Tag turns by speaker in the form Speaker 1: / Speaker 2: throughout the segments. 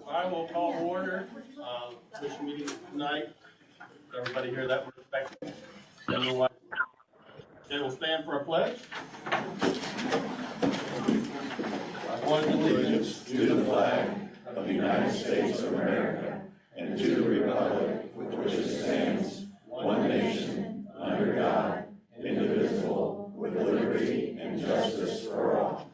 Speaker 1: I will call to order this meeting tonight. Everybody hear that? We're expecting. Everyone, they will stand for a pledge. I pledge allegiance
Speaker 2: to the flag of the United States of America and to the republic which stands, one nation, under God, indivisible, with liberty and justice for all.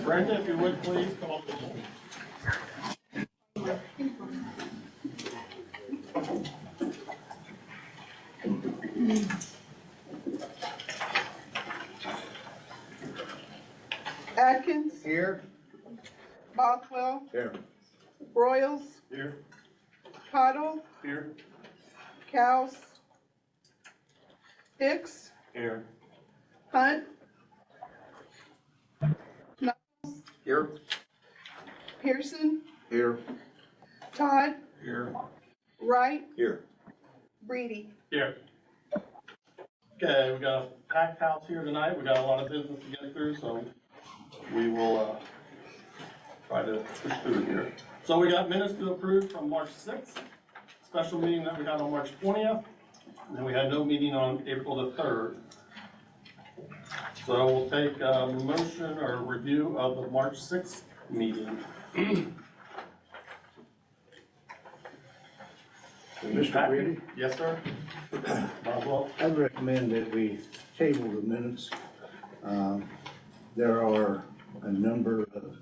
Speaker 1: Brenda, if you would please come up.
Speaker 3: Atkins.
Speaker 4: Here.
Speaker 3: Bothwell.
Speaker 4: Here.
Speaker 3: Broyles.
Speaker 1: Here.
Speaker 3: Cottle.
Speaker 1: Here.
Speaker 3: Cows. Hicks.
Speaker 1: Here.
Speaker 3: Hunt.
Speaker 4: Here.
Speaker 3: Pearson.
Speaker 4: Here.
Speaker 3: Todd.
Speaker 1: Here.
Speaker 3: Wright.
Speaker 4: Here.
Speaker 3: Breedy.
Speaker 1: Here. Okay, we got a packed house here tonight. We got a lot of business to get through, so we will try to push through here. So we got minutes to approve from March 6th, special meeting that we had on March 20th, and then we had no meeting on April the 3rd. So we'll take a motion or a review of the March 6th meeting.
Speaker 4: Mr. Breedy?
Speaker 1: Yes, sir. Boswell?
Speaker 4: I'd recommend that we table the minutes. There are a number of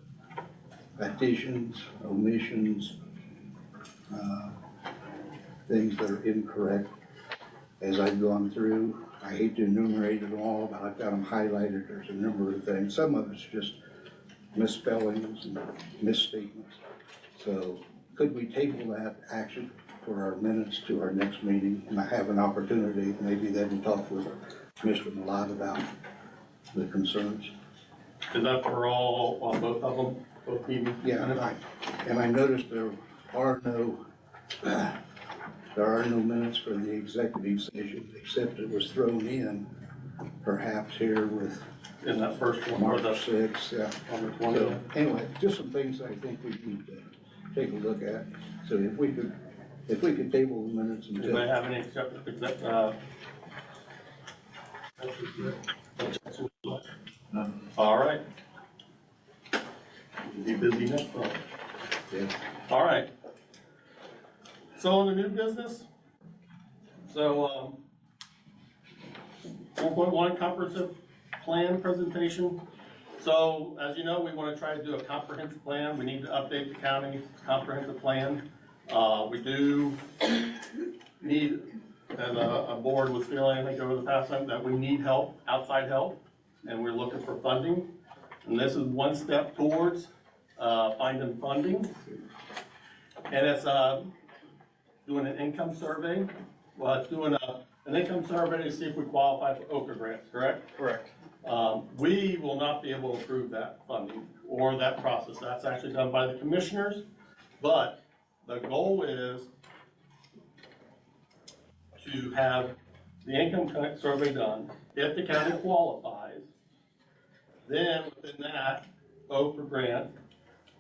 Speaker 4: additions, omissions, things that are incorrect. As I've gone through, I hate to enumerate them all, but I've got them highlighted. There's a number of things. Some of it's just misspellings and misstatements. So could we table that action for our minutes to our next meeting? And I have an opportunity, maybe then to talk with Mr. Malott about the concerns.
Speaker 1: Is that for all, on both of them, both meetings?
Speaker 4: Yeah, and I noticed there are no minutes for the executive session, except it was thrown in, perhaps here with
Speaker 1: In that first one, or
Speaker 4: March
Speaker 1: the
Speaker 4: 6th, yeah.
Speaker 1: on the
Speaker 4: So
Speaker 1: 20th?
Speaker 4: anyway, just some things I think we need to take a look at. So if we could table the minutes
Speaker 1: Do
Speaker 4: until.
Speaker 1: they have any
Speaker 4: No.
Speaker 1: All right. Be busy next month.
Speaker 4: Yeah.
Speaker 1: All right. So on the new business, so 4.1 comprehensive plan presentation. So as you know, we want to try to do a comprehensive plan. We need to update the county's comprehensive plan. We do need, and a board was feeling, I think over the past time, that we need help, outside help, and we're looking for funding. And this is one step towards finding funding. And it's doing an income survey. Well, it's doing an income survey to see if we qualify for OCA grants, correct?
Speaker 5: Correct.
Speaker 1: We will not be able to approve that funding or that process. That's actually done by the commissioners. But the goal is to have the income survey done. If the county qualifies, then within that OCA grant,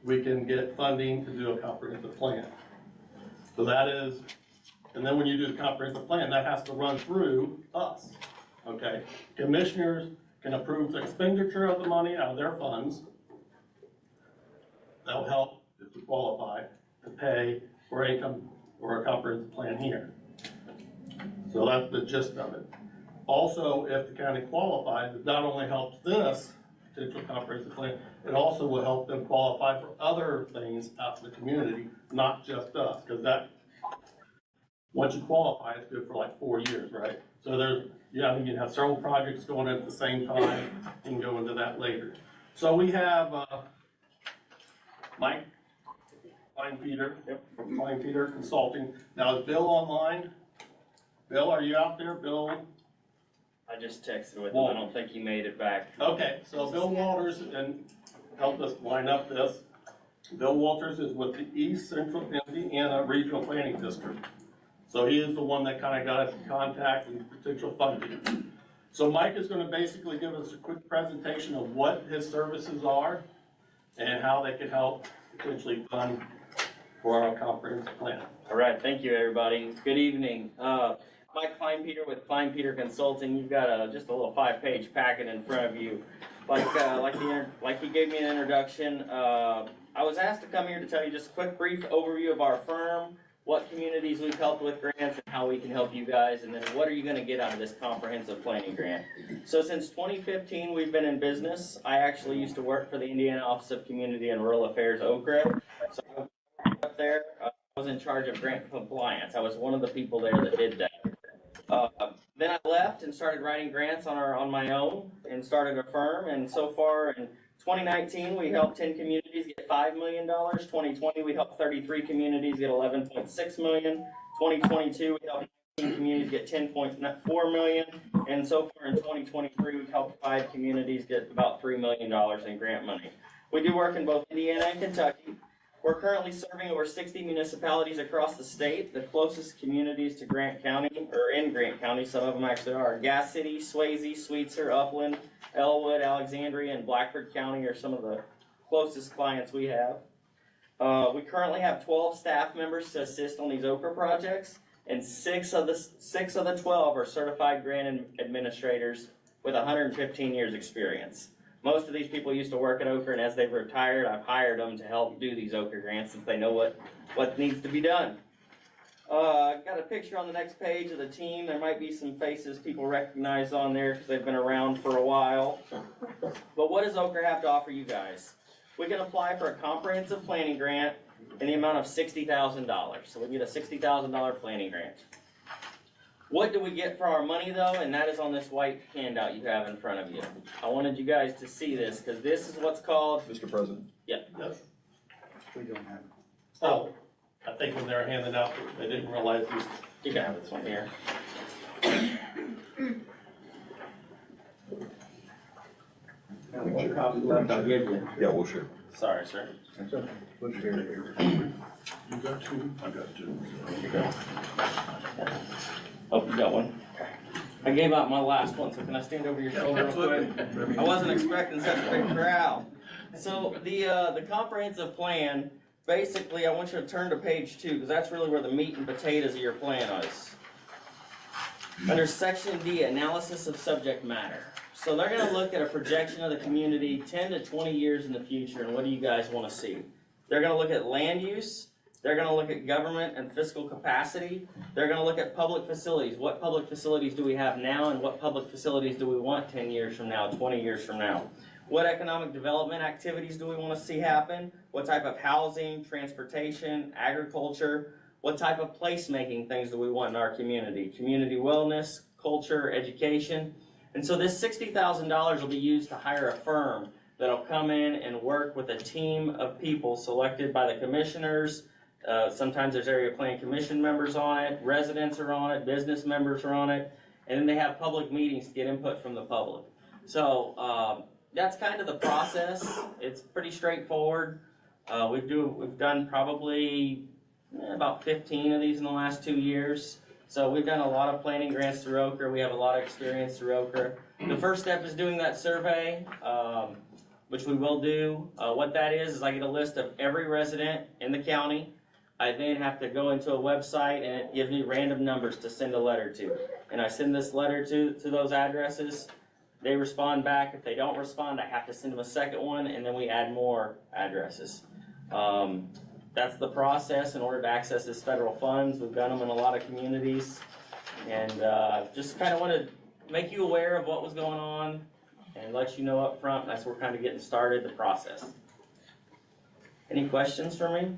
Speaker 1: we can get funding to do a comprehensive plan. So that is, and then when you do the comprehensive plan, that has to run through us, okay? Commissioners can approve the expenditure of the money out of their funds. that'll help if we qualify to pay for income or a comprehensive plan here. So that's the gist of it. Also, if the county qualifies, it not only helps this potential comprehensive plan, it also will help them qualify for other things out in the community, not just us, because that, once you qualify, it's good for like 4 years, right? So there's, yeah, you can have several projects going in at the same time, you can go into that later. So we have, Mike Peter, from Mike Peter Consulting. Now, is Bill online? Bill, are you out there? Bill?
Speaker 5: I just texted with him, I don't think he made it back.
Speaker 1: Okay, so Bill Walters and helped us line up this. Bill Walters is with the East Central Indiana Regional Planning District. So he is the one that kind of got us in contact with potential funding. So Mike is going to basically give us a quick presentation of what his services are and how they can help potentially fund for our comprehensive plan.
Speaker 5: All right, thank you, everybody. Good evening. Mike Klein-Peter with Klein-Peter Consulting. You've got just a little 5-page packet in front of you. Like he gave me an introduction. I was asked to come here to tell you just a quick brief overview of our firm, what communities we've helped with grants, and how we can help you guys, and then what are you going to get out of this comprehensive planning grant. So since 2015, we've been in business. I actually used to work for the Indiana Office of Community and Rural Affairs, OCRA. So up there, I was in charge of grant compliance. I was one of the people there that did that. Then I left and started writing grants on my own and started a firm. And so far in 2019, we helped 10 communities get $5 million. 2020, we helped 33 communities get $11.6 million. 2022, we helped 19 communities get $10.4 million. And so far in 2023, we've helped 5 communities get about $3 million in grant money. We do work in both Indiana and Kentucky. We're currently serving over 60 municipalities across the state. The closest communities to Grant County, or in Grant County, some of them actually are Gas City, Swayze, Sweetser, Upland, Elwood, Alexandria, and Blackford County are some of the closest clients we have. We currently have 12 staff members to assist on these OCRA projects, and 6 of the 12 are certified grant administrators with 115 years experience. Most of these people used to work at OCRA, and as they've retired, I've hired them to help do these OCRA grants since they know what needs to be done. I've got a picture on the next page of the team. There might be some faces people recognize on there because they've been around for a while. But what does OCRA have to offer you guys? We can apply for a comprehensive planning grant in the amount of $60,000. So we get a $60,000 planning grant. What do we get for our money, though? And that is on this white handout you have in front of you. I wanted you guys to see this, because this is what's called...
Speaker 2: Mr. President?
Speaker 1: Yep.
Speaker 4: We don't have it.
Speaker 1: Oh, I think when they were handing out, they didn't realize these.
Speaker 5: You can have this one here. Got one copy left, I'll give you.
Speaker 2: Yeah, we'll share.
Speaker 5: Sorry, sir.
Speaker 4: That's okay. Let's hear it here.
Speaker 2: You got 2? I got 2.
Speaker 5: There you go. Oh, you got one? I gave out my last one, so can I stand over your shoulder real quick? I wasn't expecting such a big crowd. So the comprehensive plan, basically, I want you to turn to page 2, because that's really where the meat and potatoes of your plan is. Under section D, analysis of subject matter. So they're going to look at a projection of the community 10 to 20 years in the future, and what do you guys want to see? They're going to look at land use. They're going to look at government and fiscal capacity. They're going to look at public facilities. What public facilities do we have now, and what public facilities do we want 10 years from now, 20 years from now? What economic development activities do we want to see happen? What type of housing, transportation, agriculture? What type of placemaking things do we want in our community? Community wellness, culture, education. And so this $60,000 will be used to hire a firm that'll come in and work with a team of people selected by the commissioners. Sometimes there's area planning commission members on it, residents are on it, business members are on it, and then they have public meetings to get input from the public. So that's kind of the process. It's pretty straightforward. We've done probably about 15 of these in the last 2 years. So we've done a lot of planning grants through OCRA. We have a lot of experience through OCRA. The first step is doing that survey, which we will do. What that is I get a list of every resident in the county. I then have to go into a website, and it gives me random numbers to send a letter to. And I send this letter to those addresses. They respond back. If they don't respond, I have to send them a second one, and then we add more addresses. That's the process in order to access this federal funds. We've done them in a lot of communities. And just kind of want to make you aware of what was going on and let you know up front. That's where we're kind of getting started, the process. Any questions for me?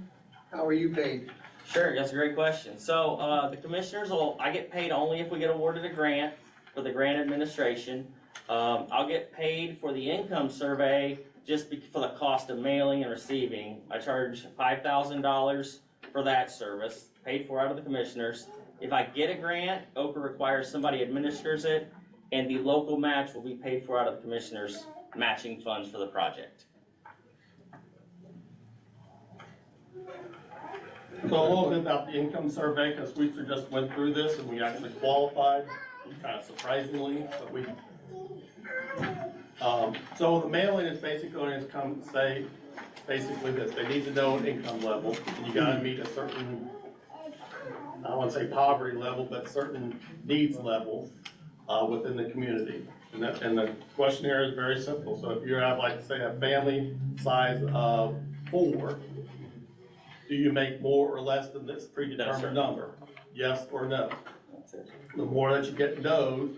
Speaker 6: How are you paid?
Speaker 5: Sure, that's a great question. So the commissioners I get paid only if we get awarded a grant for the grant administration. I'll get paid for the income survey just for the cost of mailing and receiving. I charge $5,000 for that service, paid for out of the commissioners. If I get a grant, OCA requires somebody administers it, and the local match will be paid for out of the commissioners' matching funds for the project.
Speaker 1: So a little bit about the income survey, because Sweetser just went through this and we actually qualified, kind of surprisingly, but we. So the mailing is basically going to come say, basically this, they need to know an income level, and you gotta meet a certain, I don't wanna say poverty level, but certain needs levels, within the community. And the questionnaire is very simple, so if you have, like, say, a family size of 4, do you make more or less than this predetermined number? Yes or no?
Speaker 5: That's it.
Speaker 1: The more that you get no's,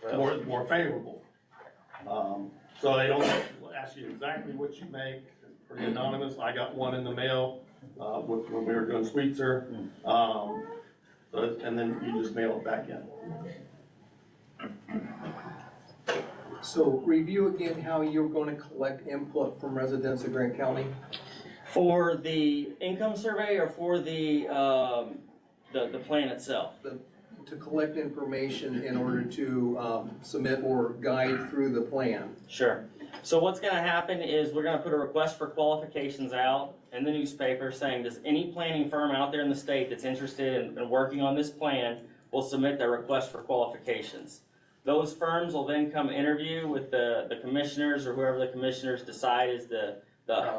Speaker 1: the more favorable. So they don't ask you exactly what you make, it's pretty anonymous. I got one in the mail, when we were doing Sweetser. And then you just mail it back in.
Speaker 6: So review again how you're going to collect input from residents of Grant County.
Speaker 5: For the income survey or for the plan itself?
Speaker 6: To collect information in order to submit or guide through the plan.
Speaker 5: Sure. So what's gonna happen is we're gonna put a request for qualifications out in the newspaper saying, does any planning firm out there in the state that's interested in working on this plan will submit their request for qualifications. Those firms will then come interview with the commissioners or whoever the commissioners decide is the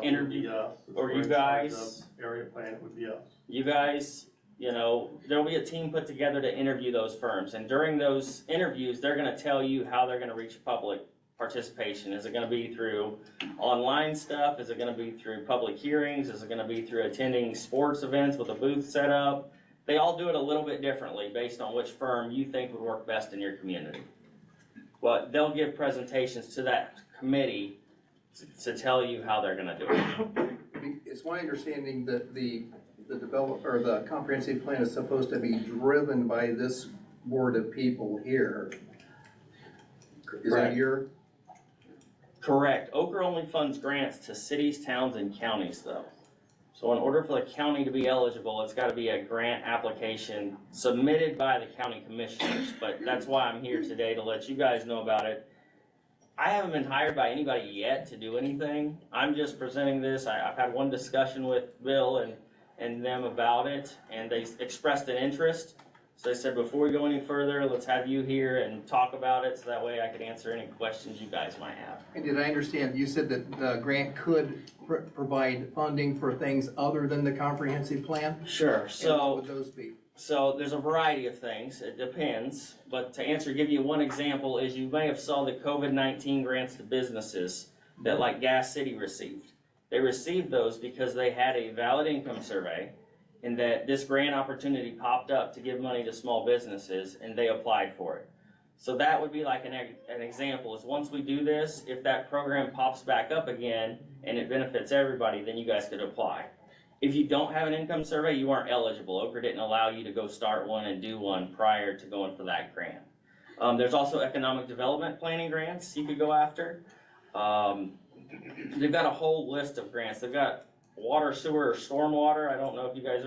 Speaker 5: interview. Or you guys.
Speaker 1: Area plan would be us.
Speaker 5: You guys, you know, there'll be a team put together to interview those firms. And during those interviews, they're gonna tell you how they're gonna reach public participation. Is it gonna be through online stuff? Is it gonna be through public hearings? Is it gonna be through attending sports events with a booth set up? They all do it a little bit differently based on which firm you think would work best in your community. But they'll give presentations to that committee to tell you how they're gonna do it.
Speaker 6: It's my understanding that the comprehensive plan is supposed to be driven by this board of people here. Is that
Speaker 5: Correct.
Speaker 6: your?
Speaker 5: Correct. Ochre only funds grants to cities, towns, and counties though. So in order for the county to be eligible, it's gotta be a grant application submitted by the county commissioners. But that's why I'm here today, to let you guys know about it. I haven't been hired by anybody yet to do anything. I'm just presenting this. I've had one discussion with Bill and them about it, and they expressed an interest. So they said, before we go any further, let's have you here and talk about it, so that way I could answer any questions you guys might have.
Speaker 6: And did I understand, you said that the grant could provide funding for things other than the comprehensive plan?
Speaker 5: Sure,
Speaker 6: And
Speaker 5: so.
Speaker 6: what would those be?
Speaker 5: So there's a variety of things, it depends, but to give you one example is you may have saw the COVID-19 grants to businesses that like Gas City received. They received those because they had a valid income survey and that this grant opportunity popped up to give money to small businesses and they applied for it. So that would be like an example is once we do this, if that program pops back up again and it benefits everybody, then you guys could apply. If you don't have an income survey, you aren't eligible. Ochre didn't allow you to go start one and do one prior to going for that grant. There's also economic development planning grants you could go after. They've got a whole list of grants. They've got water, sewer, or stormwater. I don't know if you guys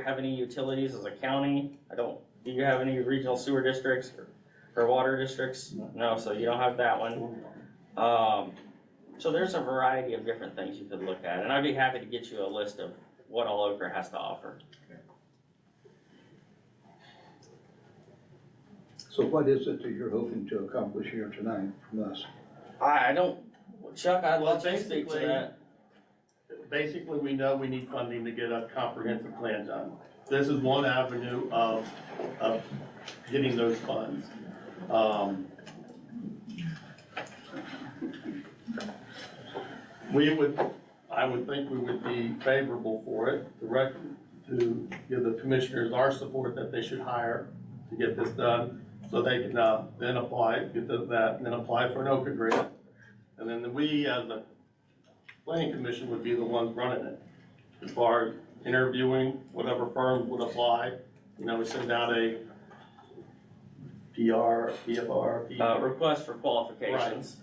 Speaker 5: have any utilities as a county. Do you have any regional sewer districts or water districts? No, so you don't have that one. So there's a variety of different things you could look at, and I'd be happy to get you a list of what all Ochre has to offer.
Speaker 4: So what is it that you're hoping to accomplish here tonight from us?
Speaker 5: Chuck, I'd
Speaker 1: Well,
Speaker 5: let you speak to that.
Speaker 1: Basically, we know we need funding to get a comprehensive plan done. This is one avenue of getting those funds. We would I would think we would be favorable for it, to give the commissioners our support that they should hire to get this done, so they can, then apply, get that, and then apply for an OCA grant. And then we, as a planning commission, would be the ones running it, as far as interviewing whatever firms would apply. You know, we send out a PFR,
Speaker 5: Request for qualifications.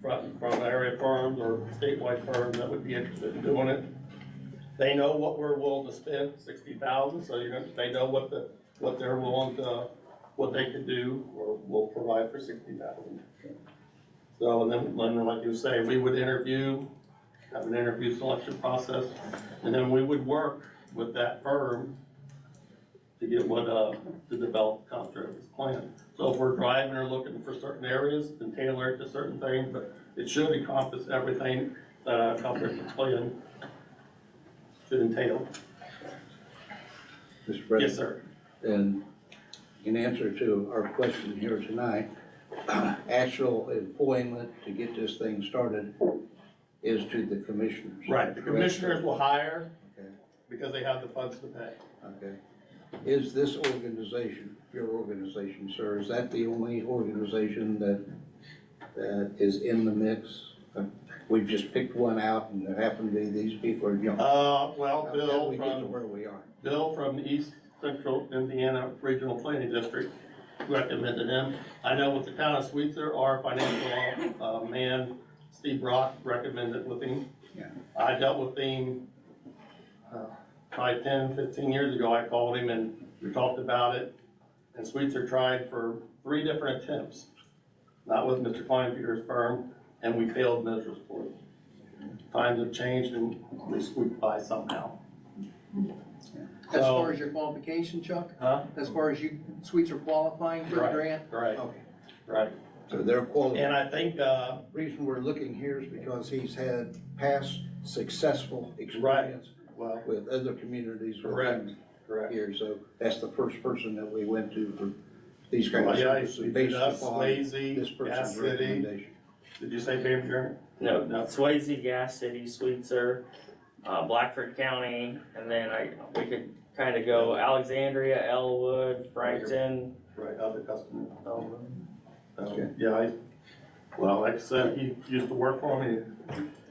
Speaker 1: from area firms or statewide firms that would be interested in doing it. They know what we're willing to spend, $60,000, so they know what they're willing to, what they could do, or will provide for $60,000. So, and then, like you say, we would interview, have an interview selection process, and then we would work with that firm to get to develop the comprehensive plan. So if we're driving or looking for certain areas, then tailor it to certain things, but it should encompass everything that a comprehensive plan should entail.
Speaker 4: Mr. President?
Speaker 1: Yes, sir.
Speaker 4: And in answer to our question here tonight, actual employment to get this thing started is to the commissioners.
Speaker 1: Right, the commissioners will hire
Speaker 4: Okay,
Speaker 1: because they have the funds to pay.
Speaker 4: okay. Is this organization, your organization, sir, is that the only organization that is in the mix? We've just picked one out and there happen to be these people, or, you know.
Speaker 1: Well,
Speaker 4: How did we get to where we are?
Speaker 1: Bill from the East Central Indiana Regional Planning District recommended him. I know with the town of Sweetser, our financial man, Steve Brock, recommended with him.
Speaker 4: Yeah.
Speaker 1: I dealt with him probably 10, 15 years ago. I called him and we talked about it. And Sweetser tried for 3 different attempts, not with Mr. Kleinpeter's firm, and we failed miserably. Times have changed and we squeaked by somehow.
Speaker 6: As
Speaker 1: So-
Speaker 6: far as your qualification, Chuck?
Speaker 1: Huh?
Speaker 6: As far as you, suites are qualifying for the
Speaker 1: Right,
Speaker 6: grant?
Speaker 1: right,
Speaker 6: Okay.
Speaker 1: right.
Speaker 4: So they're qualified.
Speaker 1: And I think,
Speaker 4: Reason we're looking here is because he's had past successful experience
Speaker 1: well,
Speaker 4: with other communities
Speaker 1: correct,
Speaker 4: within
Speaker 1: correct.
Speaker 4: here, so that's the first person that we went to for these kind of
Speaker 1: Well, yeah,
Speaker 4: services,
Speaker 1: we
Speaker 4: based
Speaker 1: did us,
Speaker 4: upon
Speaker 1: Swayze,
Speaker 4: this
Speaker 1: Gas
Speaker 4: person's
Speaker 1: City.
Speaker 4: recommendation.
Speaker 1: Did you say Van Buren?
Speaker 5: No,
Speaker 1: No.
Speaker 5: Swayze, Gas City, Sweetser, Blackford County, and then we could kind of go Alexandria, Elwood, Frankton.
Speaker 1: Right, other customers.
Speaker 4: Okay.
Speaker 1: Yeah, well, like I said, he used to work for me,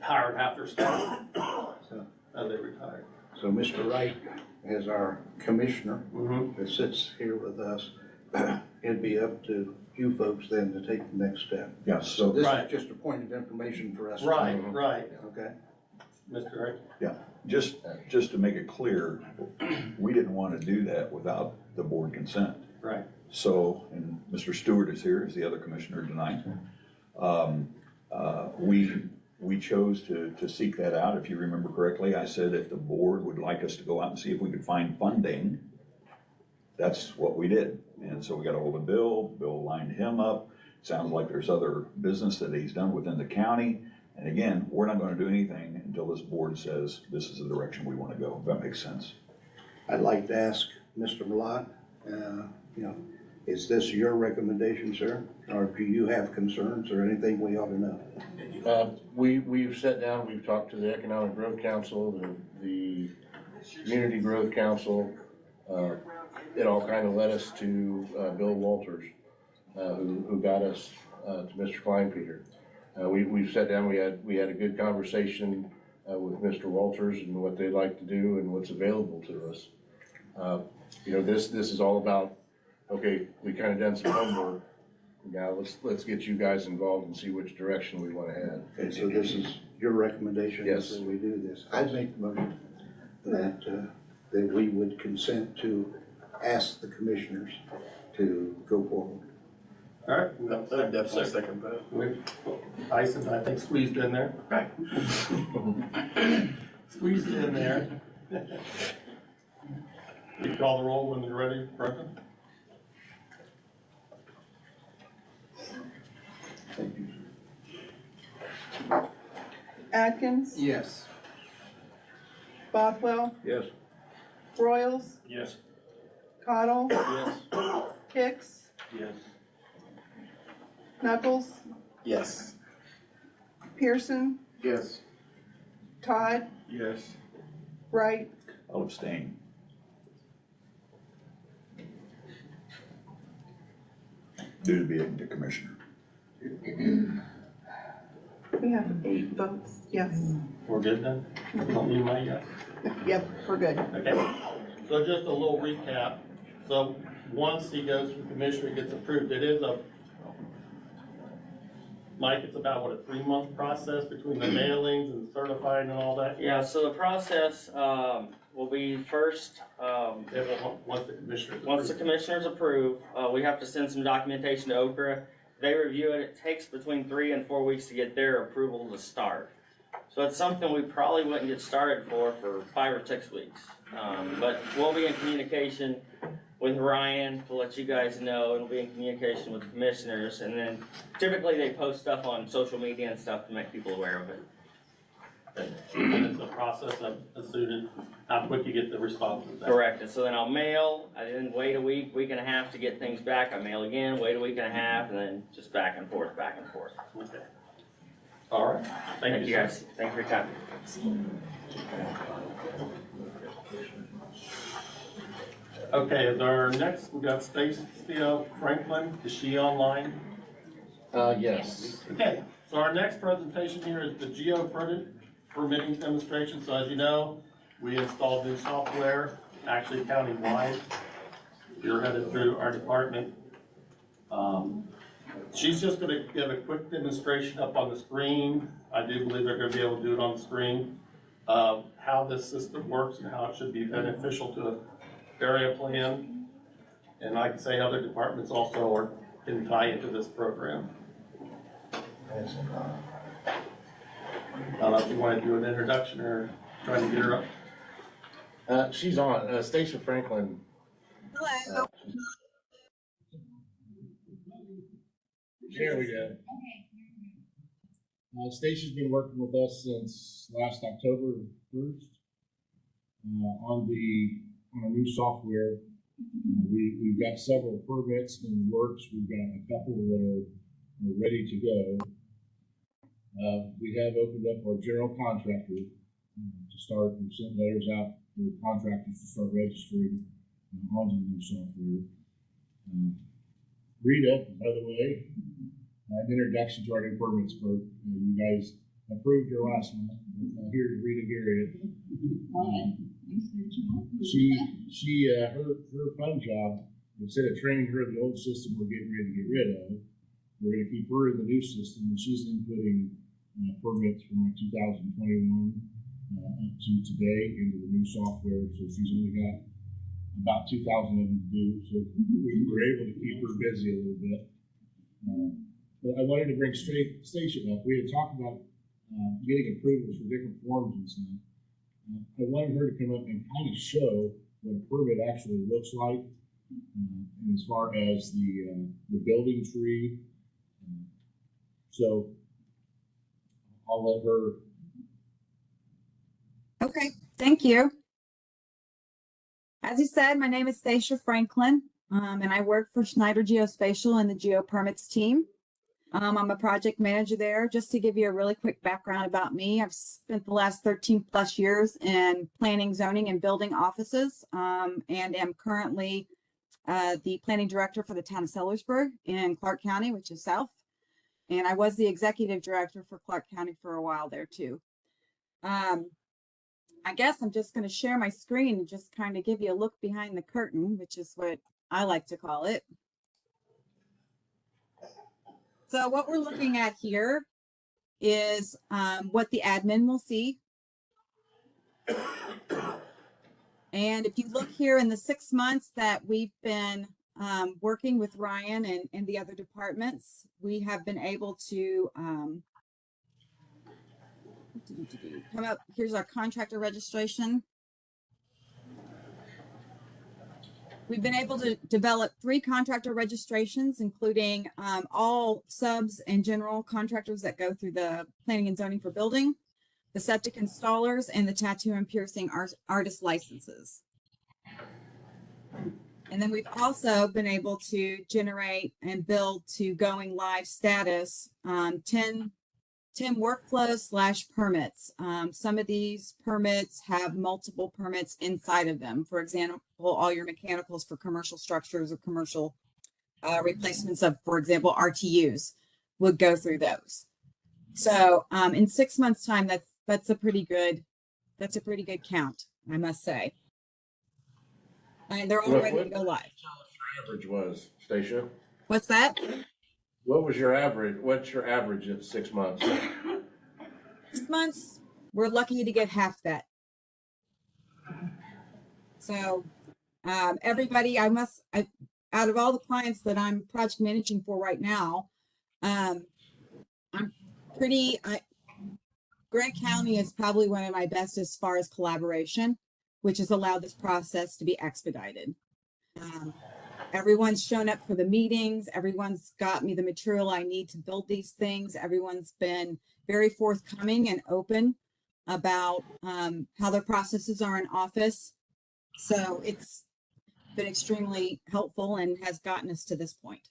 Speaker 1: hired half their staff,
Speaker 4: So,
Speaker 1: as they retired.
Speaker 4: so Mr. Wright, as our commissioner
Speaker 1: Mm-hmm.
Speaker 4: that sits here with us, it'd be up to you folks then to take the next step.
Speaker 2: Yes,
Speaker 4: So this
Speaker 1: Right.
Speaker 4: is just a point of information for us.
Speaker 1: Right, right,
Speaker 4: Okay?
Speaker 1: Mr. Wright.
Speaker 2: just to make it clear, we didn't want to do that without the board consent.
Speaker 1: Right.
Speaker 2: So, and Mr. Stewart is here, is the other commissioner tonight. We chose to seek that out. If you remember correctly, I said if the board would like us to go out and see if we could find funding, that's what we did. And so we got a hold of Bill, Bill lined him up. Sounds like there's other business that he's done within the county. And again, we're not gonna do anything until this board says this is the direction we wanna go, if that makes sense.
Speaker 4: I'd like to ask Mr. Malott, you know, is this your recommendation, sir? Or do you have concerns or anything we ought to know?
Speaker 7: We've sat down, we've talked to the Economic Growth Council, the Community Growth Council. It all kind of led us to Bill Walters, who got us to Mr. Kleinpeter. We've sat down, we had a good conversation with Mr. Walters and what they'd like to do and what's available to us. You know, this is all about, okay, we kind of done some homework. Now let's get you guys involved and see which direction we want to head.
Speaker 4: Okay, so this is your recommendation?
Speaker 7: Yes.
Speaker 4: That we do this. I'd make the motion that we would consent to ask the commissioners to go forward.
Speaker 1: All right. I'd definitely second that. Tyson, I think squeezed in there. Right. Squeezed in there. You call the roll when you're ready, Brendan?
Speaker 3: Atkins,
Speaker 6: Yes.
Speaker 3: Bothwell,
Speaker 2: Yes.
Speaker 3: Royals,
Speaker 1: Yes.
Speaker 3: Cottle,
Speaker 1: Yes.
Speaker 3: Hicks,
Speaker 1: Yes.
Speaker 3: Knuckles,
Speaker 1: Yes.
Speaker 3: Pearson,
Speaker 6: Yes.
Speaker 3: Todd,
Speaker 2: Yes.
Speaker 3: Wright,
Speaker 2: I'll abstain. Due to being the commissioner.
Speaker 3: we have 8 votes, yes.
Speaker 1: We're good then? Don't need my yes.
Speaker 3: Yep, we're good.
Speaker 1: Okay, so just a little recap. So once he goes to the commissioner, it gets approved, it is Mike, it's about, what, a 3-month process between the mailings and certifying and all that?
Speaker 5: Yeah, so the process, will be first,
Speaker 1: Once the commissioner.
Speaker 5: once the commissioners approve, we have to send some documentation to Okra. They review it. It takes between 3 and 4 weeks to get their approval to start. So it's something we probably wouldn't get started for 5 or 6 weeks. But we'll be in communication with Ryan to let you guys know. It'll be in communication with the commissioners, and then typically they post stuff on social media and stuff to make people aware of it.
Speaker 1: And it's a process of as soon as, how quick you get the responses back.
Speaker 5: Correct, and so then I'll mail, I then wait a week, week and a half to get things back, I mail again, wait a week and a half, and then just back and forth, back and forth.
Speaker 1: Okay. All right,
Speaker 5: Thank you
Speaker 1: sir.
Speaker 5: guys, thank you for your time.
Speaker 1: Okay, as our next, we got Stacia Franklin, is she online?
Speaker 7: Yes.
Speaker 1: Okay, so our next presentation here is the permitting demonstration. So as you know, we installed new software, actually countywide. You're headed through our department. She's just gonna give a quick demonstration up on the screen. I do believe they're gonna be able to do it on the screen, of how this system works and how it should be beneficial to area plan. And I can say other departments also can tie into this program. I don't know if you want to do an introduction or trying to get her up.
Speaker 7: She's on, Stacia Franklin.
Speaker 8: Hello.
Speaker 7: There we go. Stacia's been working with us since last October 1st on a new software. We've got several permits in the works. We've got a couple that are ready to go. We have opened up our general contractor to start and sent letters out for contractors to start registering onto the new software. Rita, by the way, an introduction to our new permits clerk. You guys approved her last month. Here's Rita Garrett. Her fun job, instead of training her the old system we're getting ready to get rid of, we're gonna keep her in the new system, and she's inputting permits from like 2021 up to today into the new software, so she's only got about 2,000 of them to do, so we were able to keep her busy a little bit. But I wanted to bring Stacia up. We had talked about getting approvals for different forms and stuff. I wanted her to come up and kind of show what a permit actually looks like, and as far as the building tree. So I'll let her.
Speaker 8: Okay, thank you. As you said, my name is Stacia Franklin, and I work for Schneider Geospatial in the Geo Permits team. I'm a project manager there. Just to give you a really quick background about me, I've spent the last 13 plus years in planning, zoning, and building offices, and am currently the planning director for the town of Sellersburg in Clark County, which is south. And I was the executive director for Clark County for a while there too. I guess I'm just going to share my screen and just kind of give you a look behind the curtain, which is what I like to call it. So what we're looking at here is what the admin will see. And if you look here in the 6 months that we've been working with Ryan and the other departments, we have been able to come up. Here's our contractor registration. We've been able to develop 3 contractor registrations, including all subs and general contractors that go through the planning and zoning for building, the septic installers, and the tattoo and piercing artist licenses. And then we've also been able to generate and build to going live status 10 Tim, workflows / permits. Some of these permits have multiple permits inside of them. For example, all your mechanicals for commercial structures or commercial replacements of, for example, RTUs would go through those. So in 6 months' time, that's a pretty good count, I must say. And they're all ready to go live.
Speaker 7: Average was, Stacia?
Speaker 8: What's that?
Speaker 7: What was your average? What's your average at 6 months?
Speaker 8: 6 months, we're lucky to get half that. So everybody, out of all the clients that I'm project managing for right now, I'm pretty, Grant County is probably one of my best as far as collaboration, which has allowed this process to be expedited. Everyone's shown up for the meetings. Everyone's got me the material I need to build these things. Everyone's been very forthcoming and open about how their processes are in office. So it's been extremely helpful and has gotten us to this point.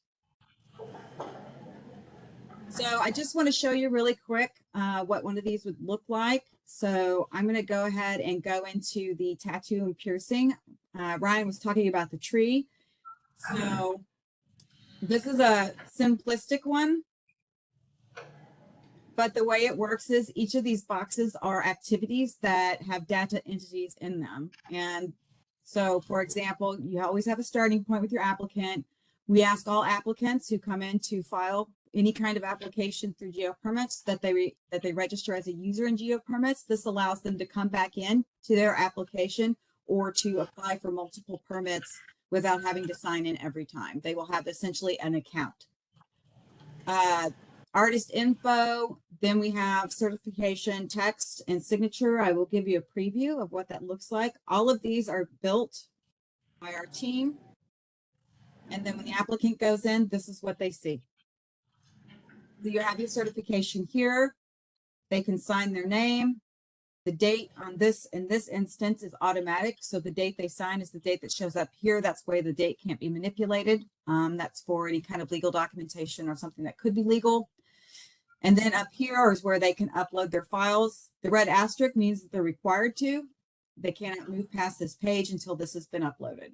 Speaker 8: So I just want to show you really quick what one of these would look like. So I'm going to go ahead and go into the tattoo and piercing. Ryan was talking about the tree. So this is a simplistic one, but the way it works is each of these boxes are activities that have data entities in them. And so, for example, you always have a starting point with your applicant. We ask all applicants who come in to file any kind of application through GeoPermits that they register as a user in GeoPermits. This allows them to come back in to their application or to apply for multiple permits without having to sign in every time. They will have essentially an account. Artist info, then we have certification, text, and signature. I will give you a preview of what that looks like. All of these are built by our team. And then when the applicant goes in, this is what they see. So you have your certification here. They can sign their name. The date on this, in this instance, is automatic. So the date they sign is the date that shows up here. That's why the date can't be manipulated. That's for any kind of legal documentation or something that could be legal. And then up here is where they can upload their files. The red asterisk means that they're required to. They cannot move past this page until this has been uploaded.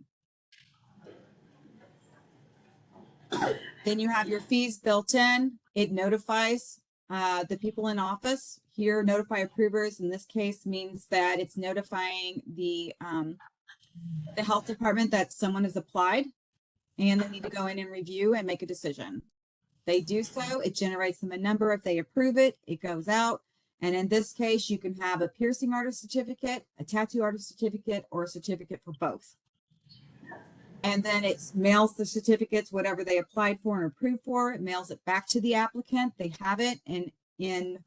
Speaker 8: Then you have your fees built in. It notifies the people in office. Here, notify approvers in this case means that it's notifying the health department that someone has applied and they need to go in and review and make a decision. They do so, it generates them a number. If they approve it, it goes out. And in this case, you can have a piercing artist certificate, a tattoo artist certificate, or a certificate for both. And then it mails the certificates, whatever they applied for and approved for, it mails it back to the applicant. They have it, and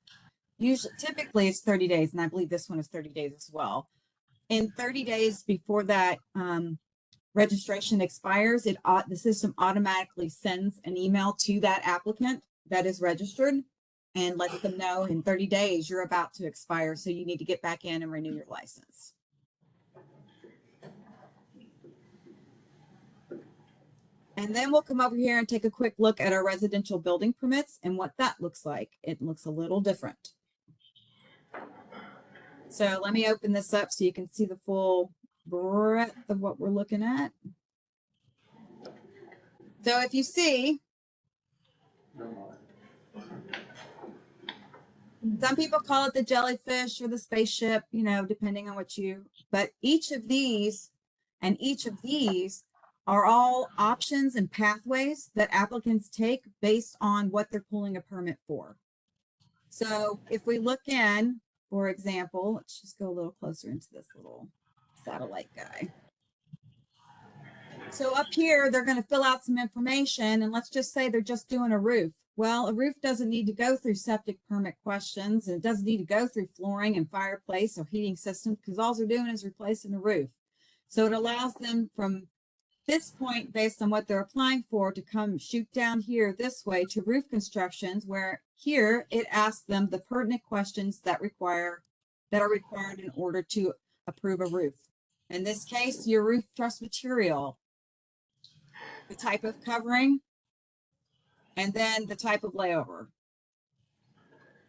Speaker 8: typically it's 30 days, and I believe this one is 30 days as well. In 30 days before that registration expires, the system automatically sends an email to that applicant that is registered and lets them know in 30 days you're about to expire, so you need to get back in and renew your license. And then we'll come over here and take a quick look at our residential building permits and what that looks like. It looks a little different. So let me open this up so you can see the full breadth of what we're looking at. So if you see, some people call it the jellyfish or the spaceship, you know, depending on but each of these are all options and pathways that applicants take based on what they're pulling a permit for. So if we look in, for example, let's just go a little closer into this little satellite guy. So up here, they're going to fill out some information, and let's just say they're just doing a roof. Well, a roof doesn't need to go through septic permit questions, and it doesn't need to go through flooring and fireplace or heating systems, because all they're doing is replacing the roof. So it allows them from this point, based on what they're applying for, to come shoot down here this way to roof constructions, where here it asks them the pertinent questions that are required in order to approve a roof. In this case, your roof truss material, the type of covering, and then the type of layover.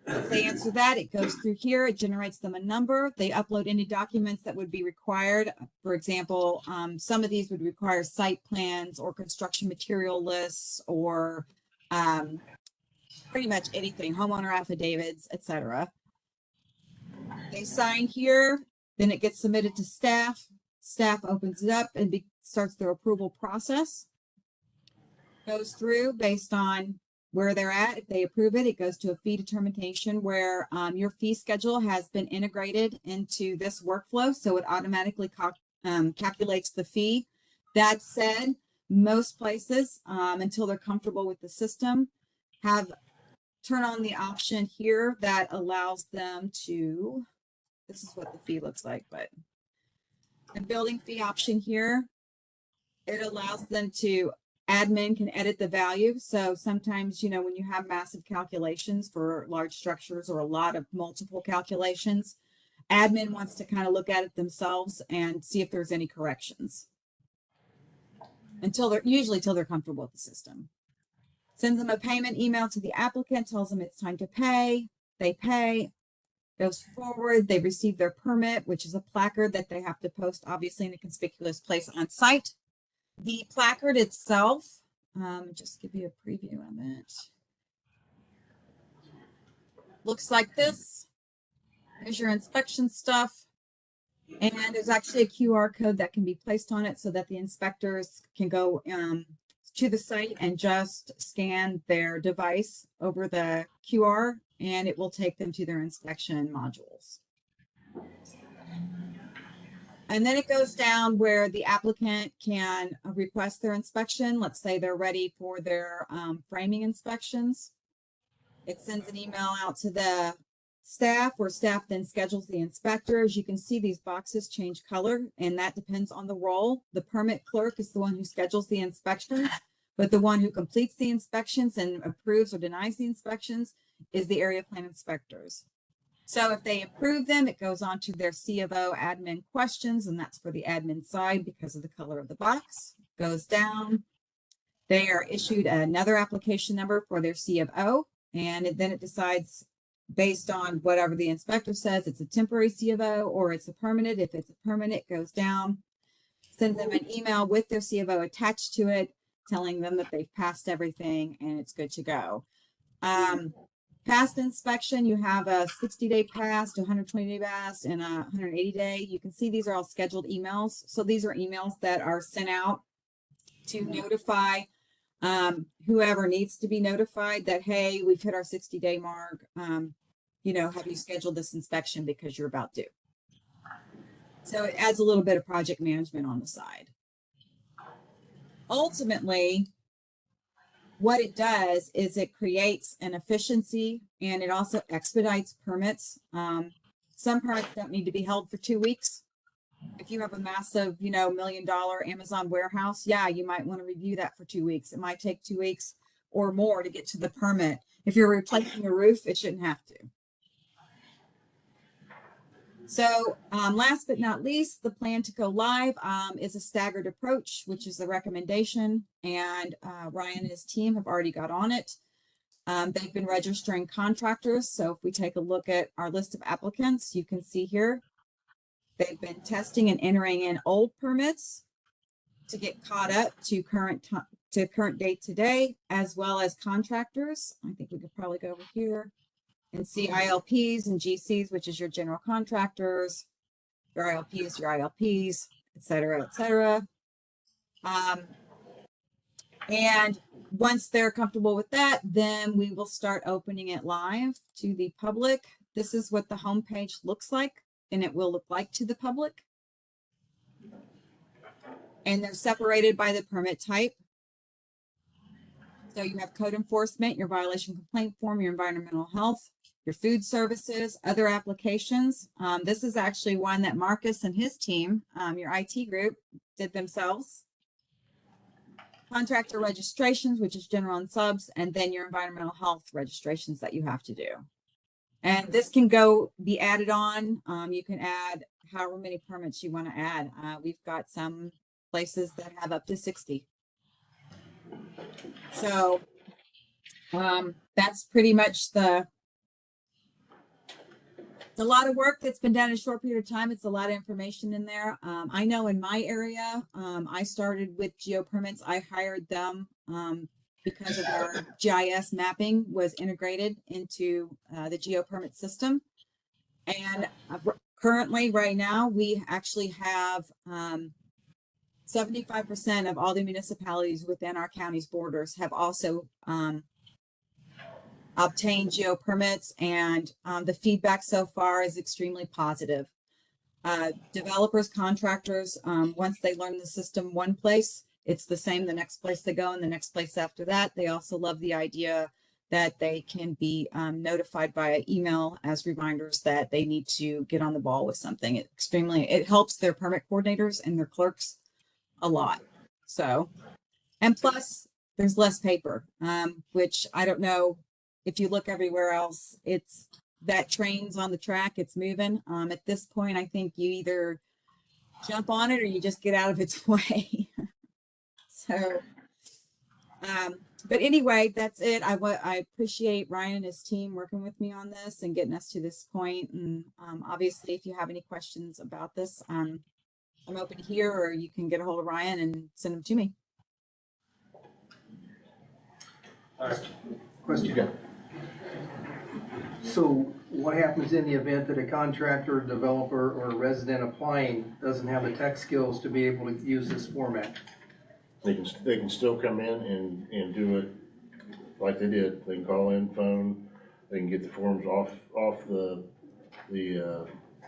Speaker 8: Once they answer that, it goes through here, it generates them a number. They upload any documents that would be required. For example, some of these would require site plans or construction material lists or pretty much anything, homeowner affidavits, etc. They sign here, then it gets submitted to staff. Staff opens it up and starts their approval process. Goes through based on where they're at. If they approve it, it goes to a fee determination where your fee schedule has been integrated into this workflow, so it automatically calculates the fee. That said, most places, until they're comfortable with the system, have turn on the option here that allows them to, this is what the fee looks like, but the building fee option here, it allows them to, admin can edit the value. So sometimes, you know, when you have massive calculations for large structures or a lot of multiple calculations, admin wants to kind of look at it themselves and see if there's any corrections usually till they're comfortable with the system. Sends them a payment email to the applicant, tells them it's time to pay. They pay, goes forward. They receive their permit, which is a placard that they have to post, obviously, in a conspicuous place on site. The placard itself, just give you a preview of it. Looks like this. There's your inspection stuff. And there's actually a QR code that can be placed on it so that the inspectors can go to the site and just scan their device over the QR, and it will take them to their inspection modules. And then it goes down where the applicant can request their inspection. Let's say they're ready for their framing inspections. It sends an email out to the staff, where staff then schedules the inspector. As you can see, these boxes change color, and that depends on the role. The permit clerk is the one who schedules the inspections, but the one who completes the inspections and approves or denies the inspections is the area plan inspectors. So if they approve them, it goes on to their C of O admin questions, and that's for the admin side because of the color of the box. Goes down. They are issued another application number for their C of O, and then it decides based on whatever the inspector says, it's a temporary C of O or it's a permanent. If it's a permanent, it goes down. Sends them an email with their C of O attached to it, telling them that they've passed everything and it's good to go. Past inspection, you have a 60-day past, 120-day past, and a 180-day. You can see these are all scheduled emails. So these are emails that are sent out to notify whoever needs to be notified that, hey, we've hit our 60-day mark. You know, have you scheduled this inspection because you're about to? So it adds a little bit of project management on the side. Ultimately, what it does is it creates an efficiency, and it also expedites permits. Some permits don't need to be held for 2 weeks. If you have a massive, you know, $1 million Amazon warehouse, yeah, you might want to review that for 2 weeks. It might take 2 weeks or more to get to the permit. If you're replacing a roof, it shouldn't have to. So last but not least, the plan to go live is a staggered approach, which is the recommendation. And Ryan and his team have already got on it. They've been registering contractors. So if we take a look at our list of applicants, you can see here, they've been testing and entering in old permits to get caught up to current date today, as well as contractors. I think we could probably go over here and see ILPs and GCs, which is your general contractors, your ILPs, et cetera, et cetera. And once they're comfortable with that, then we will start opening it live to the public. This is what the homepage looks like, and it will look like to the public. And they're separated by the permit type. So you have code enforcement, your violation complaint form, your environmental health, your food services, other applications. This is actually one that Marcus and his team, your IT group, did themselves. Contractor registrations, which is general and subs, and then your environmental health registrations that you have to do. And this can be added on. You can add however many permits you want to add. We've got some places that have up to 60. So that's pretty much the a lot of work that's been done in a short period of time. It's a lot of information in there. I know in my area, I started with geo permits. I hired them because of our GIS mapping was integrated into the geo permit system. And currently, right now, we actually have 75% of all the municipalities within our county's borders have also obtained geo permits, and the feedback so far is extremely positive. Developers, contractors, once they learn the system one place, it's the same the next place they go and the next place after that. They also love the idea that they can be notified via email as reminders that they need to get on the ball with something. It helps their permit coordinators and their clerks a lot. So, and plus there's less paper, which I don't know if you look everywhere else, it's that train's on the track, it's moving. At this point, I think you either jump on it or you just get out of its way. So, but anyway, that's it. I appreciate Ryan and his team working with me on this and getting us to this point. And obviously, if you have any questions about this, I'm open to hear, or you can get a hold of Ryan and send them to me.
Speaker 1: All right.
Speaker 6: Question. So what happens in the event that a contractor, developer, or a resident applying doesn't have the tech skills to be able to use this format?
Speaker 7: They can still come in and do it like they did. They can call in, phone, they can get the forms off the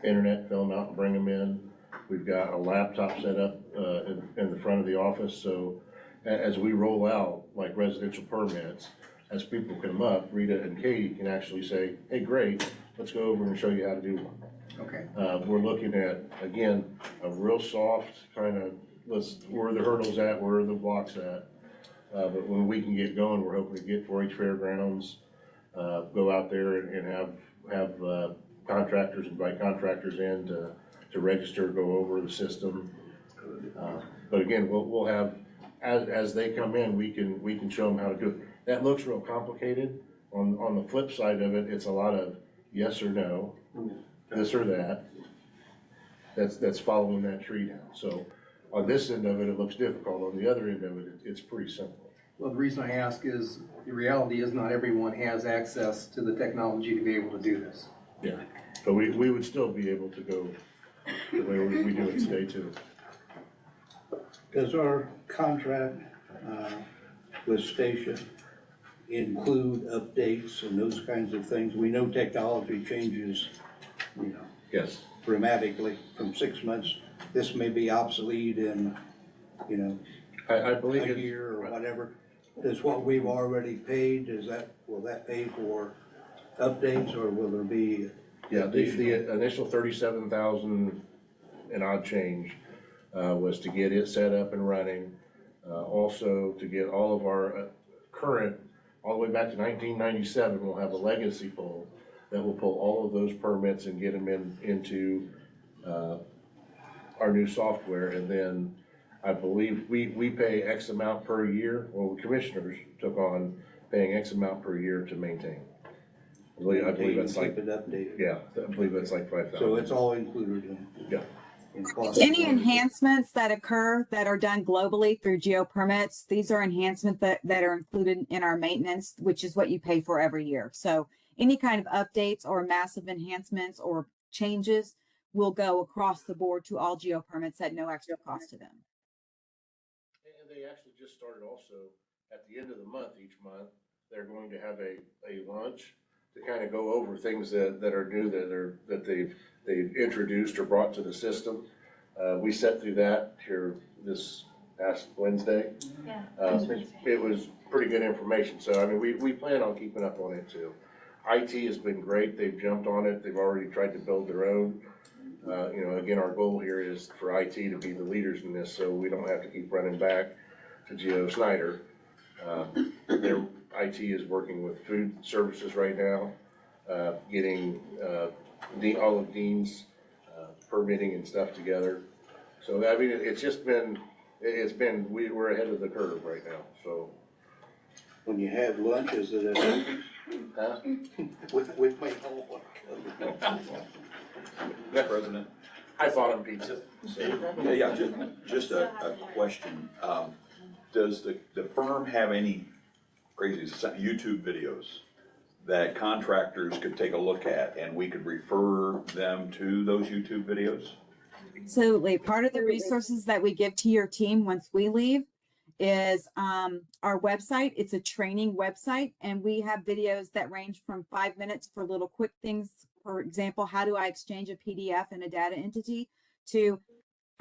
Speaker 7: internet, fill them out and bring them in. We've got a laptop set up in the front of the office, so as we roll out like residential permits, as people come up, Rita and Katie can actually say, hey, great, let's go over and show you how to do one.
Speaker 6: Okay.
Speaker 7: We're looking at, again, a real soft kind of, where are the hurdles at, where are the blocks at? But when we can get going, we're hoping to get 4-H fairgrounds, go out there and have contractors, invite contractors in to register, go over the system. But again, we'll have, as they come in, we can show them how to do it. That looks real complicated. On the flip side of it, it's a lot of yes or no, this or that. That's following that tree down. So on this end of it, it looks difficult. On the other end of it, it's pretty simple.
Speaker 6: Well, the reason I ask is the reality is not everyone has access to the technology to be able to do this.
Speaker 7: Yeah, but we would still be able to go the way we do it today too.
Speaker 4: Does our contract with Station include updates and those kinds of things? We know technology changes,
Speaker 7: Yes.
Speaker 4: dramatically from 6 months. This may be obsolete in,
Speaker 7: I believe
Speaker 4: a year or whatever. Does what we've already paid, will that pay for updates, or will there be?
Speaker 7: Yeah, the initial 37,000 and odd change was to get it set up and running. Also to get all of our current, all the way back to 1997, we'll have a legacy poll that will pull all of those permits and get them into our new software. And then I believe we pay X amount per year. Well, the commissioners took on paying X amount per year to maintain. I believe that's like,
Speaker 4: Keep it updated.
Speaker 7: yeah, I believe that's like 5,000.
Speaker 4: So it's all included in.
Speaker 7: Yeah.
Speaker 8: Any enhancements that occur that are done globally through geo permits, these are enhancements that are included in our maintenance, which is what you pay for every year. So any kind of updates or massive enhancements or changes will go across the board to all geo permits at no extra cost to them.
Speaker 7: And they actually just started also at the end of the month, each month, they're going to have a lunch to kind of go over things that are new, that they've introduced or brought to the system. We sat through that here this past Wednesday.
Speaker 9: Yeah.
Speaker 7: It was pretty good information. So, I mean, we plan on keeping up on it too. IT has been great. They've jumped on it. They've already tried to build their own. Again, our goal here is for IT to be the leaders in this, so we don't have to keep running back to Geo Snyder. Their IT is working with food services right now, getting all of Dean's permitting and stuff together. So, I mean, we're ahead of the curve right now, so.
Speaker 4: When you have lunch, is it at Applebee's?
Speaker 7: Huh?
Speaker 2: With my homework. President.
Speaker 7: I bought him pizza.
Speaker 2: Yeah, just a question. Does the firm have any crazy YouTube videos that contractors could take a look at and we could refer them to those YouTube videos?
Speaker 8: Absolutely. Part of the resources that we give to your team once we leave is our website. It's a training website, and we have videos that range from 5 minutes for little quick things. For example, how do I exchange a PDF and a data entity, to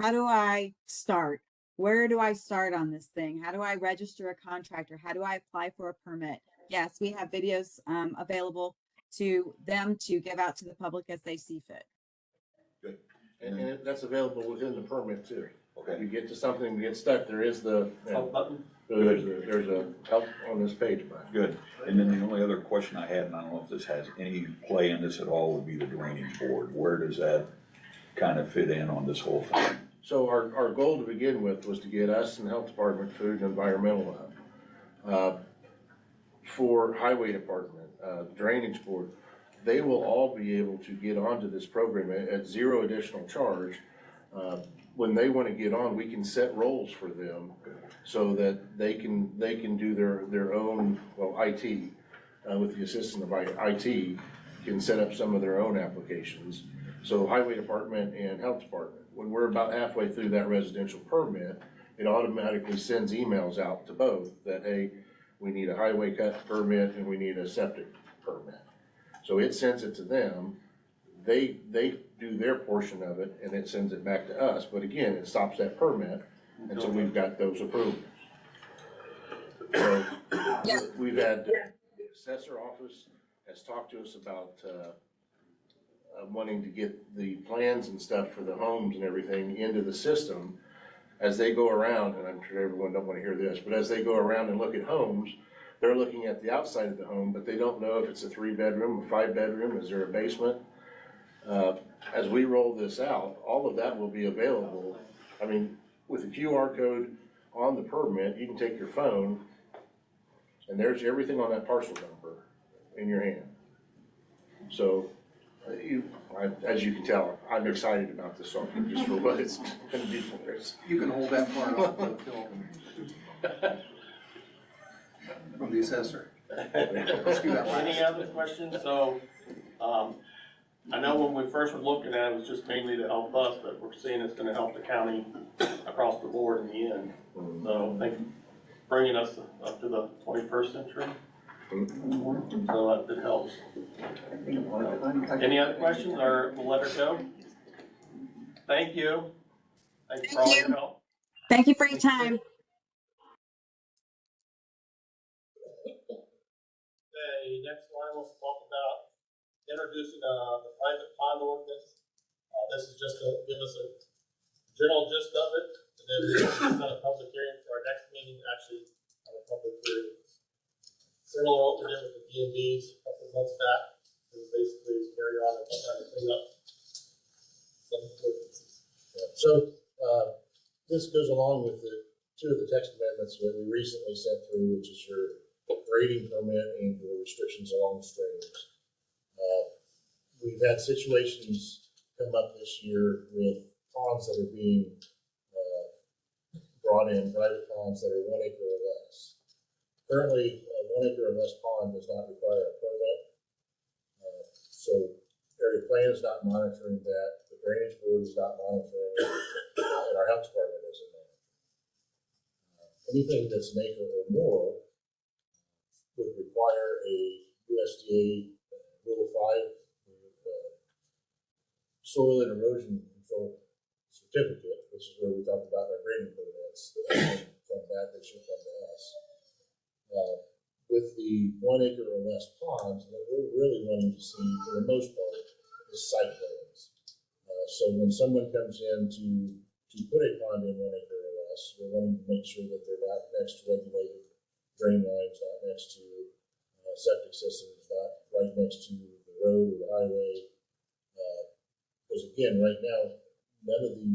Speaker 8: how do I start? Where do I start on this thing? How do I register a contractor? How do I apply for a permit? Yes, we have videos available to them to give out to the public as they see fit.
Speaker 2: Good.
Speaker 7: And that's available within the permit too.
Speaker 2: Okay.
Speaker 7: You get to something, you get stuck, there is the,
Speaker 1: Help button?
Speaker 7: there's a help on this page, Brian.
Speaker 2: Good. And then the only other question I had, and I don't know if this has any play in this at all, would be the drainage board. Where does that kind of fit in on this whole thing?
Speaker 7: So our goal to begin with was to get us and Health Department, Food and Environmental up. For Highway Department, Drainage Board, they will all be able to get onto this program at zero additional charge. When they want to get on, we can set roles for them so that they can do their own, well, IT, with the assistance of IT, can set up some of their own applications. So Highway Department and Health Department, when we're about halfway through that residential permit, it automatically sends emails out to both that, hey, we need a highway cut permit and we need a septic permit. So it sends it to them, they do their portion of it, and it sends it back to us. But again, it stops that permit until we've got those approvals. So we've had, the assessor office has talked to us about wanting to get the plans and stuff for the homes and everything into the system. As they go around, and I'm sure everyone don't want to hear this, but as they go around and look at homes, they're looking at the outside of the home, but they don't know if it's a 3-bedroom, a 5-bedroom, is there a basement? As we roll this out, all of that will be available. I mean, with a QR code on the permit, you can take your phone, and there's everything on that parcel number in your hand. So, as you can tell, I'm excited about this song, just for what it's gonna be for us.
Speaker 6: You can hold that part off until from the assessor. Let's do that last.
Speaker 1: Any other questions? So, I know when we first were looking at it, it was just mainly to help us, but we're seeing it's gonna help the county across the board in the end. So, I think bringing us up to the 21st century. So that helps. Any other questions, or we'll let her go? Thank you. Thanks for all your help.
Speaker 8: Thank you for your time.
Speaker 1: Okay, next line, let's talk about introducing the private pond ordinance. This is just to give us a general gist of it, and then we'll set a public hearing for our next meeting, actually, have a public hearing. Similar to what we did with the DMVs a couple of months back, and basically carry on and try to clean up some ordinances.
Speaker 9: So, this goes along with the two of the text amendments that we recently sent through, which is your grading permit and your restrictions along streams. We've had situations come up this year with ponds that are being brought in, private ponds that are 1 acre or less. Currently, a 1 acre or less pond does not require a permit. So area plan is not monitoring that, the drainage board is not monitoring it, and our health department isn't monitoring. Anything that's an acre or more would require a USDA Rule 5 soil and erosion control certificate, which is where we talk about our grading permits. From that, they should come to us. With the 1 acre or less ponds, what we're really wanting to see, for the most part, is site plans. So when someone comes in to put a pond in 1 acre or less, we're wanting to make sure that they're not next to regulated drain lines, not next to septic systems, not right next to the road or the highway. Because again, right now, none of the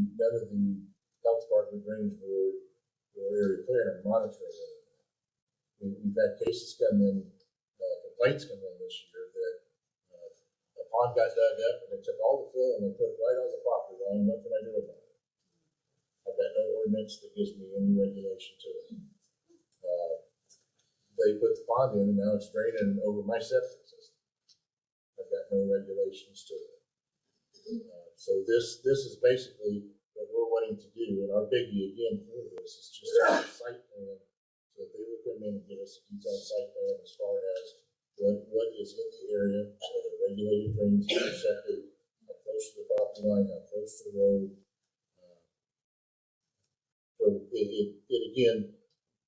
Speaker 9: health department, drainage board, or area plan are monitoring it. We've had cases come in, complaints come in this year that a pond got dug up and they took all the fill and they put it right on the property line. What can I do about it? I've got no ordinance that gives me any regulation to it. They put the pond in and now it's draining over my septic system. I've got no regulations to it. So this is basically what we're wanting to do, and our biggie again for this is just a site plan, so that they will come in and give us a detailed site plan as far as what is in the area, so the regulated drains are septic, how close to the property line, how close to the road. So it again,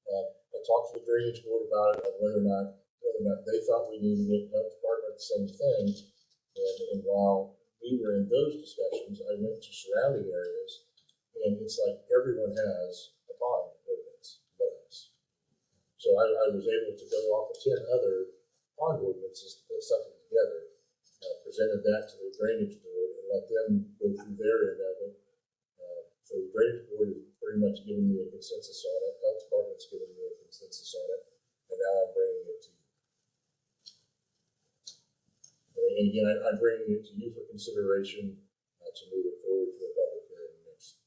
Speaker 9: I talked to the drainage board about it, on whether or not they thought we needed it, health department, the same thing. And while we were in those discussions, I went to surrounding areas, and it's like everyone has a pond ordinance but us. So I was able to go off of 10 other pond ordinances to put something together, presented that to the drainage board and let them go through their end of it. So the drainage board is pretty much giving me a consensus on it, health department's giving me a consensus on it, and now I'm bringing it to you. And again, I'm bringing it to you for consideration to move it forward to a public hearing next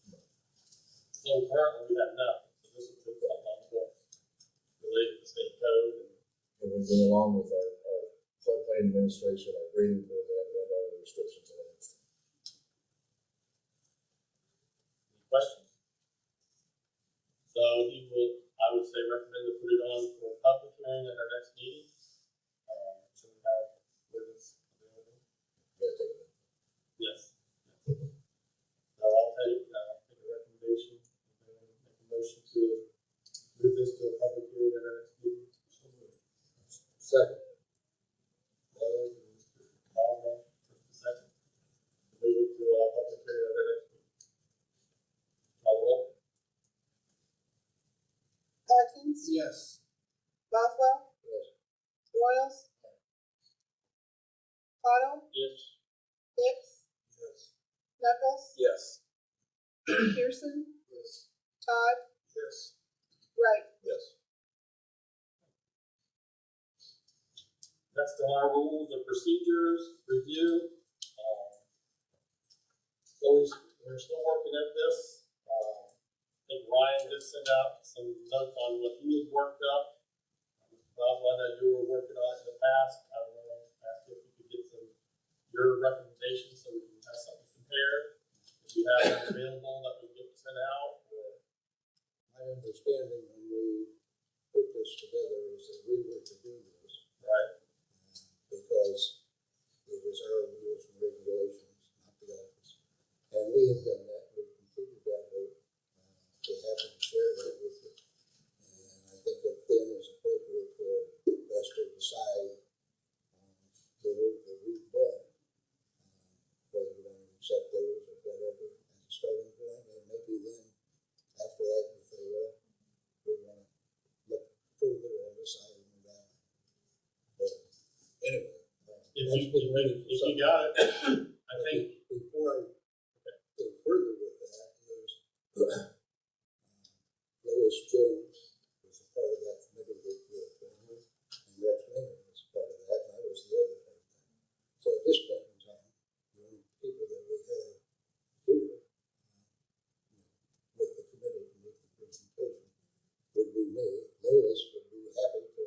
Speaker 9: month.
Speaker 1: So currently we have nothing, so this will put that on the related to state code.
Speaker 9: And we've been along with our floodplain administration, our grading program, and our restrictions on it.
Speaker 1: Any questions? So I would say recommend to put it on for a public hearing at our next meeting. So we have witness available. Yes. So I'll take a recommendation, and make a motion to move this to a public hearing at our next meeting.
Speaker 9: Second.
Speaker 1: Second. Move it to a public hearing at our next meeting. Call roll.
Speaker 3: Atkins,
Speaker 6: Yes.
Speaker 3: Boswell,
Speaker 9: Yes.
Speaker 3: Royals, Cottle,
Speaker 1: Yes.
Speaker 3: Hicks,
Speaker 6: Yes.
Speaker 3: Knuckles,
Speaker 6: Yes.
Speaker 3: Pearson,
Speaker 6: Yes.
Speaker 3: Todd,
Speaker 6: Yes.
Speaker 3: Wright.
Speaker 9: Yes.
Speaker 1: Next on our rules of procedures review. So we're still working at this. I think Ryan just sent out some notes on what he has worked up. Bob, I know you were working on it in the past. I don't know, ask if we could get your recommendations so we can have something compared. If you have that available that we get sent out, or
Speaker 10: My understanding when we put this together is that we were to do this
Speaker 1: right?
Speaker 10: because it is our rules and regulations, not the office. And we have done that, we've completed that vote. We're happy to share that with you. And I think that then is appropriate for us to decide the work that we've done, whether we want to accept those or whatever as a starting point, and maybe then after that, if they will, we want to look further and decide on that. But anyway,
Speaker 1: If you got it, I think.
Speaker 10: before I go further with that is Lois Jones was a part of that committee with and Rex Maynard was a part of that, and I was the other part of that. So at this point in time, the only people that we have here with the committee and with the presentation would be me. Lois would be happy to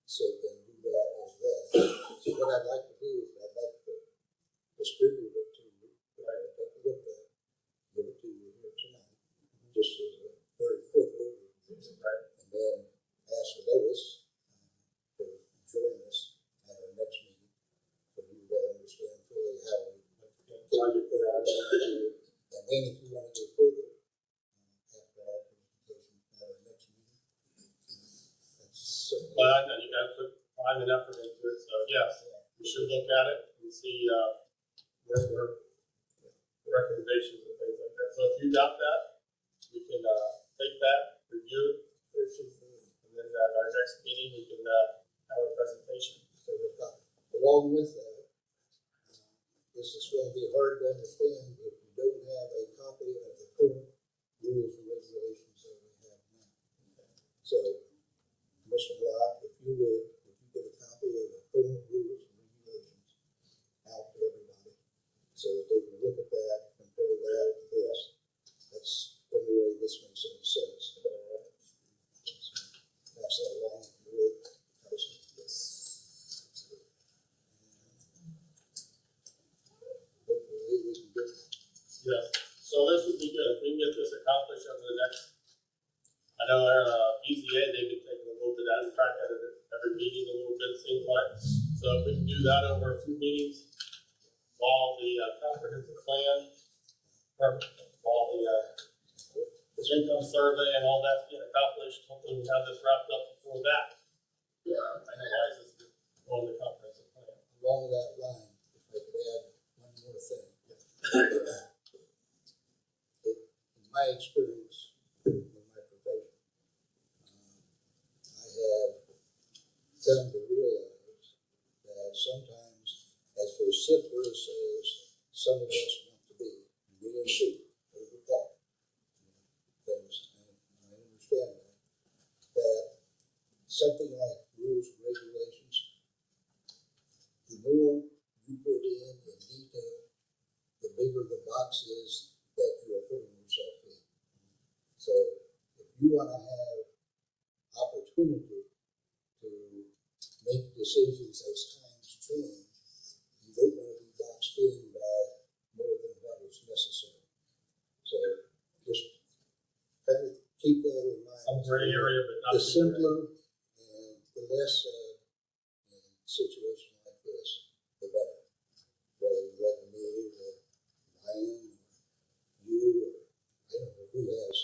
Speaker 10: sit and do that as well. So what I'd like to do is I'd like to distribute it to you, take a look at it, give it to you here tonight, just as a very quick overview.
Speaker 1: Right.
Speaker 10: And then ask Lois to join us at our next meeting, so you will understand fully how we target the project. And then if you want to go further, after our presentation at our next meeting, that's certainly.
Speaker 1: Well, I know you guys put time and effort into it, so yes, we should look at it and see, where recommendations and things like that. So if you got that, we can, take that, review it, and then at our next meeting, we can, have a presentation.
Speaker 10: So along with that, this is going to be hard to understand if you don't have a copy of the current rules and regulations that we have now. So, Mr. Locke, if you
Speaker 1: Yes, so this would be good, if we can get this accomplished over the next, I know our, EZA, they've been taking a little bit out of track at it every meeting a little bit, it seems like. So if we can do that over a few meetings, while the comprehensive plan, or while the income survey and all that's getting accomplished, hopefully we'll have this wrapped up before that. Finalize this on the comprehensive plan.
Speaker 10: Along that line, if I could add one more thing. In my experience with my profession, I have come to realize that sometimes, as vociferous as some of us want to be, we include overtalk things, and I understand that something like rules and regulations, the more you put in detail, the bigger the box is that you are putting yourself in. So if you want to have opportunity to make decisions as times change, you don't want to be boxed in by more than what is necessary. So just kind of keep that in mind.
Speaker 1: Some gray area, but not
Speaker 10: The
Speaker 1: too gray.
Speaker 10: simpler and the less in a situation like this, the better. Whether you let me or Ryan or you or I don't know who has.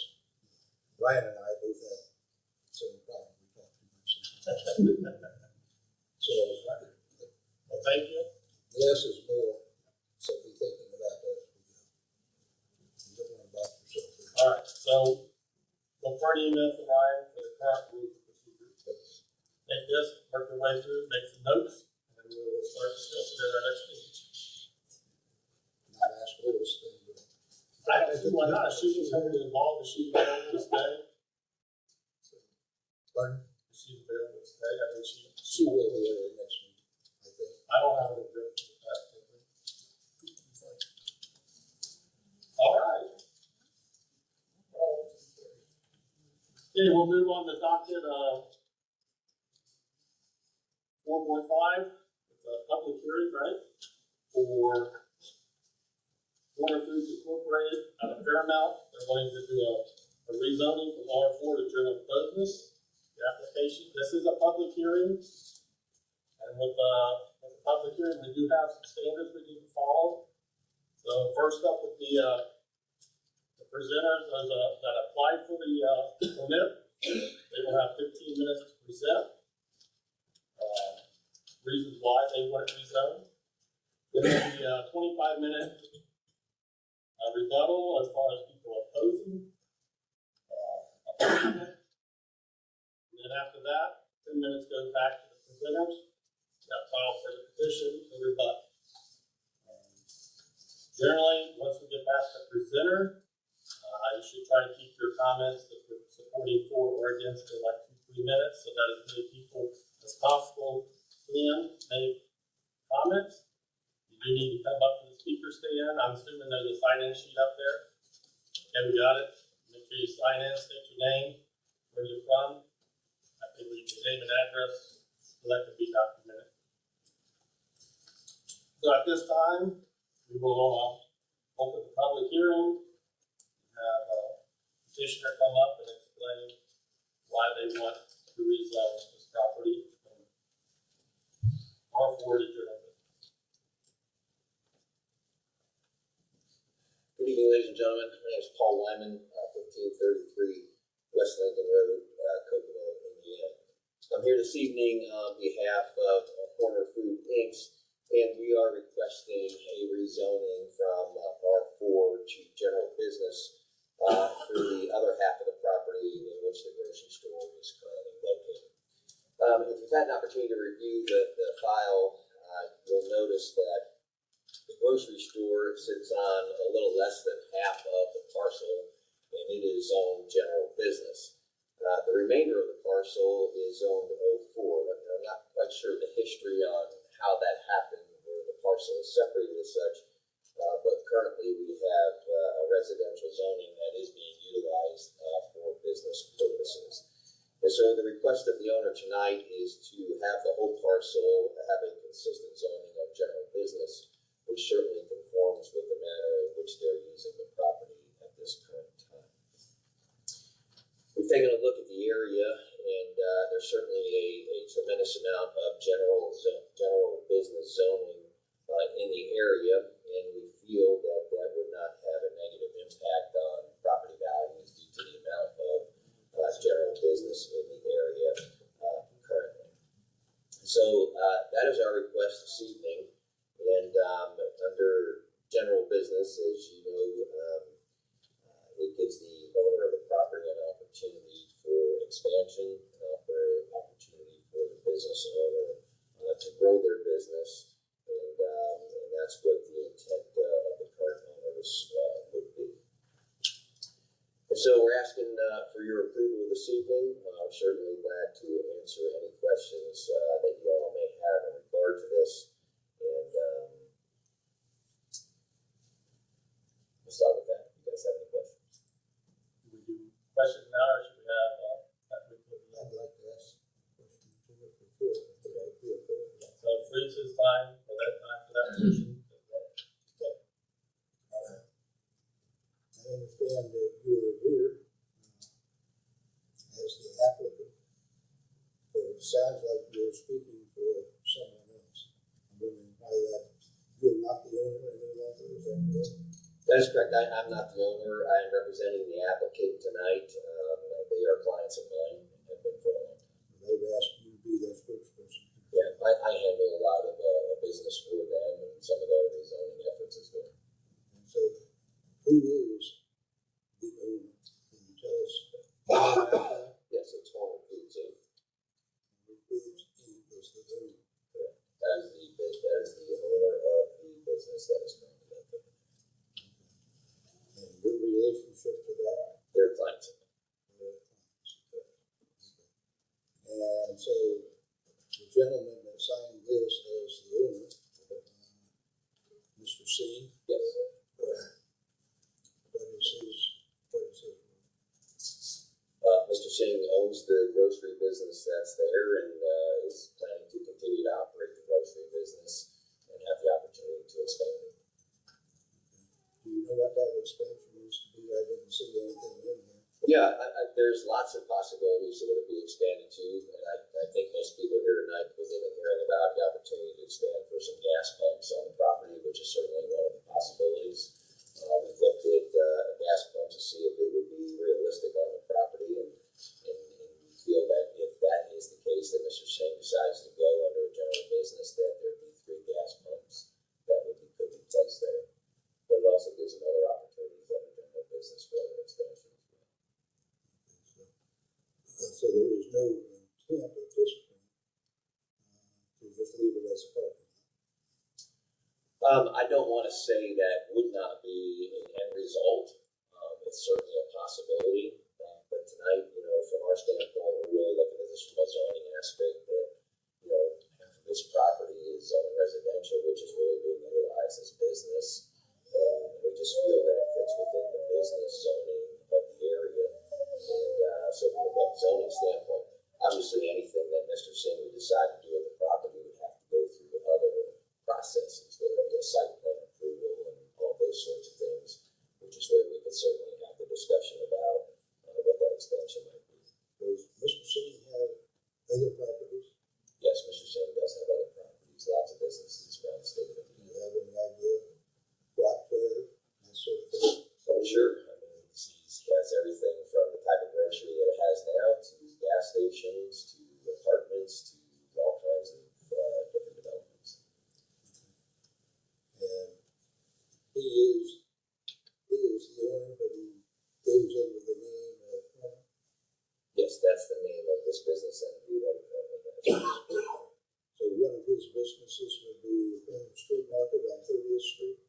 Speaker 10: Ryan and I both have the same problem. We talk too much sometimes. So
Speaker 1: Well, thank you.
Speaker 10: less is more. So be thinking about that as we go. You don't want to box yourself in.
Speaker 1: All right, so look for an email from Ryan for the current rules and procedures. Take this, work your way through, make some notes, and then we'll start discussing it at our next meeting.
Speaker 10: Not ask for this thing, but
Speaker 1: I don't see why not, if she was heavily involved, if she was available to stay,
Speaker 10: pardon?
Speaker 1: if she's available to stay, I mean,
Speaker 10: She will be at our next meeting, I think.
Speaker 1: I don't have an objection with that. All right. Okay, we'll move on to docket, 4.5, it's a public hearing, right? For Warner Foods Incorporated out of Fairmount, they're wanting to do a rezoning from R4 to general business. The application, this is a public hearing, and with the public hearing, we do have some standards we need to follow. So first up would be, the presenters, those that applied for the permit, they will have 15 minutes to present. Reasons why they want it rezoned. Then there'll be a 25-minute rebuttal as far as people opposing. And then after that, 10 minutes goes back to the presenters that file for the petition to rebut. Generally, once we get past the presenter, you should try to keep your comments if you're supporting for or against in like 2-3 minutes so that as many people as possible can make comments. You do need to come up to the speaker stand. I'm assuming there's a sign-in sheet up there. Okay, we got it. Make sure you sign in, state your name, where you're from. I think we can name and address, so that can be documented. So at this time, we will open the public hearing, have a petitioner come up and explain why they want to rezone this property from R4 to general business.
Speaker 11: Good evening, ladies and gentlemen. My name is Paul Lyman, 1533 West Lincoln Road, Kokomo, Indiana. I'm here this evening on behalf of Corner Food Inc., and we are requesting a rezoning from R4 to general business for the other half of the property in which the grocery store is currently located. If you've had an opportunity to review the file, you'll notice that the grocery store sits on a little less than half of the parcel, and it is zoned general business. The remainder of the parcel is zoned 04. I'm not quite sure the history on how that happened, where the parcel is separated as such, but currently we have a residential zoning that is being utilized for business purposes. And so the request of the owner tonight is to have the whole parcel have a consistent zoning of general business, which certainly conforms with the manner in which they're using the there's certainly a tremendous amount of general business zoning in the area, and we feel that that would not have a negative impact on property values due to the amount of general business in the area currently. So that is our request this evening, and under general business, as you know, it gives the owner of the property an opportunity for expansion, an opportunity for the business owner to grow their business, and that's what the intent of the current owners would be. And so we're asking for your approval this evening. I'm certainly glad to answer any questions that you all may have in regard to this. And we'll start with that. You guys have any questions?
Speaker 1: Do we do questions now, or should we have,
Speaker 10: I'd like to ask a question to Mr. Pruitt, if that would be okay.
Speaker 1: so Fritz is time for that position? Okay.
Speaker 10: I understand that you are here as the applicant, but it sounds like you're speaking for someone else. I'm wondering why that, you're not the owner any longer, is that correct?
Speaker 11: That is correct. I'm not the owner. I am representing the applicant tonight. They are clients of mine and have been for a long time.
Speaker 10: They've asked you to be their spokesperson.
Speaker 11: Yeah, I handle a lot of business for them and some of their rezoning efforts as well.
Speaker 10: And so, who is the owner? Can you tell us?
Speaker 11: Yes, it's Horner Foods Inc.
Speaker 10: Foods Inc. is the owner.
Speaker 11: Correct. That is the owner of the business that is currently open.
Speaker 10: And your relationship to that?
Speaker 11: They're clients of mine.
Speaker 10: And so, the gentleman that signed this as the owner, Mr. Singh,
Speaker 11: Yes.
Speaker 10: what is his role?
Speaker 11: Mr. Singh owns the grocery business that's there and is planning to continue to operate the grocery business and have the opportunity to expand it.
Speaker 10: Do you know what that expansion is to be? I didn't see anything in there.
Speaker 11: Yeah, there's lots of possibilities of what it could be expanded to, and I think most people here tonight, because they've been hearing about the opportunity to expand for some gas pumps on the property, which is certainly one of the possibilities. We've looked at gas pumps to see if it would be realistic on the property, and we feel that if that is the case, that Mr. Singh decides to go under a general business, that there'd be 3 gas pumps that could be placed there. But it also gives them other opportunities under general business for other expansion as well.
Speaker 10: So there is no intent at this point to just leave it as a parking lot.
Speaker 11: I don't want to say that would not be an end result. It's certainly a possibility. But tonight, from our standpoint, we're really looking at this from a zoning aspect that, half of this property is zoned residential, which is really being utilized as business. And we just feel that it fits within the business zoning of the area. And so from a zoning standpoint, obviously anything that Mr. Singh would decide to do with the property would have to go through other processes, whether it be a site plan approval and all those sorts of things, which is where we could certainly have the discussion about what that expansion might be.
Speaker 10: Does Mr. Singh have other properties?
Speaker 11: Yes, Mr. Singh does have other properties, lots of businesses around the state of
Speaker 10: Do
Speaker 11: Indiana.
Speaker 10: you have any idea what, where, that sort of thing?
Speaker 11: Oh, sure. I mean, he has everything from the type of grocery that it has now to gas stations to apartments to all kinds of different developments.
Speaker 10: And he is the owner, but he goes under the name of Horner.
Speaker 11: Yes, that's the name of this business entity that he has.
Speaker 10: So one of his businesses would be Street Market on 30th Street.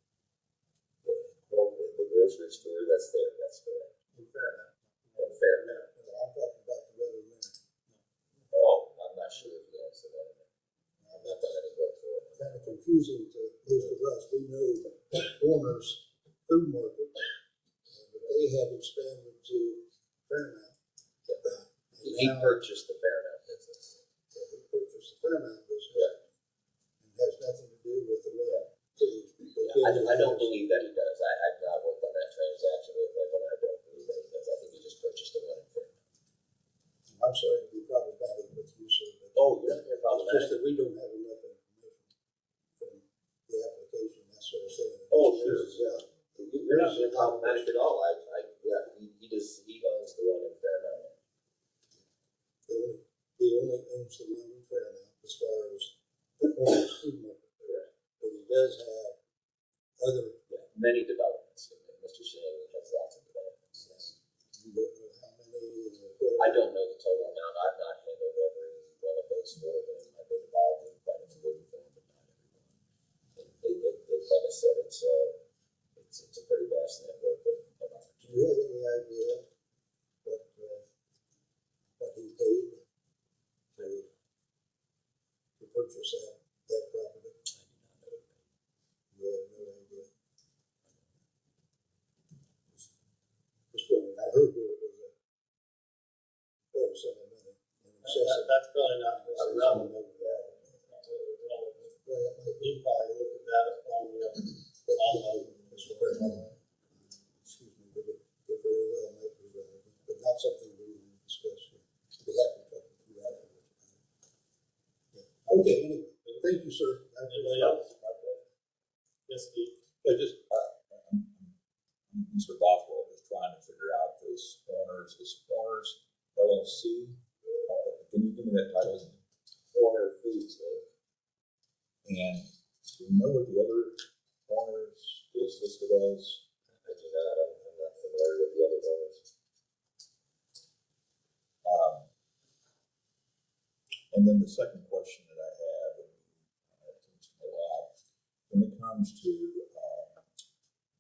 Speaker 11: The grocery store that's there, that's correct.
Speaker 10: In Fairmount.
Speaker 11: And Fairmount.
Speaker 10: No, I'm talking about the other man.
Speaker 11: Oh, I'm not sure if he has the name. I've not done any work for it.
Speaker 10: Kind of confusing to most of us. We know Horner's Food Market, but they have expanded to Fairmount.
Speaker 11: He purchased the Fairmount business.
Speaker 10: He purchased the Fairmount business.
Speaker 11: Correct.
Speaker 10: And has nothing to do with the one.
Speaker 11: I don't believe that he does. I've not worked on that transaction with him, and I don't believe that he does. I think he just purchased the one in Fairmount.
Speaker 10: I'm sorry to be problematic, but
Speaker 11: not being problematic at all. Yeah, he owns the one in Fairmount.
Speaker 10: He only owns the one in Fairmount as far as the corner food market. But he does have other,
Speaker 11: Many developments. Mr. Singh has lots of developments, yes.
Speaker 10: you don't know how many,
Speaker 11: I don't know the total amount. I've not handled every one of those for them. I've been involved in quite a few of them, but not every one. Like I said, it's a pretty vast network of opportunities.
Speaker 10: do you have any idea what he paid to purchase that property? You have no idea. Just wondering, I heard there was quite a sum of money.
Speaker 1: That's probably not relevant.
Speaker 10: Well, he probably looked at that on Mr. President. Excuse me, but it very well might be relevant, but not something we want to discuss here. Be happy to talk with you afterwards. Okay, anyway, thank you, sir.
Speaker 1: Anybody else? Yes, Steve?
Speaker 2: Mr. Bothwell is trying to figure out this Corners LLC. Can you give me that title?
Speaker 11: Corner Foods, though.
Speaker 2: And do you know what the other Corners is listed as?
Speaker 11: I do not. I'm not familiar with the other ones.
Speaker 2: And then the second question that I have, when it comes to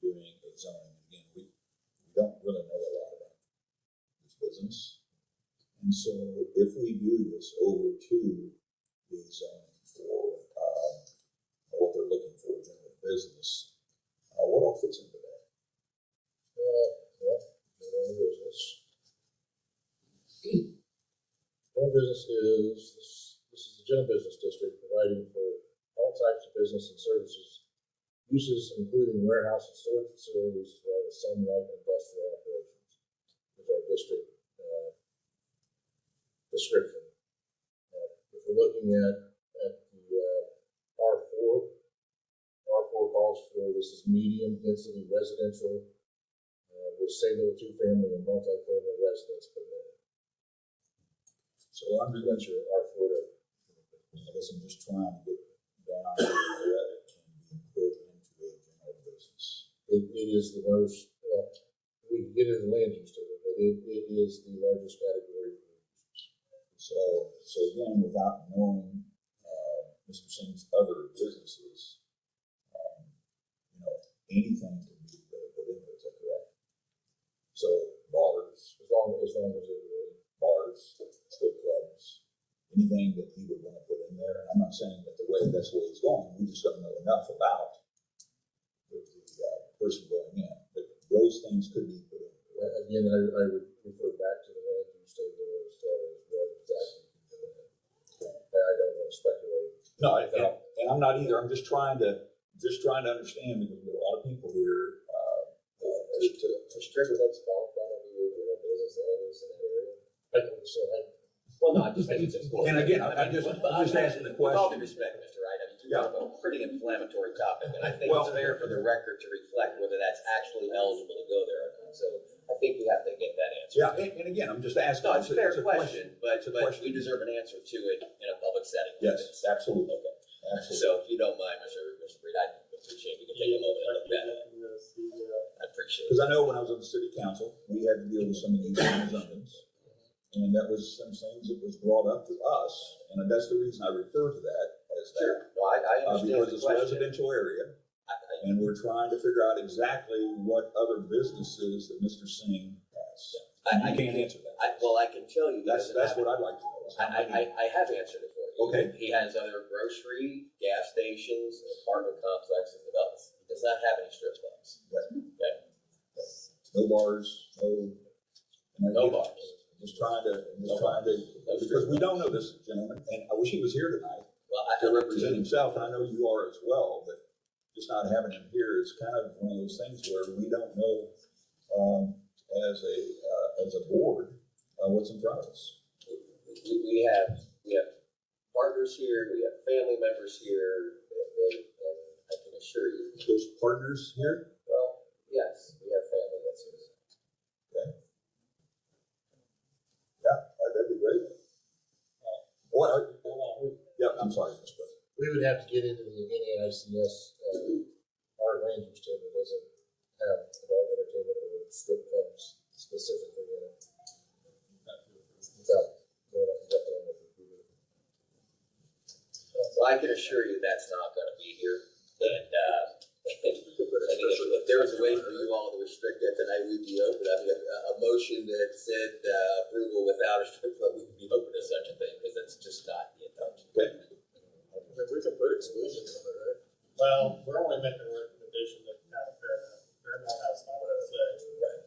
Speaker 2: doing a zoning, again, we don't really know a lot about this business. And so if we do this over to the zoning for what they're looking for in general business, what all fits into that?
Speaker 9: General business. General business this is the general business district providing for all types of business and services, uses including warehouse and storage facilities, as well as some light industrial operations, is our district description. If we're looking at the R4 calls for, this is medium density residential with single, two-family, and multi-family residents permitted.
Speaker 2: So I'm just
Speaker 9: R4 to,
Speaker 2: I guess I'm just trying to get down to what it can be put into a general business.
Speaker 9: it is the most, we can get into the land use to it, but it is the largest category for users.
Speaker 2: So again, without knowing Mr. Singh's other businesses, anything can be put in there, is that correct? So bars,
Speaker 9: As long as it really,
Speaker 2: bars, strip clubs, anything that he would want to put in there. And I'm not saying that that's the way it's going. We just don't know enough about the person going in. But those things could be put in.
Speaker 9: again, I would refer back to the land use table as far as what exactly you can do in it. I don't want to speculate.
Speaker 2: No, and I'm not either. I'm just trying to understand, because there are a lot of people here.
Speaker 11: Strip clubs qualify under your business land use in that area?
Speaker 9: I don't say,
Speaker 11: Well, no, I just think it's important.
Speaker 2: And again, I'm just asking the
Speaker 11: With all due
Speaker 2: question.
Speaker 11: respect, Mr. Wright, I mean, you brought up a pretty inflammatory topic, and I think
Speaker 2: Well-
Speaker 11: it's fair for the record to reflect whether that's actually eligible to go there or not. So I think we have to get that answer.
Speaker 2: Yeah, and again, I'm just asking.
Speaker 11: No, it's a fair
Speaker 2: a
Speaker 11: question, but
Speaker 2: It's a
Speaker 11: we
Speaker 2: question.
Speaker 11: deserve an answer to it in a public setting. like
Speaker 2: Yes,
Speaker 11: this.
Speaker 2: absolutely.
Speaker 11: Okay.
Speaker 2: Absolutely.
Speaker 11: So if you don't mind, Mr. Reed, I appreciate we can take a moment and look at it. I appreciate
Speaker 2: Because
Speaker 11: it.
Speaker 2: I know when I was on the city council, we had to deal with some of these zones. And that was some things that was brought up to us, and that's the reason I refer to that as that.
Speaker 11: Sure, no, I understand
Speaker 2: Because
Speaker 11: the
Speaker 2: it's a
Speaker 11: question.
Speaker 2: residential area, and we're trying to figure out exactly what other businesses that Mr. Singh has.
Speaker 11: I
Speaker 2: You can't answer that.
Speaker 11: Well, I can tell you. he
Speaker 2: That's
Speaker 11: doesn't have
Speaker 2: what I'd like to know. is how many-
Speaker 11: I have answered it for you.
Speaker 2: Okay.
Speaker 11: He has other grocery, gas stations, apartment complexes, developments. He does not have any strip clubs.
Speaker 2: Right.
Speaker 11: Okay.
Speaker 2: No bars,
Speaker 11: No bars.
Speaker 2: Just trying to, because we don't know this gentleman, and I wish he was here tonight
Speaker 11: Well,
Speaker 2: to represent himself, and I know you are as well, but just not having him here is kind of one of those things where we don't know, as a board, what's in front of us.
Speaker 11: We have partners here, we have family members here, and I can assure you.
Speaker 2: There's partners here?
Speaker 11: Well, yes,
Speaker 9: would have to get into the NAICS, our land use table doesn't have adult entertainment or strip clubs specifically in it. Without going up and down with it.
Speaker 11: Well, I can assure you that's not gonna be here, and, if there was a way for you all to restrict it, then I would be open. I mean, a motion that said, approval without a strip club, we would be open to such a thing, because that's just not the intention.
Speaker 10: I mean, we can put exclusions on it, right?
Speaker 1: Well, we're only making a recommendation that Fairmont has something to say.
Speaker 11: Right.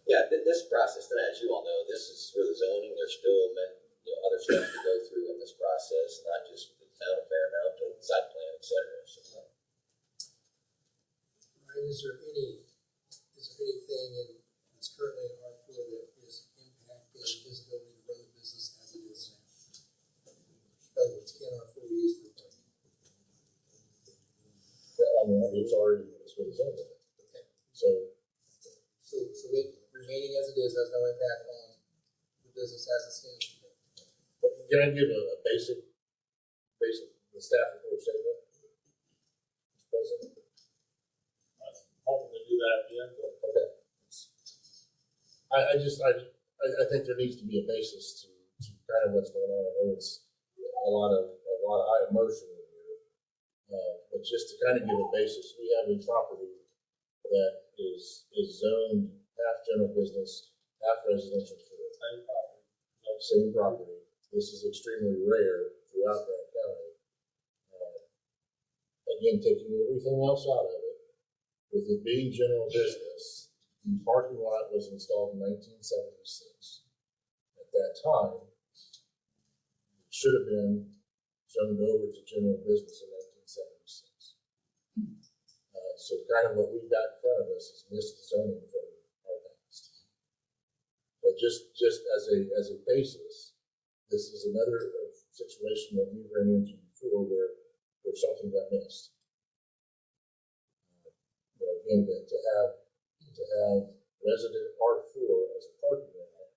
Speaker 11: Yeah, this process, tonight, as you all know, this is for the zoning. There's still other stuff to go through in this process, not just the town of Fairmount, but site plan, et cetera. So,
Speaker 10: Ryan, is there anything that's currently in R4 that is impacting visibility to run the business as it is now? In other words, can R4 be used for parking?
Speaker 9: I mean, it's already, it's what it's over.
Speaker 10: Okay.
Speaker 9: So,
Speaker 10: So it remaining as it is has no impact on the business as it stands today?
Speaker 9: can I give a basic, the staff report statement? Mr. President?
Speaker 1: I was hoping to do that at the end, but
Speaker 9: Okay. I think there needs to be a basis to kind of what's going on. I know it's a lot of high emotion in here. But just to kind of give a basis, we have a property that is zoned half general business, half residential for the same property. This is extremely rare throughout Grant County. Again, taking everything else out of it, with it being general business, the parking lot was installed in 1976. At that time, it should have been zoned over to general business in 1976. So kind of what we've got in front of us is missed zoning from our past. But just as a basis, this is another situation that we've run into before where something got missed. Again, to have resident R4 as a parking lot,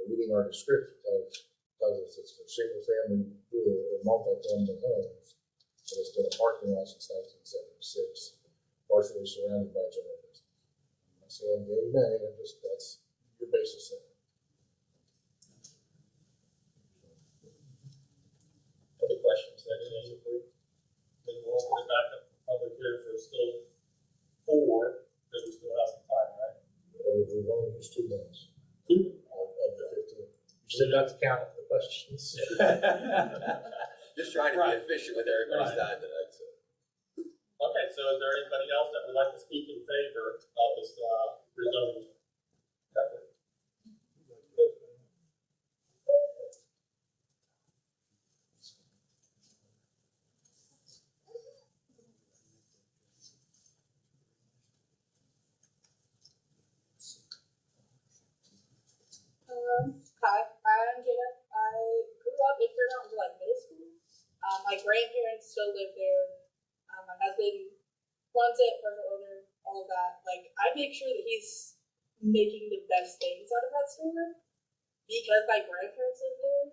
Speaker 9: reading our description tells us it's for single family or multi-family homes, and it's been a parking lot since 1976, partially surrounded by general business. I'm not saying yea, nay, that's your basis there.
Speaker 11: Other questions?
Speaker 1: then we'll open it back up to public hearing for still 4, because we still have some time, right?
Speaker 9: We've only used 2 minutes
Speaker 1: 2?
Speaker 9: of the 15. You said not to count the questions.
Speaker 11: Just trying to be efficient with everybody's time tonight. So.
Speaker 1: Okay, so is there anybody else that would like to speak in favor of this rezoning effort?
Speaker 3: Hi, I'm Jada. I grew up in Fairmount until like middle school. My grandparents still live there. My husband runs it, part owner, all of that. Like, I make sure that he's making the best things out of that store because my grandparents live there.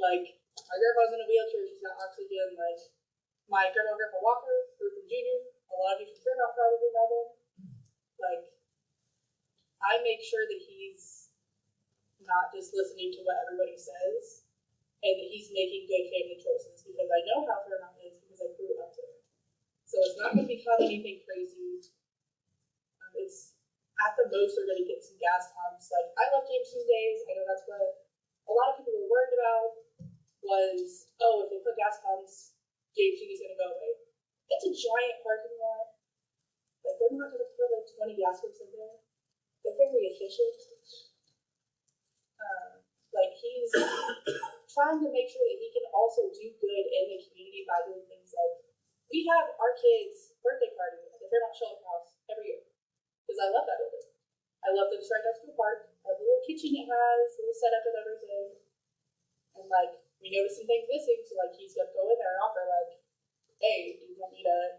Speaker 3: Like, my grandpa's in a wheelchair, she's got oxygen. Like, my grandpa Walker, Ruben Jr., a lot of you from Fairmount probably know them. Like, I make sure that he's not just listening to what everybody says, and that he's making good family choices, because I know how Fairmount is because I grew up there. So it's not going to become anything crazy. It's at the most they're going to get some gas pumps. Like, I love Jameson's days. I know that's what a lot of people were worried about was, oh, if they put gas pumps, Jameson is going to go away. It's a giant parking lot. Like, they're not going to put like 20 gas pumps in there. They're very efficient. Like, he's trying to make sure that he can also do good in the community by doing things like, we have our kids' birthday party at the Fairmount Shelter House every year, because I love that of it. I love that it's right next to the park, the little kitchen it has, the little setup and everything. And like, we noticed some things missing, so like, he's gonna go in there and offer like, hey, do you want me to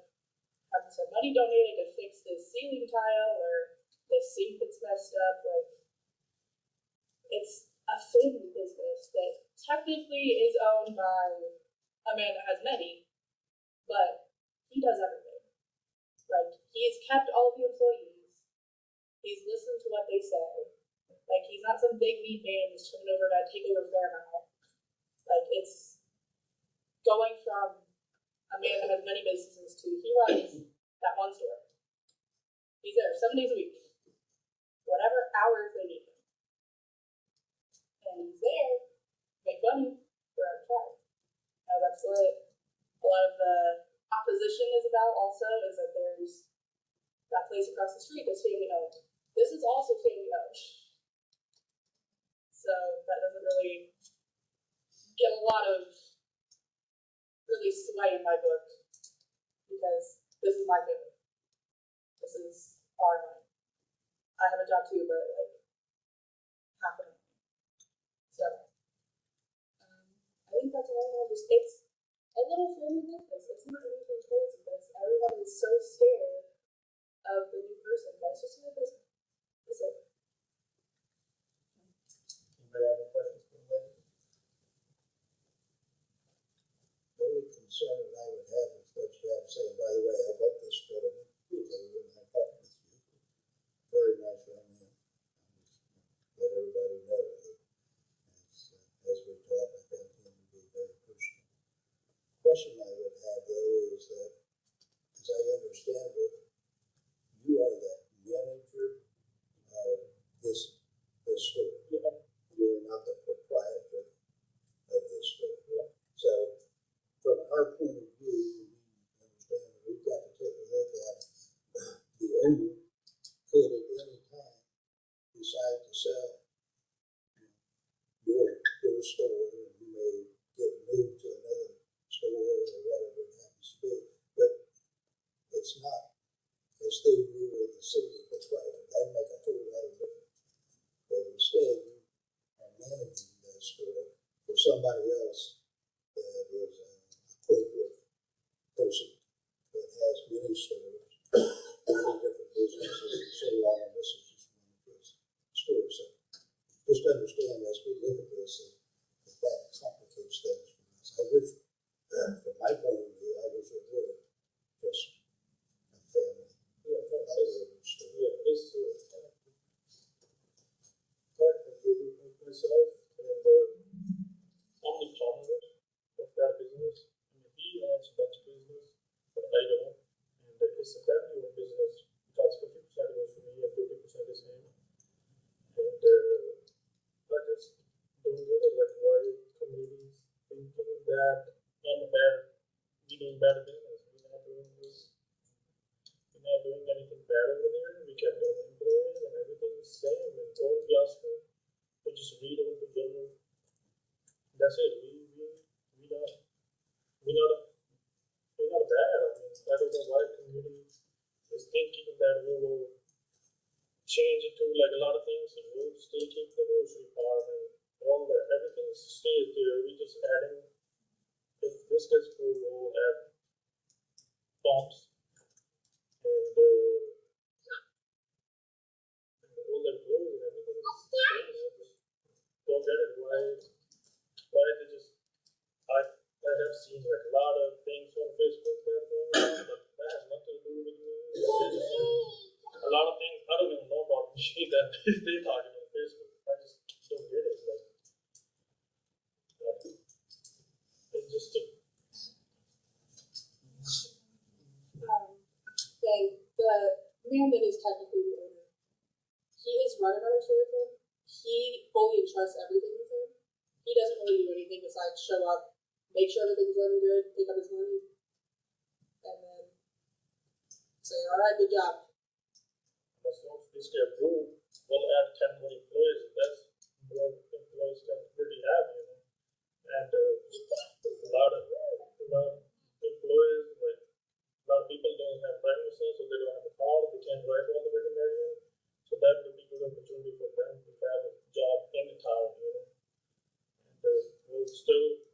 Speaker 3: have some money donated to fix this ceiling tile or the sink that's messed up? Like, it's a family business that technically is owned by a man that has many, but he does everything. Like, he's kept all of the employees. He's listened to what they say. Like, he's not some big meat man who's turning over to take over Fairmount. Like, it's going from a man that has many businesses to he runs that one store. He's there 7 days a week, whatever hours they need him. And he's there to make money for our tribe. Now, that's what a lot of the opposition is about also, is that there's that place across the street that's family owned. This is also family owned. So that doesn't really get a lot of really sway in my book, because this is my family. This is our money. I have a job too, but like half of it. So I think that's all I have. It's a little family business. It's not anything crazy, but everyone is so scared of the new person. But it's just a new person. That's it.
Speaker 10: Anybody have any questions for the lady? The only concern that I would have is what you have to say. By the way, I met this gentleman when I talked with you. Very nice young man. Let everybody know that as we talk, I found him to be very personal. Question I would have though is that, as I understand it, you are the manager of this store. You're not the proprietor of this store. So, from our point of view, we understand that we've got to take a look at the owner could at any time decide to sell your store, and you may get moved to another store or whatever it happens to be. But it's not as though you were the single proprietor. That'd make a whole lot of difference. But instead, you are managing that store for somebody else that is a corporate person that has many stores, many different businesses, and so on, and this is just one of those stores. So just understand as we look at this, that complicates things for us. I wish, from my point of view, I wish it would just a family.
Speaker 12: Myself and I'm the founder of that business. I mean, he owns a bunch of business, but I don't. And it's a family-owned business because 50% goes to me and 50% is him. And I just don't get it. Like, why communities thinking that I'm bad, we doing bad business? We're not doing this. We're not doing anything bad over there. We kept all the employees and everything is the same. And all we ask for, we just read over the journal. That's it. We're not bad. I mean, I don't know why community is thinking that we will change it to like a lot of things, and we'll still keep the grocery part and all that. Everything stays there. We just adding, if this gets full, we'll add pumps and all the clothes and everything is the same. I just don't get it. Why they just, I have seen like a lot of things on Facebook that are going on, but that has nothing to do with me. A lot of things I don't even know about me that they're talking on Facebook. I just don't get it. Like, it's just a
Speaker 3: the man that is technically the owner, he has run another store with him. He fully entrusts everything with him. He doesn't really do anything besides show up, make sure everything's running good, pick up his money, and then say, all right, good job.
Speaker 12: As long as this get approved, we'll add 10 more employees. That's more employees can really have, you know. And a lot of employees, like a lot of people don't have driving license, so they don't have a car, they can't drive all the way to Marion. So that would be a good opportunity for them to have a job in the town, you know. And we'll still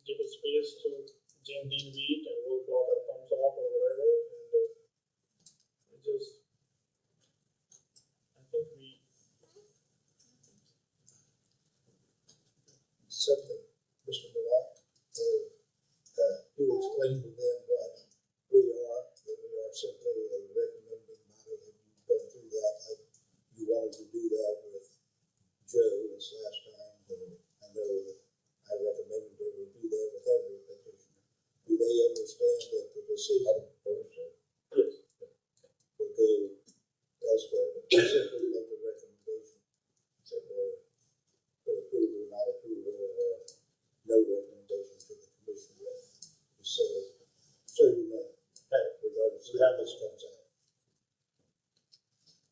Speaker 12: give a space to Jim Dean Week, and we'll block our thumbs off or whatever. And it just, I think we.
Speaker 10: Something, Mr. Millar, to explain to them what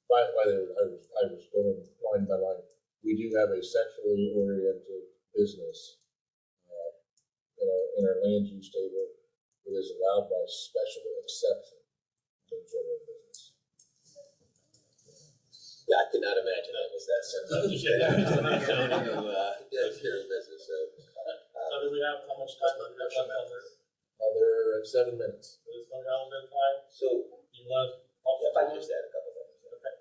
Speaker 9: I was going line by line. We do have a sexually oriented business in our land use table. It is allowed by special exception to general business.
Speaker 11: Yeah, I could not imagine that was that simple. Business, so.
Speaker 12: So do we have, how much time do we have left on this?
Speaker 9: They're at 7 minutes.
Speaker 12: Is this one relevant time?
Speaker 11: So,
Speaker 12: You want to?
Speaker 11: if I could just add a couple things.
Speaker 12: Okay.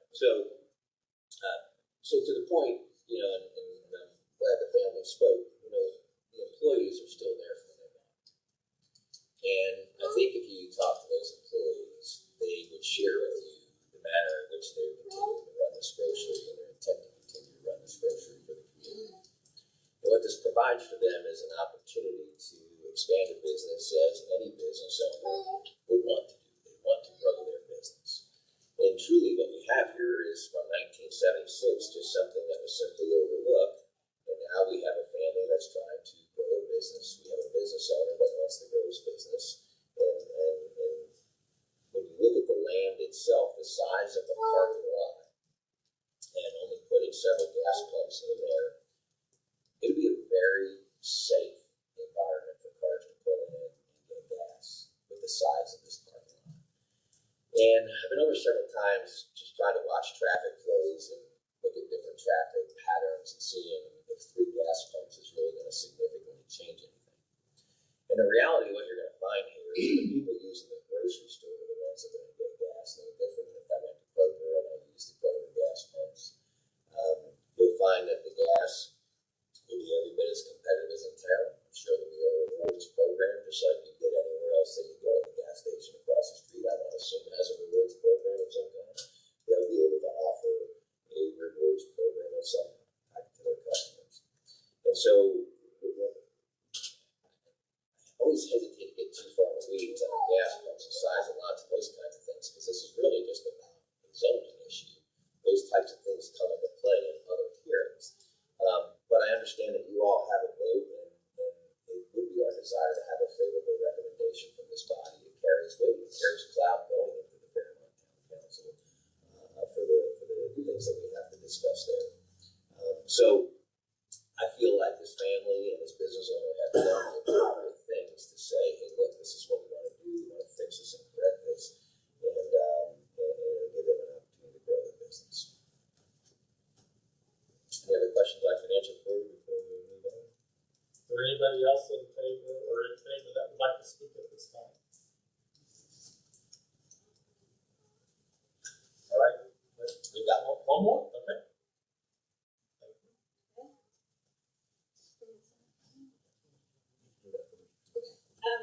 Speaker 11: So to the point, you know, and I'm glad the family spoke, you know, the employees are still there for them. And I think if you talk to those employees, they would share with you the manner in which they're continuing to run this grocery and their intent to continue to run this grocery for the community. And what this provides for them is an opportunity to expand a business as any business owner would want to do. They want to grow their business. And truly what we have here is from 1976, just something that was simply overlooked. And now we have a family that's trying to grow a business. We have a business owner that wants to grow his business. And when you look at the land itself, the size of the parking lot, and only putting several gas pumps in there, it would be a very safe environment for cars to pull in and get gas with the size of this parking lot. And I've been over several times just trying to watch traffic flows and look at different traffic patterns and seeing if 3 gas pumps is really going to significantly change anything. And the reality, what you're going to find here is the people using the grocery store are the ones that are going to get gas. No different than if I went to Kroger and I used the Kroger gas pumps. You'll find that the gas will be every bit as competitive as in town. I'm sure there'll be a rewards program, just like you get anywhere else that you go at the gas station across the street. I want to assume it has a rewards program of some kind. They'll be able to offer a rewards program of some type to their customers. And so, I always hesitate to get too far in the weeds on gas pumps and size of lots and those kinds of things, because this is really just about a zoning issue. Those types of things come into play in other hearings. But I understand that you all have a vote, and it would be our desire to have a favorable recommendation from this body. It carries weight, it carries clout going into the Fairmont Town Council for the things that we have to discuss there. So I feel like this family and this business owner have done the appropriate things to say, hey, look, this is what we want to do. We want to fix this and correct this, and give them an opportunity to grow their business. Any other questions on financial food before we move on?
Speaker 12: Is there anybody else in favor that would like to speak at this time? All right, we've got one more, okay.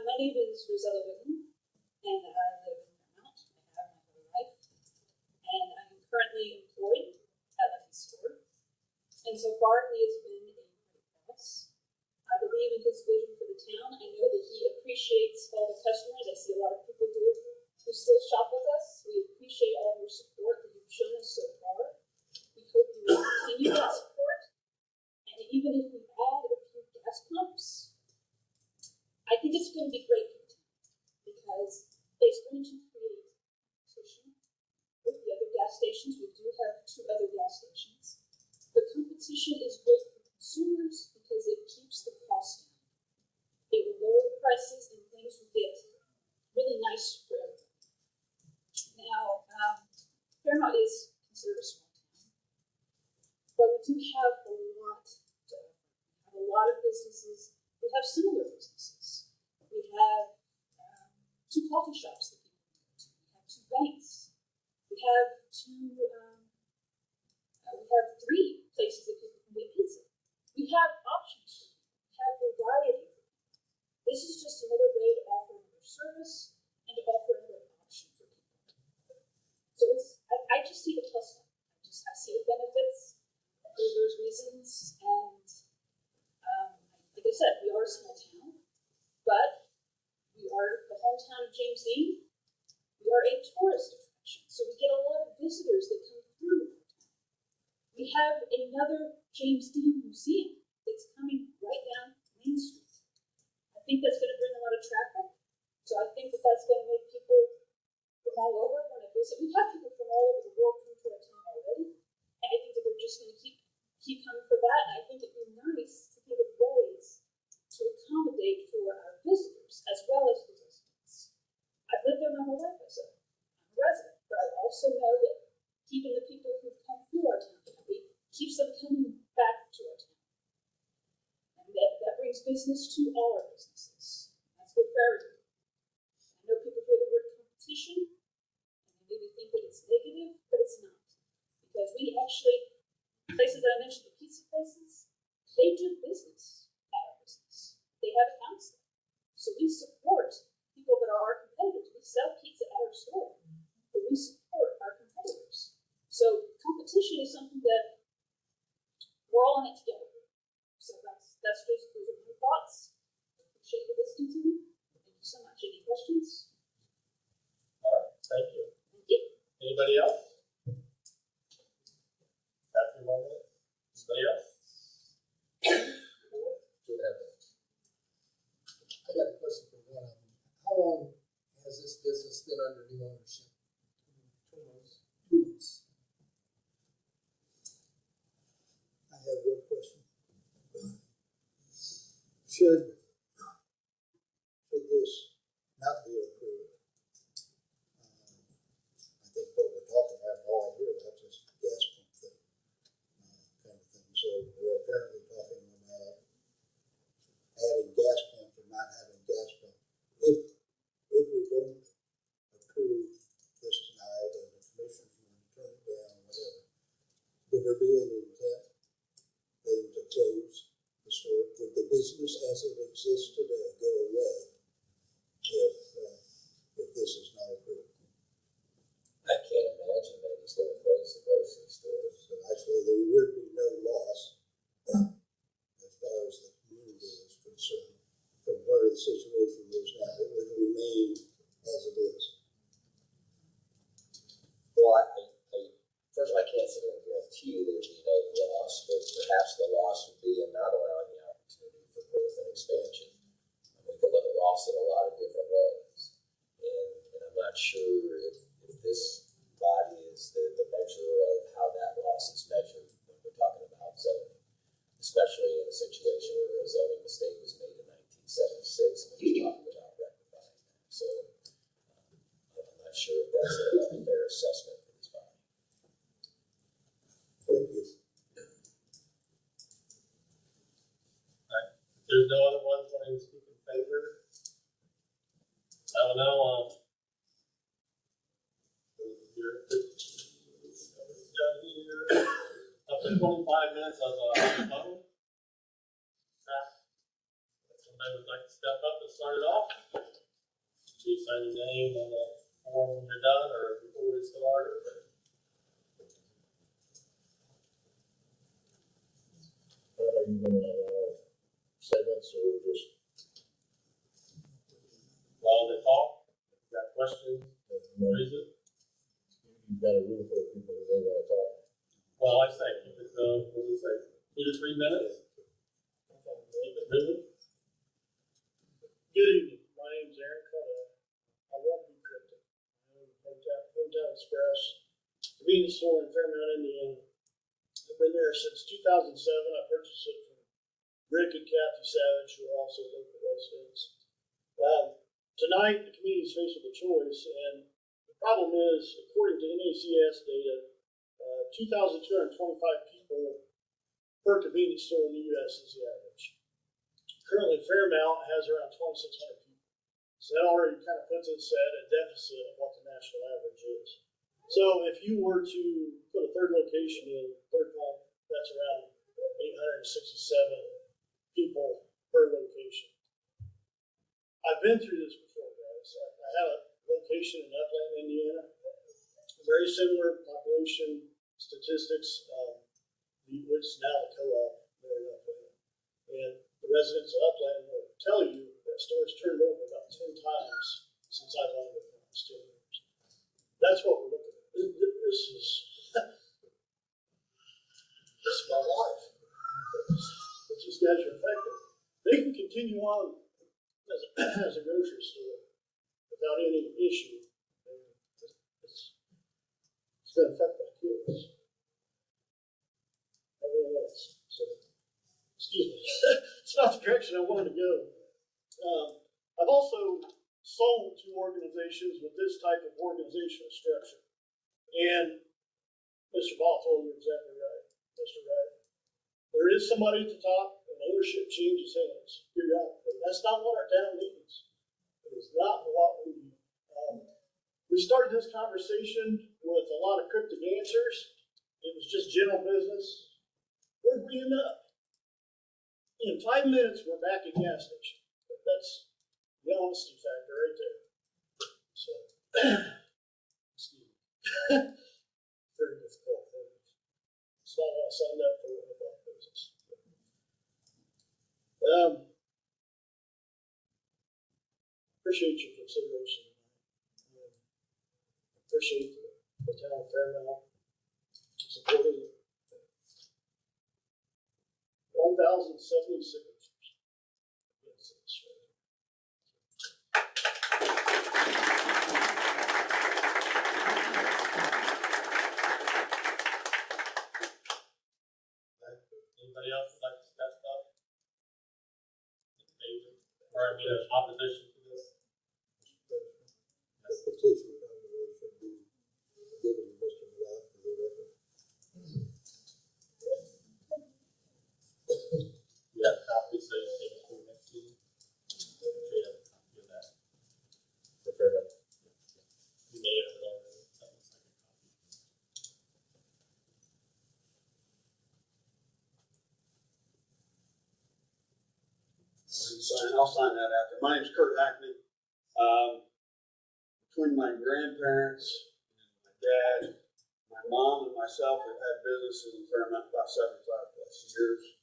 Speaker 3: My name is Rosella Whitten, and I live in Vermont. I have my whole life, and I'm currently employed at Lucky Store. And so far, he has been a great boss. I believe in his vision for the town. I know that he appreciates all the customers. I see a lot of people here who still shop with us. We appreciate all your support that you've shown us so far. We hope you will continue that support. And even if we add a few gas pumps, I think it's going to be great for the town, because it's going to create competition with the other gas stations. We do have 2 other gas stations. The competition is great for consumers because it keeps the cost down. It will lower the prices and things will get really nice for everyone. Now, Fairmont is considered a small town, but we do have a lot to offer. We have a lot of businesses. We have similar businesses. We have 2 coffee shops that people can go to. We have 2 banks. We have 3 places that people can get pizza. We have options. We have variety. This is just another way to offer another service and to offer another option for people. So I just see the plus side. I see the benefits for those reasons, and like I said, we are a small town, but we are the hometown of James Dean. We are a tourist attraction, so we get a lot of visitors that come through. We have another James Dean museum that's coming right down Main Street. I think that's going to bring a lot of traffic, so I think that that's going to make people from all over want to visit. We have people from all over the world come to our town
Speaker 13: business to all our businesses. That's good for everyone. I know people hear the word competition, and they maybe think that it's negative, but it's not. Because we actually, places I mentioned, the pizza places, they do business at our business. They have accounts there. So we support people that are our competitors. We sell pizza at our store, but we support our competitors. So competition is something that we're all in it together. So that's just those are my thoughts. Appreciate you listening to me. Thank you so much. Any questions?
Speaker 12: All right, thank you.
Speaker 13: Thank you.
Speaker 12: Anybody else? After one minute? Anybody else?
Speaker 10: I got a question for one of them. How long has this business been under new ownership? 2 months. 2 months. I have one question. Should this not be approved? I think what we're talking about all here, that's just gas pump thing, kind of thing. So we're apparently talking about adding gas pump or not having gas pump. If we don't approve this tonight and the commission will turn it down, whatever, would there be an intent then to close the store? Would the business as it exists today go away if this is not approved?
Speaker 11: I can't imagine that he's gonna close the grocery store.
Speaker 10: So actually, there would be no loss as far as the community is concerned from where the situation is now. It would remain as it is.
Speaker 11: Well, first of all, I can't sit here and guarantee you there would be no loss, but perhaps the loss would be in not allowing the opportunity for growth and expansion. We could look at loss in a lot of different ways. And I'm not sure if this body is the measure of how that loss is measured when we're talking about zoning, especially in a situation where a zoning mistake was made in 1976 and we're talking about rectifying that. So I'm not sure if that's a fair assessment for this body.
Speaker 10: Thank you.
Speaker 12: There's no other ones wanting to speak in favor? I don't know, up to 25 minutes of bubble. Somebody would like to step up and start it off? Please sign your name on the form when you're done or before we start.
Speaker 9: Are you gonna allow segments or just?
Speaker 12: While they talk, if you got questions, raise it.
Speaker 9: You've got a room full of people that they wanna talk.
Speaker 12: Well, I say, keep it, what do you say, 2 to 3 minutes? Keep it busy.
Speaker 14: Good evening, my name's Aaron Cutler. I won't be cryptic. I own Hometown Express, convenience store in Fairmount, Indiana. I've been there since 2007. I purchased it from Rick and Kathy Savage, who are also local residents. Tonight, the community is faced with a choice, and the problem is, according to NACS data, 2,225 people per convenience store in the U.S. is the average. Currently, Fairmount has around 2,600 people. So that already kind of puts us at a deficit of what the national average is. So if you were to put a third location in Third Pump, that's around 867 people per location. I've been through this before, guys. I had a location in Upland, Indiana. Very similar population statistics, which is now the co-op there in Upland. And the residents of Upland will tell you that stores turned over about 10 times since I've owned it for the last 10 years. That's what we're looking at. This is my life. But these guys are effective. They can continue on as a grocery store without any issue. It's going to affect my kids. Everything else. So, excuse me. It's not the direction I wanted to go. I've also sold to organizations with this type of organizational structure. And Mr. Ball told you exactly right, Mr. Wright. There is somebody at the top, and ownership changes hands periodically. That's not what our town needs. It is not what we need. We started this conversation with a lot of cryptic answers. It was just general business. Where'd we end up? In 5 minutes, we're back at gas station. That's the honesty factor right there. So, excuse me. Very difficult thing. It's not what I signed up for with my business. Appreciate your consideration. Appreciate the town of Fairmount supporting it. 1,070 signatures. Yes, that's right.
Speaker 1: Anybody else would like to step up? Or I mean, opposition to this?
Speaker 10: The petition probably should be given to Mr. Black for the record.
Speaker 1: You have copies, so you take it to the next meeting. Sure you have a copy of that.
Speaker 7: Prepare that.
Speaker 1: You may have it already. That looks like a copy.
Speaker 15: I'll sign that after. My name's Kurt Hackney. Between my grandparents, my dad, my mom, and myself have had businesses in Fairmount about 75 plus years.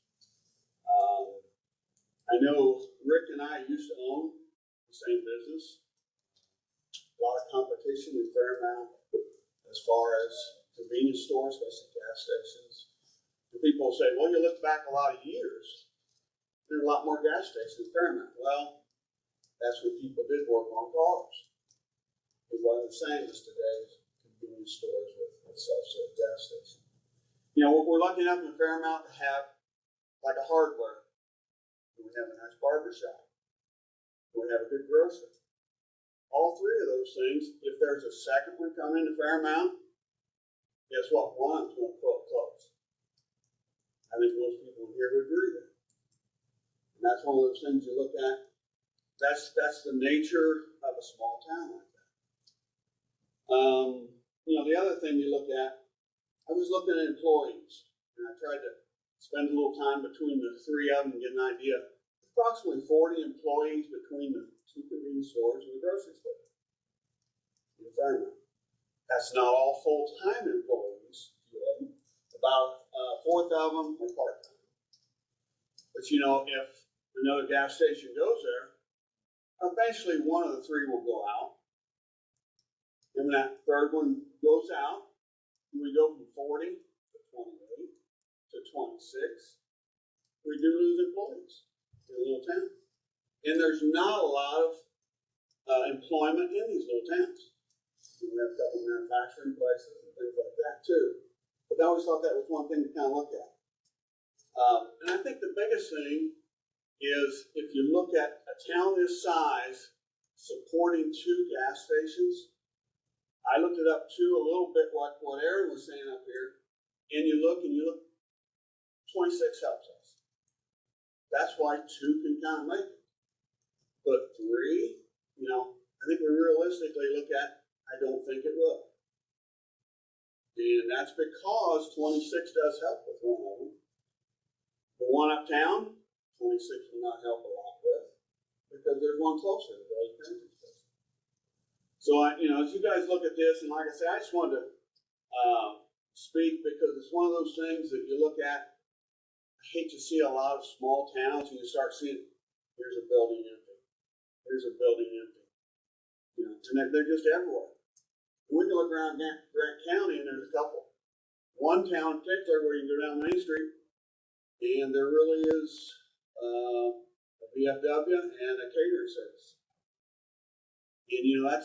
Speaker 15: I know Rick and I used to own the same business. A lot of competition in Fairmount as far as convenience stores, especially gas stations. And people say, well, you look back a lot of years, there are a lot more gas stations in Fairmount. Well, that's when people did work on cars. It wasn't the same as today's convenience stores with self-serve gas stations. You know, we're lucky enough in Fairmount to have like a hardware. We have a nice barber shop. We have a good grocery. All three of those things, if there's a second one coming to Fairmount, guess what? One's going to close. I think most people here would agree with that. And that's one of those things you look at. That's the nature of a small town like that. You know, the other thing you look at, I was looking at employees, and I tried to spend a little time between the three of them and get an idea. Approximately 40 employees between the two convenience stores and the grocery store in Fairmount. That's not all full-time employees, about 4th of them are part-time. But you know, if another gas station goes there, eventually one of the three will go out. And when that third one goes out, we go from 40 to 28 to 26. We do lose employees in a little town. And there's not a lot of employment in these little towns. We have a couple of manufacturing places and things like that too. But I always thought that was one thing to kind of look at. And I think the biggest thing is if you look at a town this size supporting 2 gas stations, I looked it up too a little bit like what Aaron was saying up here, and you look, 26 helps us. That's why 2 can kind of make it. But 3, you know, I think we realistically look at, I don't think it will. And that's because 26 does help with one of them. The one uptown, 26 will not help a lot with, because there's one closer to those pension stations. So, you know, as you guys look at this, and like I said, I just wanted to speak because it's one of those things that you look at. I hate to see a lot of small towns and you start seeing, here's a building empty, here's a building empty. You know, and they're just everywhere. We can look around Grant County and there's a couple. One town in particular where you can go down Main Street and there really is a VFW and a catering service. And you know, and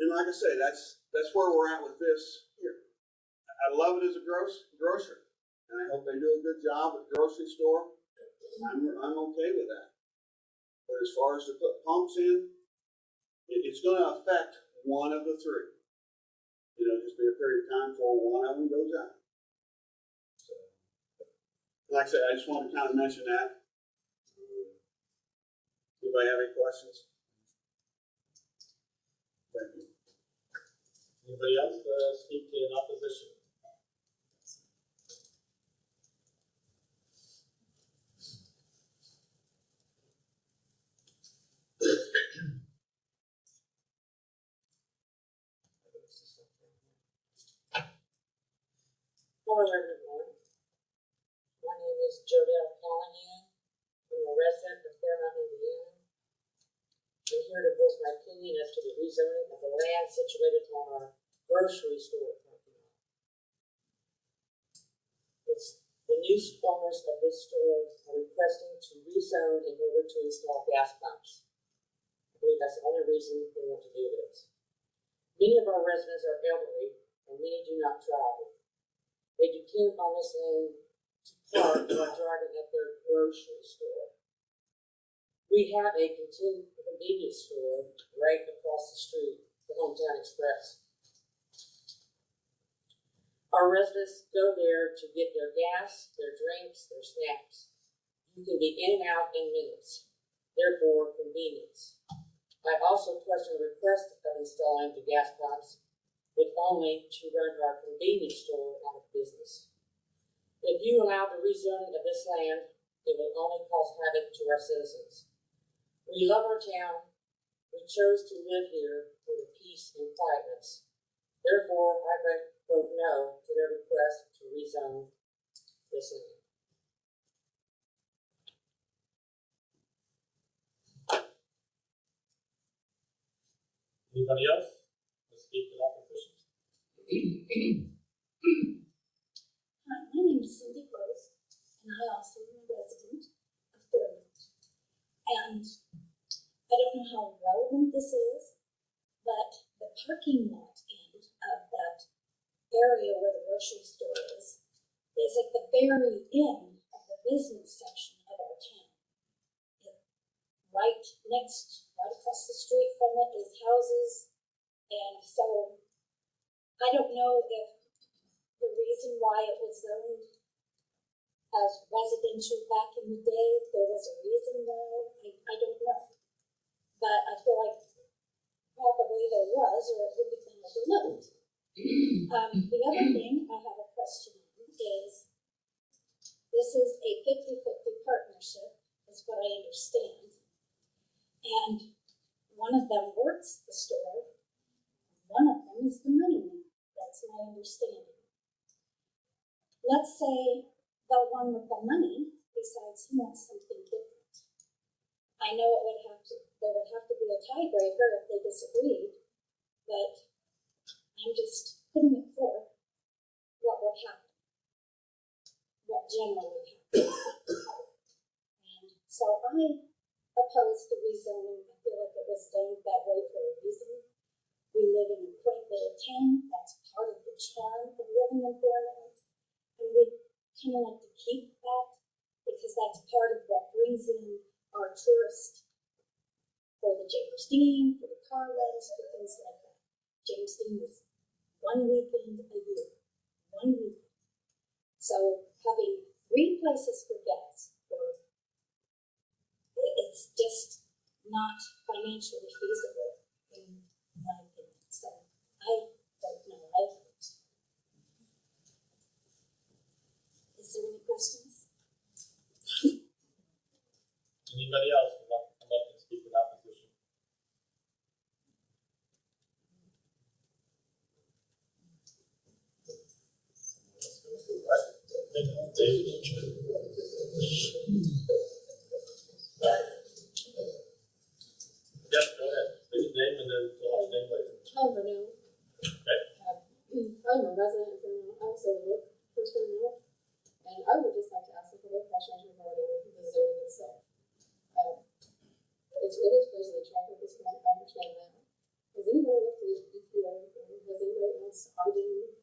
Speaker 15: like I say, that's where we're at with this here. I love it as a grocer, and I hope they do a good job at the grocery store. I'm okay with that. But as far as to put pumps in, it's going to affect one of the 3. You know, just be a period of time before one of them goes out. So like I said, I just wanted to kind of mention that. Anybody have any questions? Thank you.
Speaker 12: Anybody else speak in opposition?
Speaker 16: Hello, everyone. My name is Jodelle Callahan. I'm a resident of Fairmount, Indiana. I'm here to voice my opinion as to the rezoning of the land situated on our grocery store parking lot. The new owners of this store are requesting to rezone in order to install gas pumps. I believe that's the only reason they want to do this. Many of our residents are elderly, and many do not travel. They depend on this land to park while driving at their grocery store. We have a convenience store right across the street, the Hometown Express. Our residents go there to get their gas, their drinks, their snacks. You can be in and out in minutes, therefore convenience. I also question the request of installing the gas pumps with only to run our convenience store out of business. If you allow the rezoning of this land, it will only cause havoc to our citizens. We love our town. We chose to live here for the peace and quietness. Therefore, I vote no to their request to rezone this land.
Speaker 12: Anybody else speak in opposition?
Speaker 13: Hi, my name is Cindy Rose, and I also am a resident of Fairmount. And I don't know how relevant this is, but the parking lot end of that area where the grocery store is at the very end of the business section of our town. Right across the street from it is houses, and so I don't know if the reason why it was zoned as residential back in the day, if there was a reason why, I don't know. But I feel like probably there was, or it would have been overlooked. The other thing I have a question on is, this is a 50-50 partnership, is what I understand. And one of them works the store, one of them is the money man. That's my understanding. Let's say the one with the money decides he wants something different. I know there would have to be a tiebreaker if they disagreed, but I'm just putting it forth what would happen, what generally happens. And so I oppose the rezoning. I feel like it was done that way for a reason. We live in a quaint little town. That's part of the charm of living in Fairmount. And we kind of like to keep that because that's part of what brings in our tourists for the James Dean, for the car rentals, for things like that. James Dean is one weekend a year. One weekend. So having 3 places for gas, it's just not financially feasible in my opinion. So I don't know. Is there any questions?
Speaker 12: Anybody else would like to come up and speak in opposition? Yep, go ahead. State your name and then tell us your name later.
Speaker 17: I'm Renee.
Speaker 12: Okay.
Speaker 17: I'm a resident of Fairmount. I also work for Fairmount. And I would just like to ask a couple of questions regarding the zoning itself. It is basically track at this point. I understand that. Has anybody looked at EPA, or has anybody else argued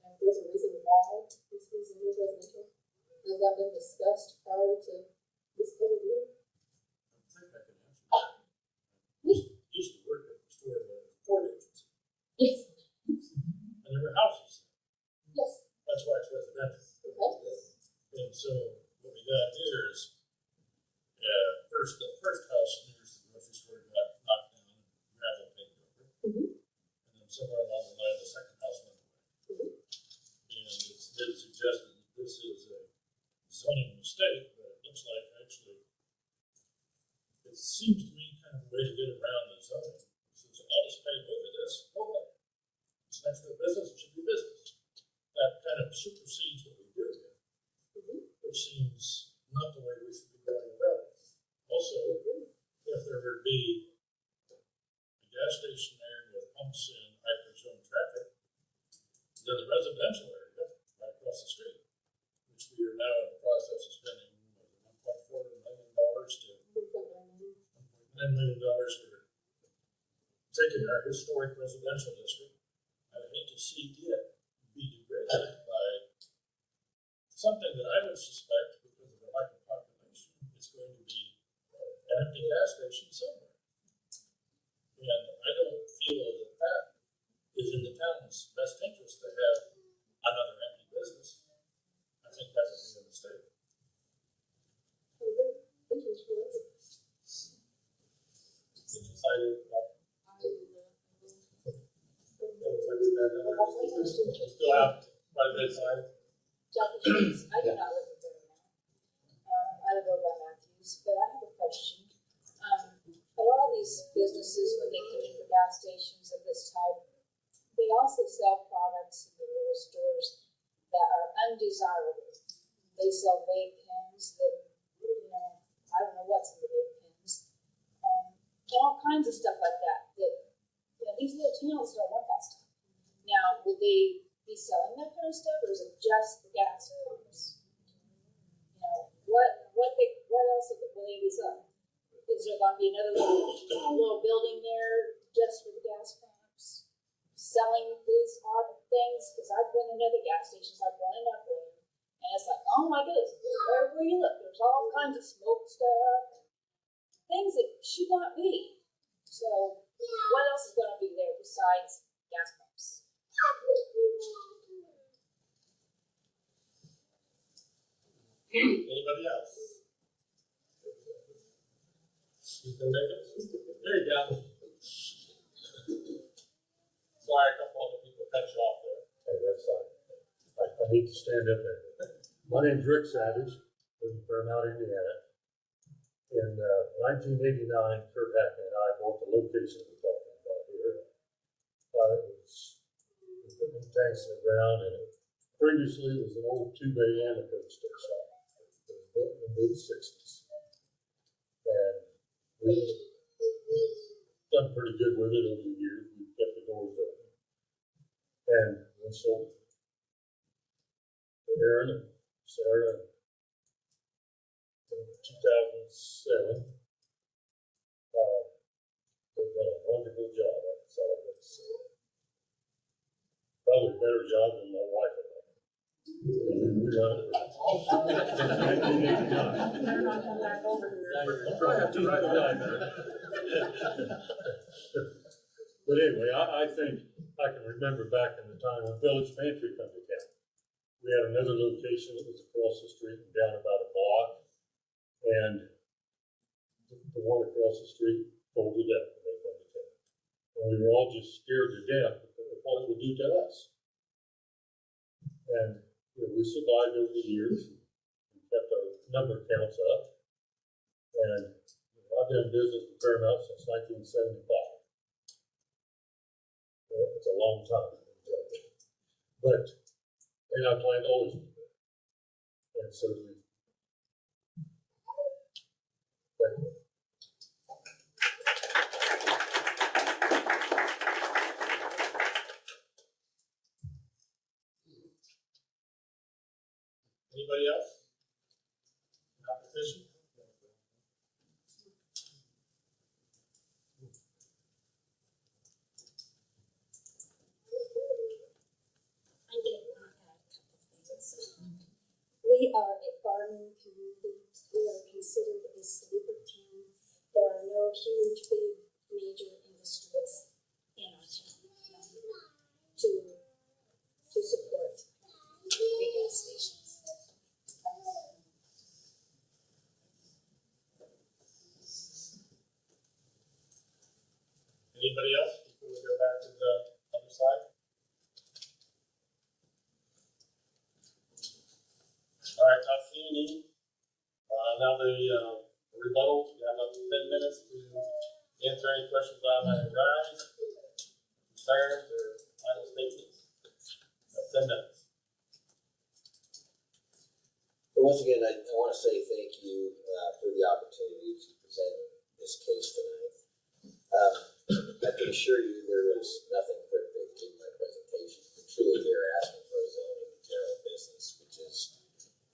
Speaker 17: if there's a reason why this is in residential? Has that been discussed prior to this public meeting?
Speaker 12: Used to work at the store in the Ford agency.
Speaker 17: Yes.
Speaker 12: And there were houses.
Speaker 17: Yes.
Speaker 12: That's why it's residential.
Speaker 17: Okay.
Speaker 12: And so
Speaker 9: what we got here is, the first house near the grocery store got knocked down, gravel paved over. And then somewhere along the line, the second house went away. And it's been suggested that this is a zoning mistake, but it looks like actually, it seems to me kind of a way to get around the zoning. Since I'll just pave over this, okay. It's next to a business, it should be business. That kind of supersedes what we do here, which seems not the way we should be going about it. Also, if there would be a gas station there with pumps and hyper-zone traffic, then the residential area right across the street, which we are now in the process of spending $1.4 million to $1.9 million for taking our historic residential district. I hate to see it be degraded by something that I would suspect, because of the lack of population, is going to be an empty gas station somewhere. And I don't feel that that is in the town's best interest to have another empty business. I think that would be a mistake. Did you find it? Still out by the bedside?
Speaker 13: Jackie Jones, I do not live in Durham now. I live over by Matthews, but I have a question. A lot of these businesses, when they come in for gas stations of this type, they also sell products in the little stores that are undesirable. They sell vape pens that, I don't know what's in the vape pens. And all kinds of stuff like that, these little towns don't want that stuff. Now, would they be selling that kind of stuff, or is it just the gas pumps? What else will they be selling? Is there going to be another little building there just for the gas pumps, selling these odd things? Because I've been in other gas stations, like one in Upland, and it's like, oh my goodness, wherever you look, there's all kinds of smoke stuff, things that should not be. So, what else is going to be there besides gas pumps?
Speaker 9: Anybody else? You can make it. There you go. Sorry, a couple other people cut you off there.
Speaker 18: Hey, that's fine. I need to stand up there. My name's Rick Savage, live in Fairmount, Indiana. In 1989, Kurt Hackman and I bought the location we're talking about here. It was putting tanks in the ground, and previously it was an old 2-bay Amoco stick shop. It was built in the mid-60s. And we've done pretty good with it over the years. We've kept the doors open. And we sold Aaron and Sarah in 2007. They've done a wonderful job. That's all I got to say. Probably a better job than my wife and I. We run it since 1989. Probably have to write it down there. But anyway, I think I can remember back in the time when Village Pantry come to town. We had another location that was across the street and down about a block. And the one across the street folded up when they come to town. And we were all just scared to death of what it would do to us. And we survived over the years. We kept our number counts up. And I've been in business with Fairmount since 1975. It's a long time. But, and I plan to always be there. And so do we. Thank you.
Speaker 9: Anybody else? Opposition?
Speaker 13: We are a farming community. We are considered a sleeper town. There are no huge, big, major industries in our town to support the gas stations.
Speaker 12: P&E. Now the rebuttal, you have up to 10 minutes to answer any questions that might arise, concerns, or final statements. 10 minutes.
Speaker 11: Well, once again, I want to say thank you for the opportunity to present this case tonight. I can assure you there is nothing cryptic in my presentation. I'm truly here asking for a zoning in general business, which is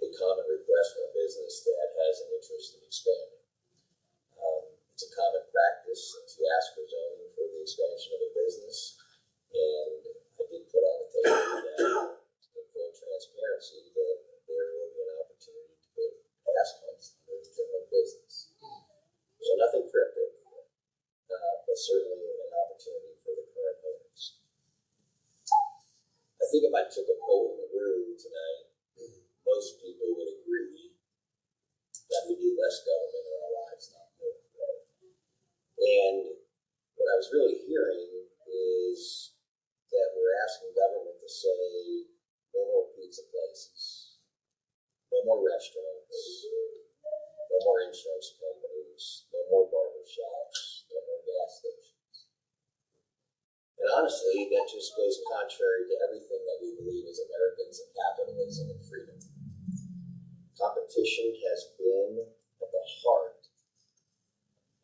Speaker 11: a common request from a business that has an interest in expanding. It's a common practice to ask for zoning for the expansion of a business, and I did put on the table that in full transparency that there will be an opportunity to put gas pumps under general business. So nothing cryptic, but certainly an opportunity for the current owners. I think if I took a poll in the room tonight, most people would agree that we need less government in our lives, not more. And what I was really hearing is that we're asking government to say no more pizza places, no more restaurants, no more insurance companies, no more barber shops, no more gas stations. And honestly, that just goes contrary to everything that we believe as Americans in capitalism and freedom. Competition has been at the heart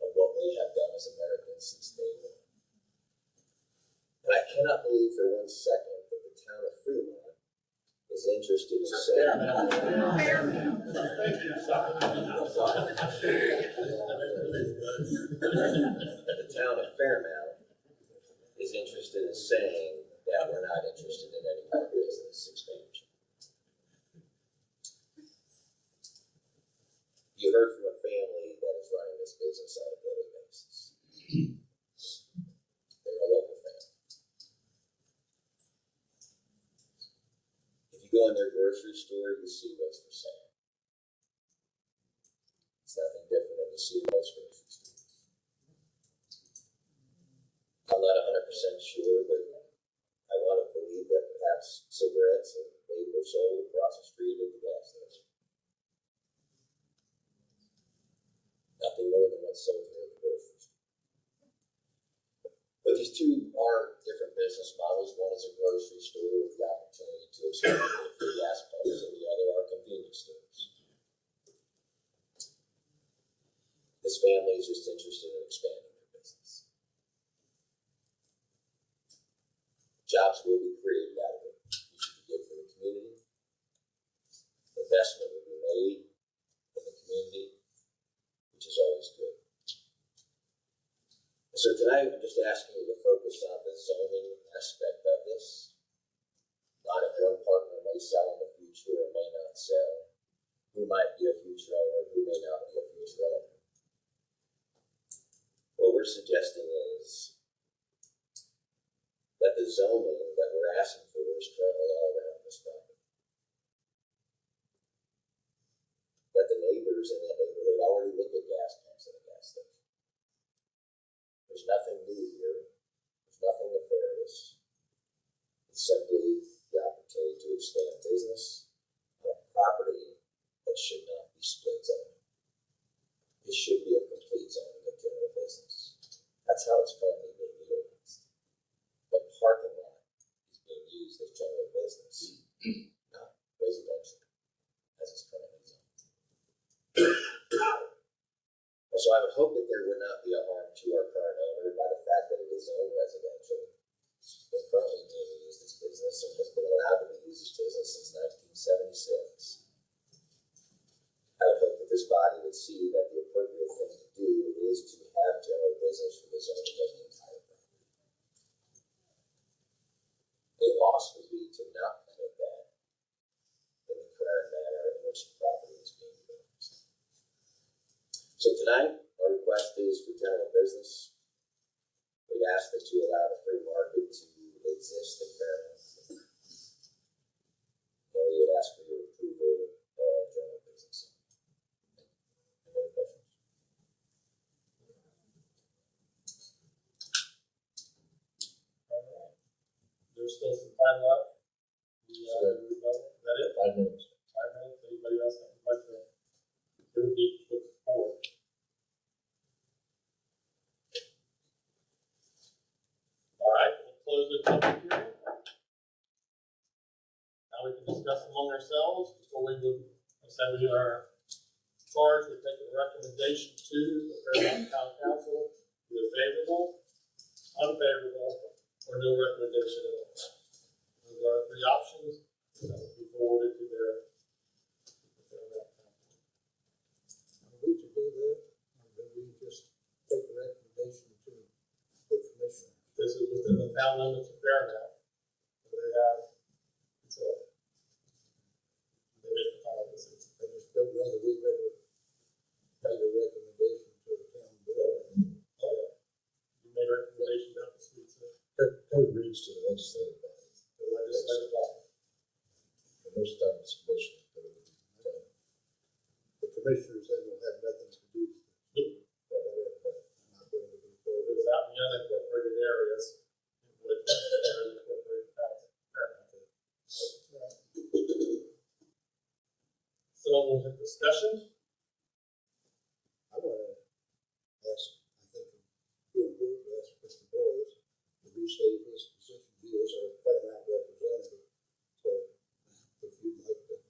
Speaker 11: of what we have done as Americans since day one. And I cannot believe for 1 second that the town of Fremont is interested in saying that the town of Fairmount is interested in saying that we're not interested in any more business expansion. You heard from a family that is running this business on a daily basis. They're a local family. If you go in their grocery store, you see what's for sale. It's nothing different than you see in most grocery stores. I'm not 100% sure, but I want to believe that perhaps cigarettes and vape are sold across the street at the gas station. Nothing more than what's sold here at the grocery store. But these two are different business models. One is a grocery store with the opportunity to expand for gas pumps, and the other are convenience stores. This family is just interested in expanding their business. Jobs will be created out of it. It should be good for the community. Investment will be made in the community, which is always good. So tonight, I'm just asking you to focus on the zoning aspect of this. Not if one partner may sell in the future or may not sell. Who might be a future owner, who may not be a future owner. What we're suggesting is that the zoning that we're asking for is currently all around this property. That the neighbors in that neighborhood already look at gas pumps at a gas station. There's nothing new here. There's nothing nefarious. It's simply the opportunity to expand business on a property that should not be split zoning. It should be a complete zoning of general business. That's how it's currently being utilized. The parking lot is being used as general business, not residential, as it's currently zoned. And so I would hope that there would not be a harm to our current owner by the fact that it is zoned residential. It's currently being used as business and has been allowed to be used as business since 1976. I would hope that this body would see that the appropriate thing to do is to have general business for the zoning of the entire property. A loss would be to not permit that in the current manner in which the property is being utilized. So tonight, our request is for general business. We'd ask that you allow the free market to exist in Fairmount. And we would ask for your approval of general business. Any other questions?
Speaker 12: All right. There's still some time left. Is that it?
Speaker 9: 5 minutes.
Speaker 12: 5 minutes. Anybody else have a question? And we are charged with making a recommendation to the Fairmont Town Council, either favorable, unfavorable, or no recommendation at all. Those are three options that will be forwarded to their Fairmont Council.
Speaker 10: Are we to do that, or do we just take the recommendation to the commissioner?
Speaker 12: This is within the town limits of Fairmont, so they have control. They make the final decision.
Speaker 10: I just don't know that we've ever made a recommendation to the town board.
Speaker 12: Oh, yeah. You made a recommendation about the streets,
Speaker 9: Code reads to the legislative body.
Speaker 12: the legislative body.
Speaker 9: And most times it's commission.
Speaker 10: The commissioners, they will have nothing to do with it. Not going to be
Speaker 12: If
Speaker 10: forward.
Speaker 12: it was out in the unincorporated areas, it would unincorporated Fairmont. So we'll have discussion.
Speaker 10: I want to ask, I think it'd be important to ask Mr. Boyes to restate his position. He is our Fairmont representative. So if you'd like to.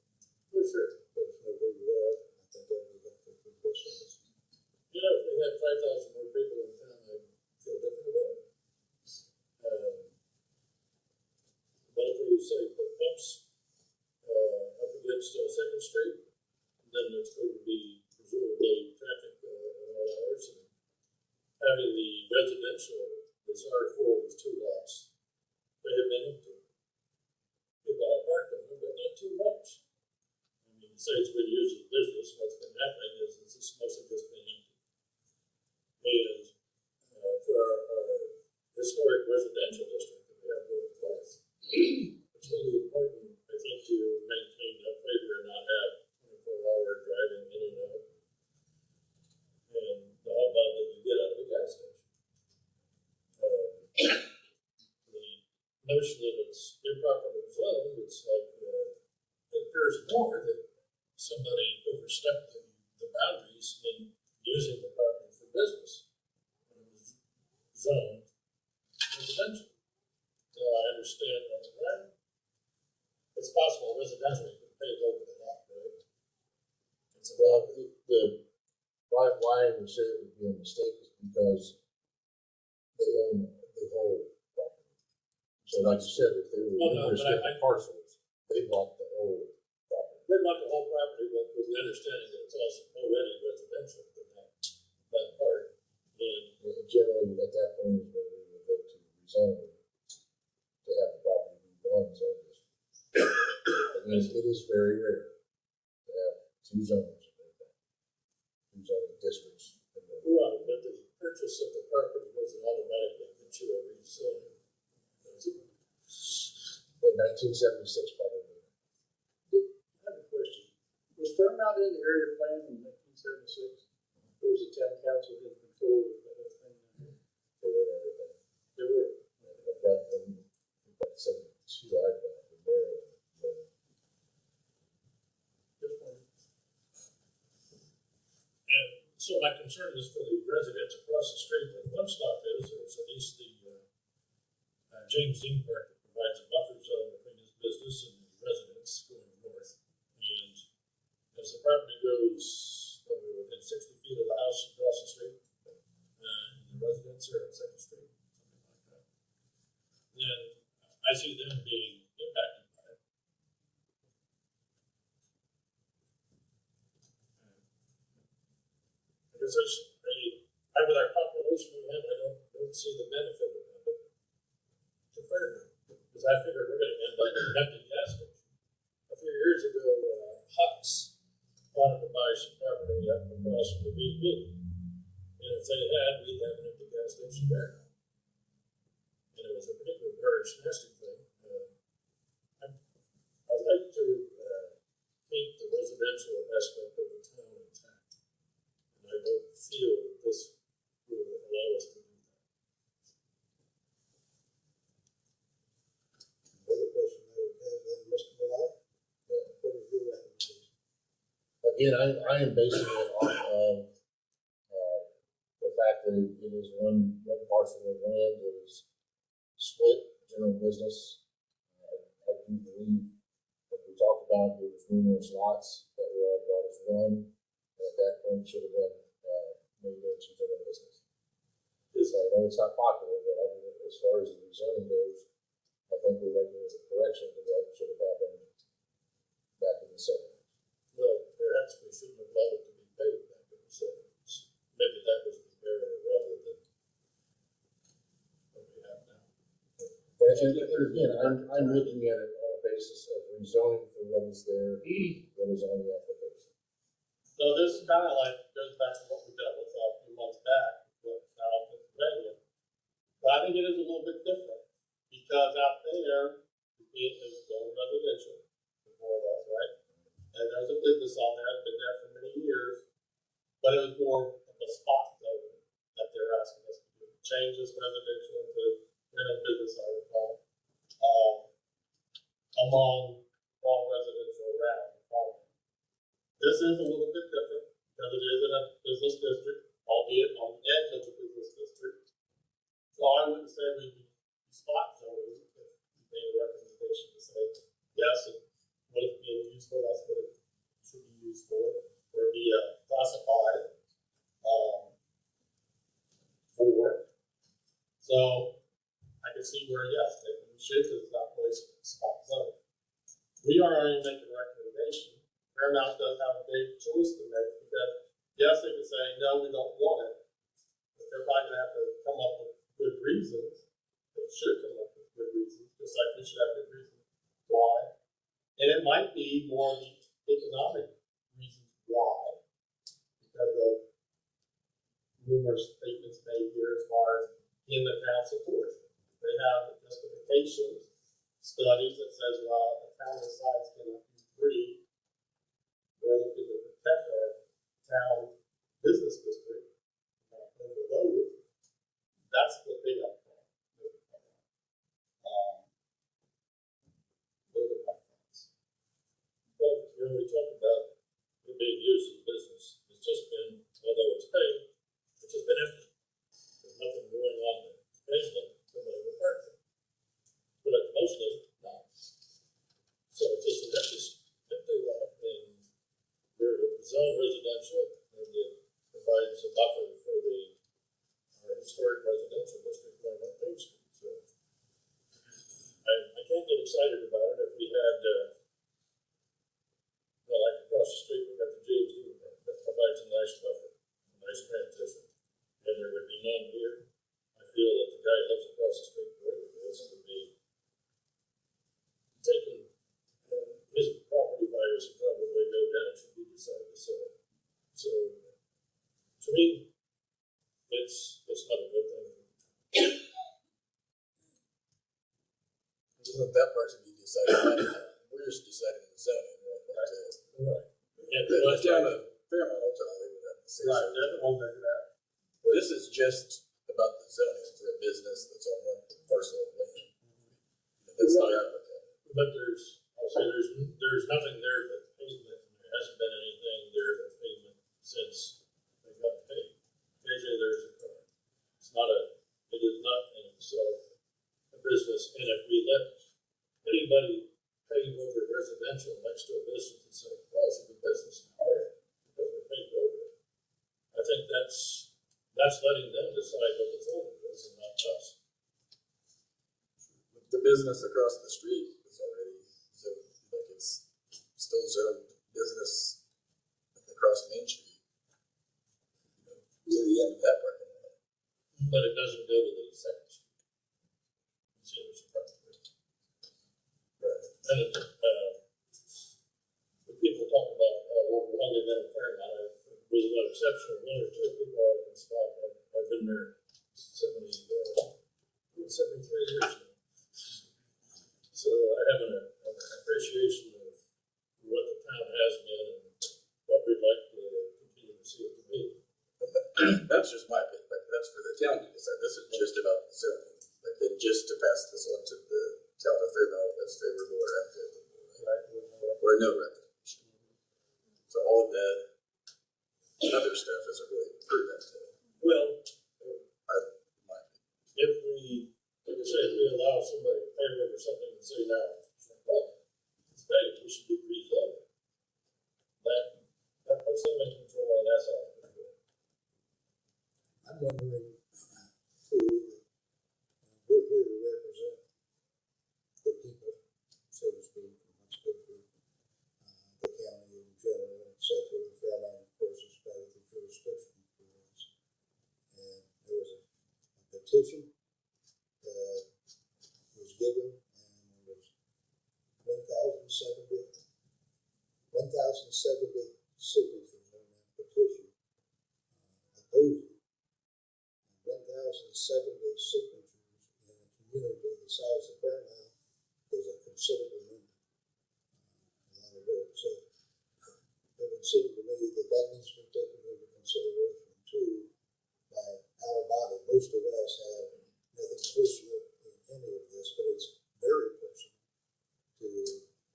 Speaker 12: For sure.
Speaker 10: Let us know where you are. I think that would be helpful for the rest of us.
Speaker 12: You know, if we had 5,000 more people in town, I'd feel different about it. But if we say put pumps up against Second Street, then it's going to be presumably traffic at all hours. And having the residential that's R4 with two lots, they have been empty. People have parked on them, but not too much. I mean, say it's been used as business, what's been happening is it's just mostly just been empty. And for our historic residential district that we have going place, it's really important, I think, to maintain that flavor and not have 24-hour driving in and out. And the hubbub that you get out of a gas station. The notion that it's improperly zoned, it's like, it appears more that somebody overstepped the boundaries in using the property for business. When it was zoned residential. So I understand that, right? It's possible residential could pay over the lot, right? It's
Speaker 9: Well, why I would say it would be a mistake is because they own the whole property. So like you said, if they were numerous different parcels, they bought the whole property.
Speaker 12: They bought the whole property, but with the understanding that it's also already residential for that part. And
Speaker 9: Generally, at that point is when we would look to rezone to have the property be one zone district. It is very rare to have two zones. Two zoning districts.
Speaker 12: right, but the purchase of the property wasn't automatically that you were rezoning.
Speaker 9: In 1976, probably.
Speaker 14: I have a question. Was Fairmont in the area plan in 1976? Or was the town council in control of the whole thing?
Speaker 9: They were everything.
Speaker 14: They were.
Speaker 9: I've got 72 I've got in Maryland.
Speaker 12: Just one. And so my concern is for the residents across the street, where the one stop is, there's at least the James Dean Park that provides a buffer zone between his business and his residents going north. And as the property goes within 60 feet of the house across the street, and the residents are on Second Street, something like that, then I see them being impacted by it. Because with our population we have, I don't see the benefit of it to Fairmont. Because I figure we're going to end up with an empty gas station. A few years ago, Huck's wanted to buy some property up across from the BP. And if they had, we'd have an empty gas station there. And it was a particularly very nasty thing. I'd like to keep the residential aspect of the town intact. And I don't feel that this will allow us to do that.
Speaker 10: Another question I would have then, Mr. Malott, what is your recommendation?
Speaker 9: Again, I am basing it off of the fact that it is one parcel of land that is split general business. I do believe that we talked about there was numerous lots that were on as one, and at that point should have been, made into general business. So I know it's not popular, but I mean, as far as the rezoning goes, I think we're making a correction to what should have happened back in the seventies.
Speaker 12: Well, perhaps we shouldn't have allowed it to be paid back in the seventies. Maybe that was the error rather than what we have now.
Speaker 9: And again, I'm looking at it on a basis of rezoning for what is there, what is on the application.
Speaker 1: So this kind of like goes back to what we dealt with a few months back, with now Pennsylvania. But I think it is a little bit different, because out there, it is zone residential, more or less, right? And there's a business on there, it's been there for many years, but it was more of a spot zone that they're asking us to do. Change this residential into rental business, I recall, among all residential around the farm. This is a little bit different, because it is in a business district, albeit on the edge of the business district. So I wouldn't say we spot zoning if we made a recommendation to say, yes, what it's being used for, that's what it should be used for, or be classified for. So I can see where, yes, we should, because it's not really spot zoning. We are only making a recommendation. Paramount does have a big choice to make, because yes, they can say, no, we don't want it, but they're probably going to have to come up with good reasons. They should come up with good reasons, just like we should have good reasons why. And it might be more the economic reasons why, because of numerous statements made here as far as in the town support. They have justifications, studies that says, well, the town decides cannot be free. We're looking to protect our town business district, overload it. That's what they got.
Speaker 12: Well, when we talk about it being used as business, it's just been, although it's paid, it's just been empty. There's nothing going on there. Occasionally, somebody will park there. But mostly, not. So it's just an empty lot, and we're zone residential, and it provides a buffer for the historic residential district going up Main Street. So I can't get excited about it. If we had, well, like across the street, we've got the James Dean, that provides a nice buffer, a nice transition, and there would be none here. I feel that the guy who lives across the street, wherever it is, would be taking his property values would probably go down should he decide to sell it. So, to me, it's not a good thing.
Speaker 10: Let that part to be decided. We're just deciding the zoning, right?
Speaker 12: Right. And
Speaker 10: the town of Fairmont ultimately would have to say so.
Speaker 1: They're the ones that do that.
Speaker 10: Well, this is just about the zoning for a business that's on one parcel of land. That's not applicable.
Speaker 12: But I'll say there's nothing there but pavement. There hasn't been anything there but pavement since they got paid. Occasionally there's a car. It is not in itself a business. And if we let anybody pave over residential next to a business and say, well, it's a good business because we're paved over it, I think that's letting them decide what the zoning is and not us.
Speaker 10: The business across the street is already zoned, like it's still zoned business across Main Street. To the end of that parking lot.
Speaker 12: But it doesn't go to the second street. It's in the first street.
Speaker 10: Right.
Speaker 12: And when people talk about longer than a Fairmont, with one exception, one or two people I can spot that have been there 73 years now. So I have an appreciation of what the town has been and what we'd like to continue to see it to be.
Speaker 10: That's just my opinion, like, that's for the town to decide. This is just about the zoning. Like, then just to pass this on to the town of Fairmont that's favorable or unfavorable, right? Or no recommendation. So all of that other stuff isn't really prudent.
Speaker 12: Well, if we, like I say, if we allow somebody to pay over something and say now, well, it's paid, we should be rezoned. What's the image control on that side?
Speaker 10: I'm wondering, we're here to represent the people, so to speak, from Westchester, the county in general, et cetera. The Fairmount, of course, is part of the jurisdiction for us. And there was a petition that was given, and there was 1,070 signatures on that petition opposing. 1,070 signatures in a community the size of Fairmount is a considerable number. A lot of votes. So it would seem to me that that needs to be taken into consideration too by our body. Most of us have nothing personal in any of this, but it's very personal to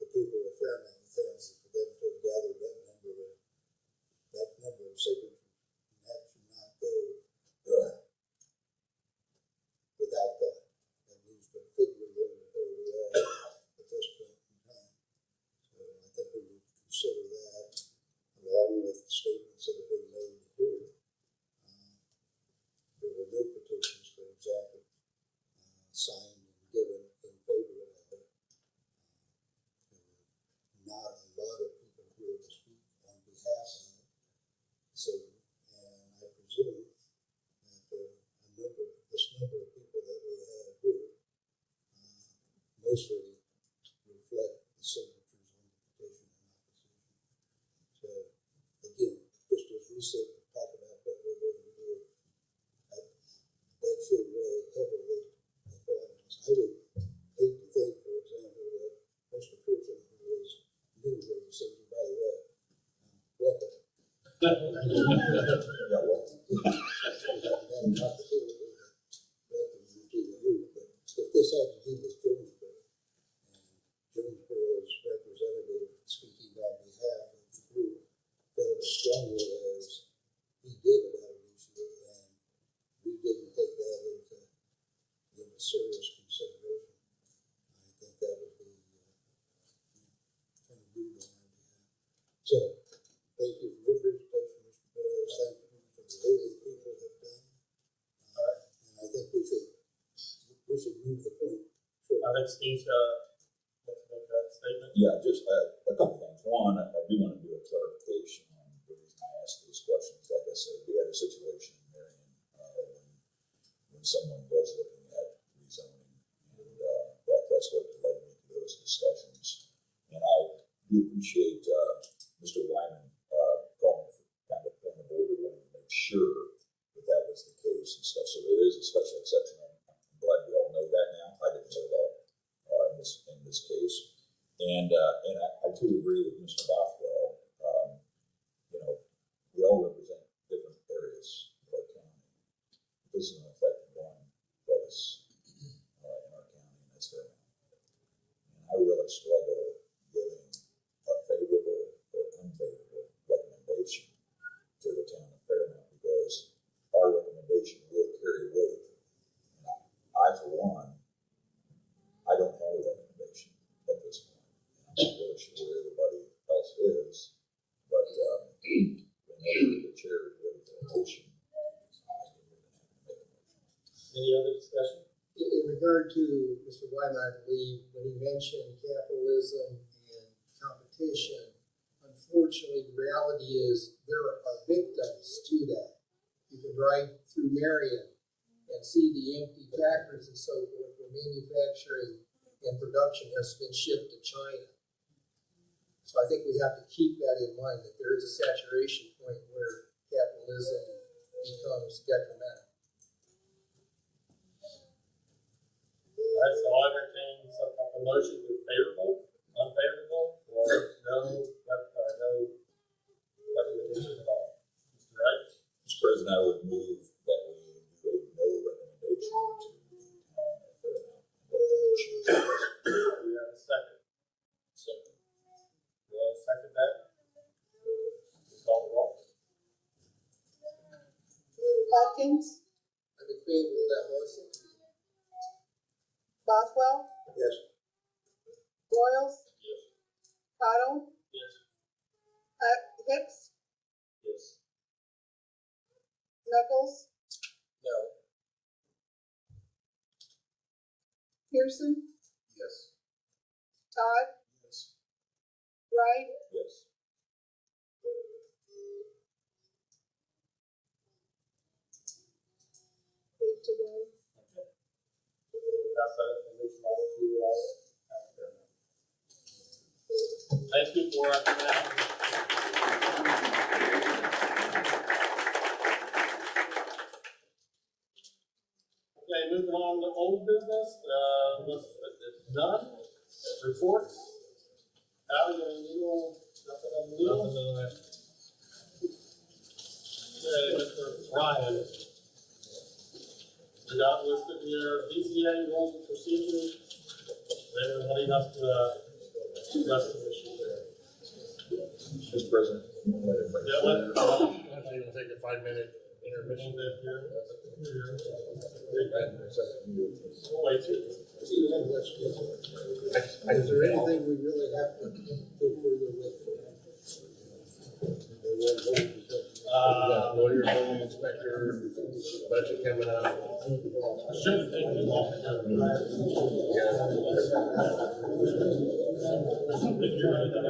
Speaker 10: the people of Fairmount and families for them to have gathered that number of signatures. And that should not go without that. That needs to figure where we are at this point in time. So I think we would consider that along with the statements that have been made here. There were no petitions, for example, signed and given in favor of it. There were not a lot of people here to speak on behalf of it. So, and I presume that this number of people that we have here mostly reflect the signatures on the petition and opposition. So, again, just as we said, talk about what we're going to do, that should weigh heavily upon us. I would hate to think, for example, that Mr. Pritchard, who was new here, said, by the way, welcome. If this had to do with Jonesboro, and Jonesboro's representative speaking on behalf of the group felt as strongly as he did about an issue, and we didn't take that into serious consideration, I think that would be kind of rude on our behalf. So, thank you for your presentation, Mr. Burrows. Thank you for the work that people have done. And I think we should move the point. Sure.
Speaker 12: I think Steve's let's make that statement.
Speaker 2: Yeah, just a couple things. One, I do want to do a clarification on the reason I asked these questions. Like I said, we had a situation in Marion when someone was looking at rezoning, and that's what led me to those discussions. And I do appreciate Mr. Wyman calling kind of point of order, wanting to make sure that was the case and stuff. So there is a special exception. I'm glad we all know that now. I didn't know that in this case. And I too agree with Mr. Bothwell. We all represent different areas of our county. This is an affect one place in our county, and that's Fairmount. And I really struggle giving a favorable or unfavorable recommendation to the town of Fairmount because our recommendation will carry weight. I, for one, I don't have a recommendation at this point. I'm not really sure where everybody else is, but whenever the chair is ready for a motion,
Speaker 12: Any other discussion?
Speaker 10: In regard to Mr. Wyman, I believe when he mentioned capitalism and competition, unfortunately, the reality is there are victims to that. You can drive through Marion and see the empty factories and so forth where manufacturing and production has been shipped to China. So I think we have to keep that in mind, that there is a saturation point where capitalism becomes detrimental.
Speaker 12: All right, so I'll entertain some type of motion to favorable, unfavorable, or no recommendation at all. Mr. Wright?
Speaker 2: Mr. President, I would move that we do a no recommendation to the town of Fairmount.
Speaker 12: We have a second.
Speaker 2: Second.
Speaker 12: Will second that? Please call the roll.
Speaker 3: Hawkins,
Speaker 10: I'm in favor of that motion.
Speaker 3: Bothwell,
Speaker 10: Yes.
Speaker 3: Royals,
Speaker 12: Yes.
Speaker 3: Cottle,
Speaker 12: Yes.
Speaker 3: Hicks, Beckles,
Speaker 10: No.
Speaker 3: Pearson,
Speaker 10: Yes.
Speaker 3: Todd,
Speaker 10: Yes.
Speaker 3: Wright,
Speaker 10: Yes.
Speaker 3: 8-1.
Speaker 12: Pass that information on to, high school board after that. Okay, moving on to old business, it's done, reports. Howdy, nothing on the little. Okay, Mr. Ryan. We got listed here, DCA rules and procedures. They're heading up to the rest of the issue there.
Speaker 7: Mr. President.
Speaker 12: Yeah, let,
Speaker 7: Actually, we'll take a 5-minute
Speaker 12: intermission
Speaker 7: intermission.
Speaker 12: there here.
Speaker 7: Wait.
Speaker 10: Is there anything we really have to go further with?
Speaker 7: We got lawyer, building inspector, budget coming up.
Speaker 12: Shouldn't take too long to go through. If you're ready to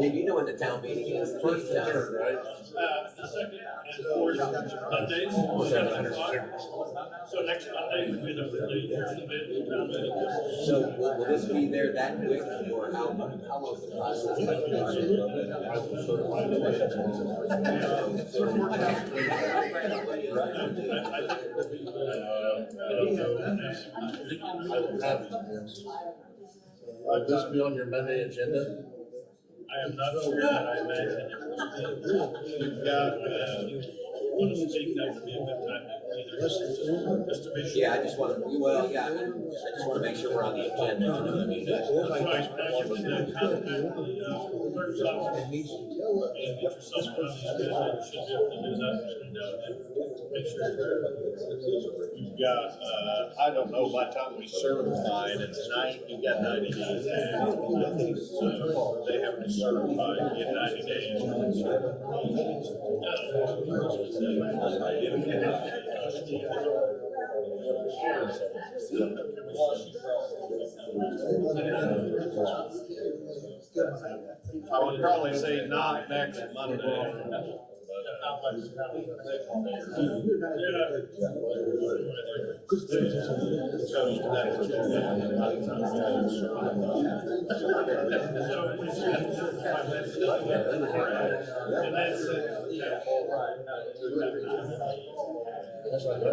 Speaker 11: Did you know when the town meeting is?
Speaker 7: First and third, right?
Speaker 12: Second and fourth Mondays, 7 o'clock. So next Monday would be the
Speaker 11: So will this be there that quick, or how long is the process?
Speaker 7: Will this be on your Monday agenda?
Speaker 12: I am not sure, but I imagine it will be. We've got, one of the things that would be a good time to either just to be sure.
Speaker 11: Yeah, I just want to make sure we're on the agenda, you know what I mean?
Speaker 12: That's right, actually, the contact the clerk's office and get yourself on the agenda. You should be able to do that between now and then. Make sure
Speaker 2: You've got, I don't know, by the time we certify it tonight, you've got 90 days. So they have to certify in 90 days.
Speaker 1: I would probably say not next Monday.
Speaker 9: That's what I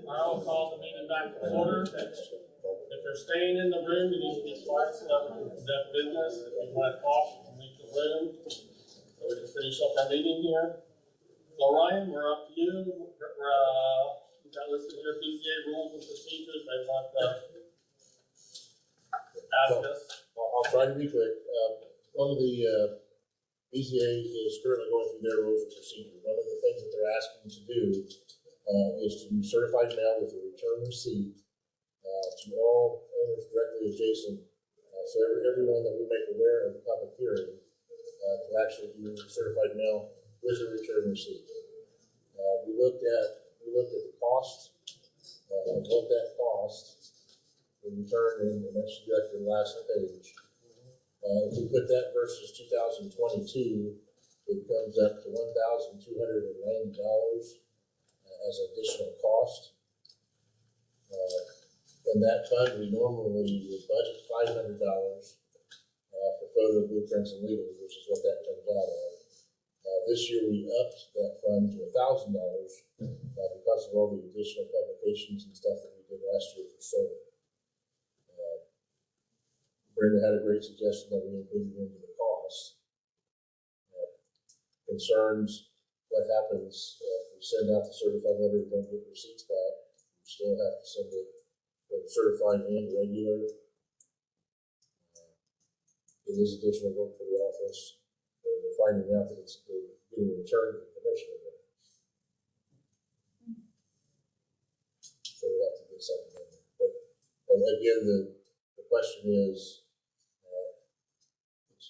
Speaker 12: I'll call the meeting back to order. If they're staying in the room, you need to be quiet so that we can conduct business. If you want to talk, you can leave the room. So we can finish up our meeting here. So Ryan, we're up to you. We got listed here BZA rules and procedures. They want to ask us.
Speaker 9: I'll try to be quick. One of the BZA is currently going through their rules and procedures. One of the things that they're asking to do is to do certified mail with a return receipt to all owners directly adjacent. So everyone that we make aware of the public hearing can actually do certified mail with a return receipt. We looked at the cost of what that cost in return, and that's the last page. If we put that versus 2022, it comes up to $1,290 as additional cost. In that fund, we normally would budget $500 for photo blueprints and legals, which is what that comes out of. This year, we upped that fund to $1,000 because of all the additional publications and stuff that we did last year for solar. Brenda had a great suggestion that we included into the cost. Concerns what happens if we send out the certified letter and don't get receipts back. We still have to send it certified and regular. It is additional work for the office. We're finding out that it's getting returned to the commissioner. So we have to get something in there. But again, the question is,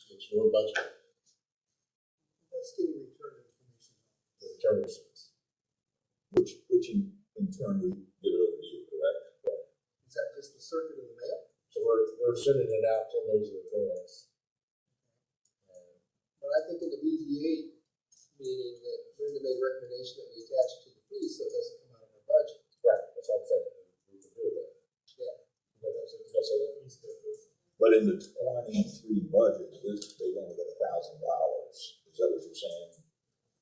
Speaker 9: it's your budget.
Speaker 10: Let's get a return information.
Speaker 9: The return receipts.
Speaker 2: Which in turn, we give it over to you, correct?
Speaker 9: Right.
Speaker 10: Is that just the circuit of the mail?
Speaker 9: So we're sending it out 10 days in advance.
Speaker 10: But I think in the BZA meeting that Brenda made a recommendation that we attach it to the fee so it doesn't come out of our budget.
Speaker 9: Right, that's what I'm saying. We can do that.
Speaker 10: Yeah.
Speaker 2: But in the 23 budget, they've only got $1,000. Is that what you're saying?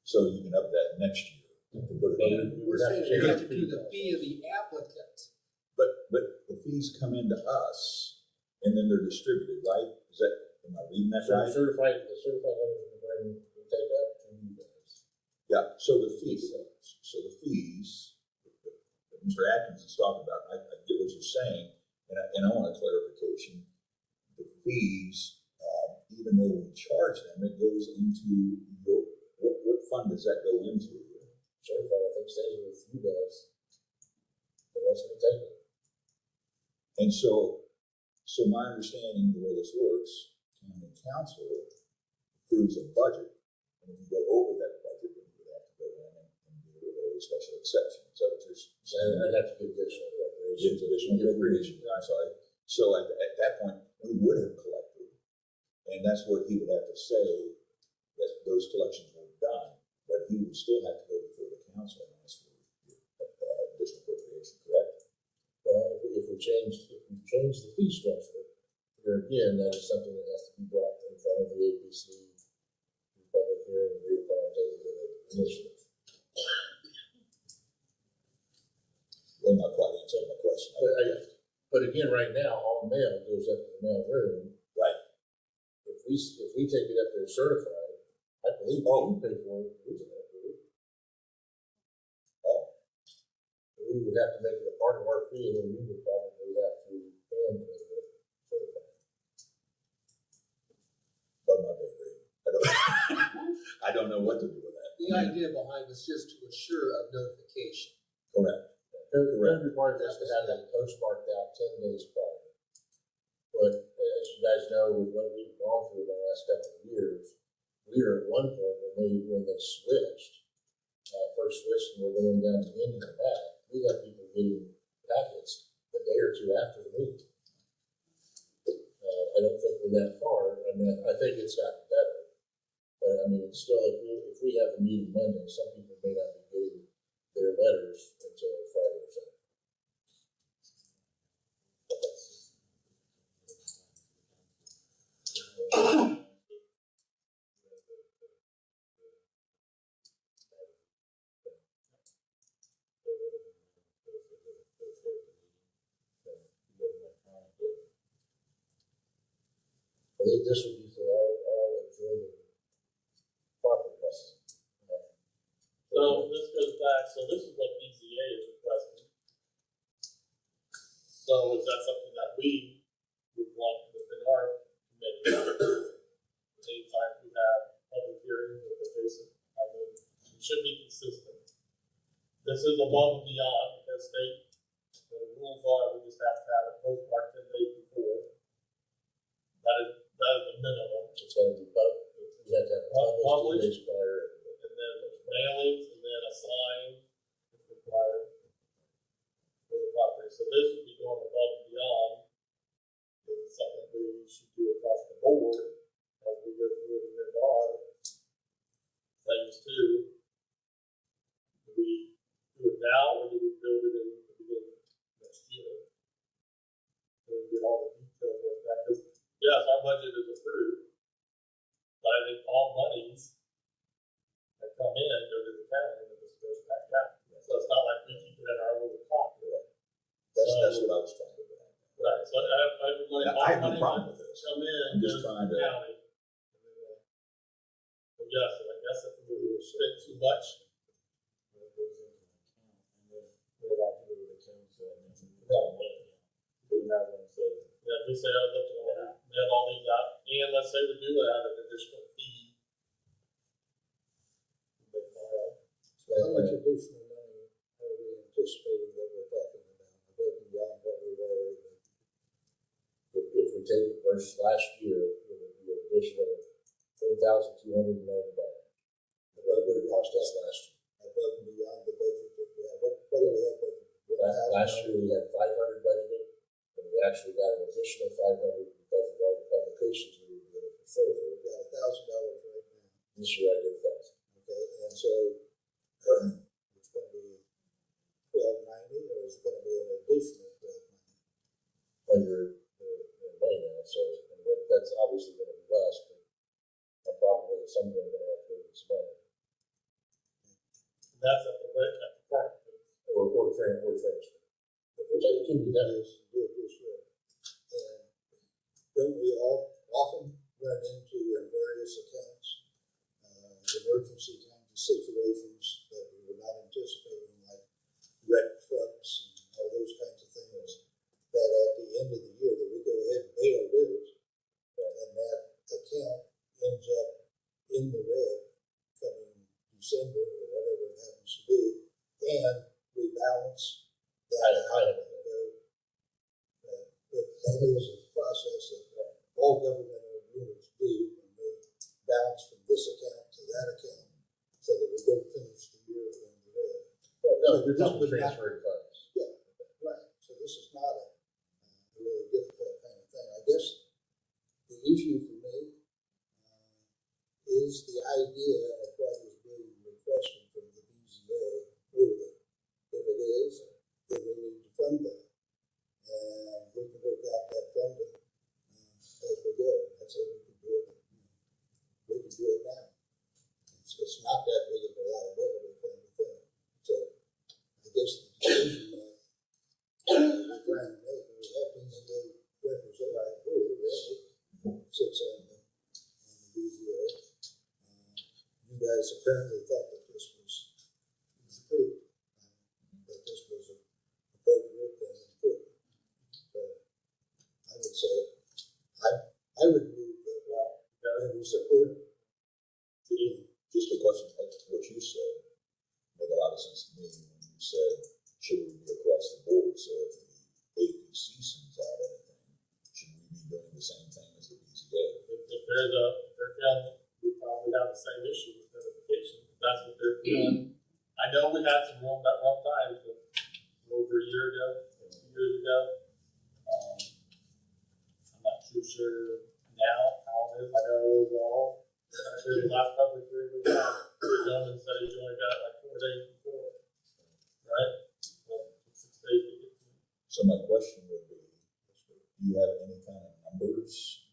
Speaker 2: So you can up that next year to put it in.
Speaker 10: We're saying attach it to the fee of the applicant.
Speaker 2: But the fees come into us and then they're distributed, right? Is that, am I reading that
Speaker 9: So
Speaker 2: right?
Speaker 9: the certified letters we take up to you guys.
Speaker 2: Yeah, so the fees, that Mr. Atkins is talking about, I get what you're saying, and I want a clarification. The fees, even though we charge them, it goes into what fund does that go into?
Speaker 9: Certified, I think, stays with you guys. But that's what we take it.
Speaker 2: And so my understanding of the way this works, county council approves a budget, and if you go over that budget, then you would have to go in and do a special exception. So it's just
Speaker 9: saying I'd have to do additional appropriation.
Speaker 2: I'm sorry. So at that point, we would have collected, and that's what he would have to say, that those collections were done, but he would still have to go before the council and ask for additional appropriation, correct?
Speaker 9: Well, if we change the fee structure, here again, that is something that has to be brought in front of the APC, public hearing, and initiative.
Speaker 2: Well, not quite answering my question.
Speaker 9: But again, right now, all mail goes up to the mail room.
Speaker 2: Right.
Speaker 9: If if we take it up there certified, I believe we pay for it, using that, do we? Oh. We would have to make it a part of our fee, and then we would probably have to handle it certified.
Speaker 2: But my baby, I don't know what to do with that.
Speaker 11: The idea behind this is just to assure of notification.
Speaker 2: Correct.
Speaker 9: Code requires us to have that postmarked out 10 days prior. But as you guys know, with what we've gone through the last couple of years, we were at one point when they switched, first switched, and we're going down to the end of the back, we got people getting packets a day or two after the meeting. I don't think we're that far. I mean, I think it's gotten better. But I mean, it's still, if we have a meeting Monday, some people may not be getting their letters until Friday or Saturday. I think this would be for all adjoining properties.
Speaker 12: So this goes back, so this is what BZA is requesting. So is that something that we would want within our committee? Anytime we have public hearings with adjacent, I mean, it should be consistent. This is above and beyond because the rules are, we just have to have it postmarked 10 days before. That is the minimum.
Speaker 9: It's going to be public. We have to have published 2 days prior.
Speaker 12: And then mailings, and then a sign is required for the property. So this would be going above and beyond. It's something we should do across the board as we go through it, and there are things too. Do we do it now, or do we build it in the beginning of next year? So we get all the details of that. Because yes, our budget is approved, but I think all monies that come in go to the county and then this goes back out. So it's not like we keep it in our little pocket.
Speaker 2: That's what I was trying to do.
Speaker 12: Right, so everybody,
Speaker 2: I have no
Speaker 12: all
Speaker 2: problem
Speaker 12: money
Speaker 2: with this.
Speaker 12: come in,
Speaker 2: I'm just
Speaker 12: goes to
Speaker 2: trying
Speaker 12: the
Speaker 2: to-
Speaker 12: county. But yes, I guess if we spend too much. Yeah, if we say, oh, look, we have all these out, and let's say we do add an additional fee.
Speaker 10: How much additional money are we anticipating that we're talking about, above and beyond what we've already done?
Speaker 9: If we take it versus last year, it would be an additional $10,290. What would it cost us last year?
Speaker 10: Above and beyond the budget that we have, what do we have budgeted?
Speaker 9: Last year we had 500 budgeted, and we actually got an additional 500 because of all the publications we were doing.
Speaker 10: So we've got $1,000 right now.
Speaker 9: This year I did 1,000.
Speaker 10: Okay, and so it's going to be $1,290, or is it going to be an additional $1,290?
Speaker 9: Well, you're in May now, so that's obviously going to be less, but I'm probably at some point going to have to go to some money.
Speaker 12: That's at the rate, at the part.
Speaker 9: Or transfer. Which I think can be done.
Speaker 10: Do it this way. And don't we all often run into in various accounts, emergency kinds of situations that we were not anticipating, like wrecked trucks and all those kinds of things, that at the end of the year that we go ahead and pay our bills, and that account ends up in the red coming December or whatever it happens to be, and we balance that out. But that is a process that all governmental units do, and they balance from this account to that account, so that we don't finish the year in the red.
Speaker 9: Well, no, you're
Speaker 10: This
Speaker 9: just
Speaker 10: would not-
Speaker 9: transferring funds.
Speaker 10: Yeah, right, so this is not a really difficult kind of thing. I guess the issue for me is the idea of what is being requested from the BZA. If it is, then we need to fund that. And we can work out that funding as we go. That's how we can do it. We can do it now. It's not that big of a liability kind of thing. So I guess the apparently thought that this was approved, that this was appropriate and important. So I would say, I would move that we support.
Speaker 2: Just a question, what you said made a lot of sense to me when you said, should we be across the board? So if the APC sends out anything, should we be doing the same thing as the BZA?
Speaker 12: If they're feeling, we probably have the same issue with notification, if that's what they're feeling. I know we had some rough times over a year ago, 2 years ago. I'm not too sure now how it is. I know overall, the last public hearing we had, the gentleman said he's only got like 4 days before, right? Well, 6 days to get to.
Speaker 2: So my question would be, do you have any kind of numbers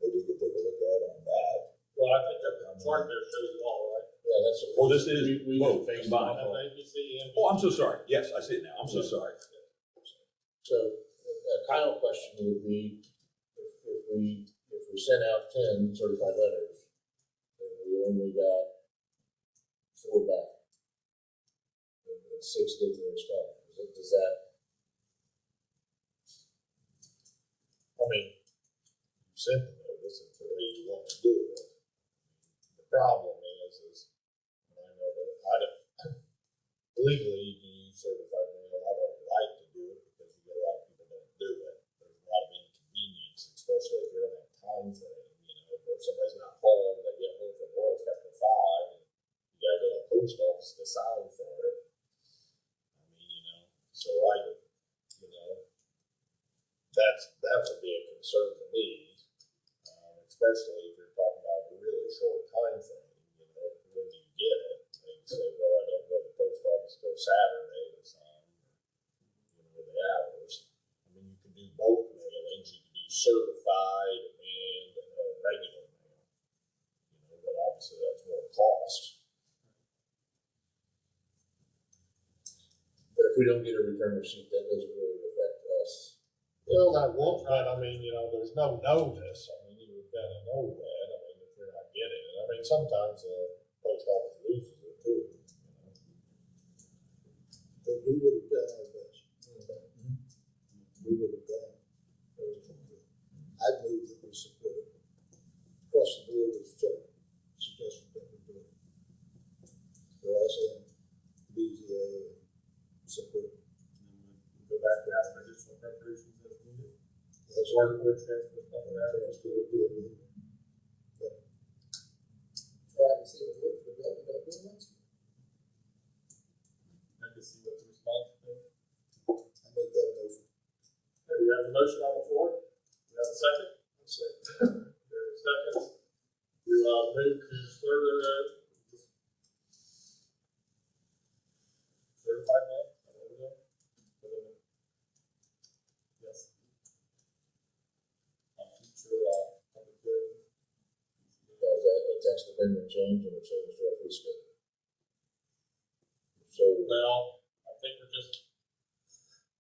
Speaker 2: that we could take a look at on that?
Speaker 12: Well, I think that chart there shows it all, right?
Speaker 2: Yeah, that's.
Speaker 7: Well, this is both
Speaker 12: Combined.
Speaker 7: combined.
Speaker 2: Oh, I'm so sorry. Yes, I see it now. I'm so sorry.
Speaker 9: So a final question would be, if we sent out 10 certified letters, and we only got 4 back, and 6 didn't respond, does that?
Speaker 12: I mean, you sent the notice, it's the way you want to do it. The problem is, I know that legally you can use certified mail. I don't like to do it because you get a lot of people don't do it. There's a lot of inconvenience, especially if you're in that time frame, if somebody's not home, they get home from work after 5, and you gotta go to the post office to sign for it. I mean, so that would be a concern to me, especially if you're talking about a really short time frame, when you get it. They can say, well, I don't go to the post office till Saturday to sign, the hours. I mean, you can do both mailings, you can do certified and regular mail, but obviously that's more cost.
Speaker 9: But if we don't get a return receipt, that doesn't really affect us.
Speaker 12: Well, that won't, but I mean, there's no notice. I mean, you would kind of know that. I mean, if you're not getting it. I mean, sometimes the post office loses it too.
Speaker 10: But we would have done our best. We would have done everything we could. I'd move that we support it. Across the board is suggested that we do it. For us and BZA support.
Speaker 12: Go back to that for additional preparations as needed.
Speaker 10: That's
Speaker 12: Or transfer stuff around.
Speaker 10: Transfer would be a good. Try to see what works, but that would be next.
Speaker 12: I can see what the response is.
Speaker 10: I make that motion.
Speaker 12: Okay, we have a motion on the floor. We have a second? Second. There's a second. You move to certified mail? Yes. On future public hearing.
Speaker 9: A text amendment change and a change to our fee schedule. So,
Speaker 12: Well, I think we're just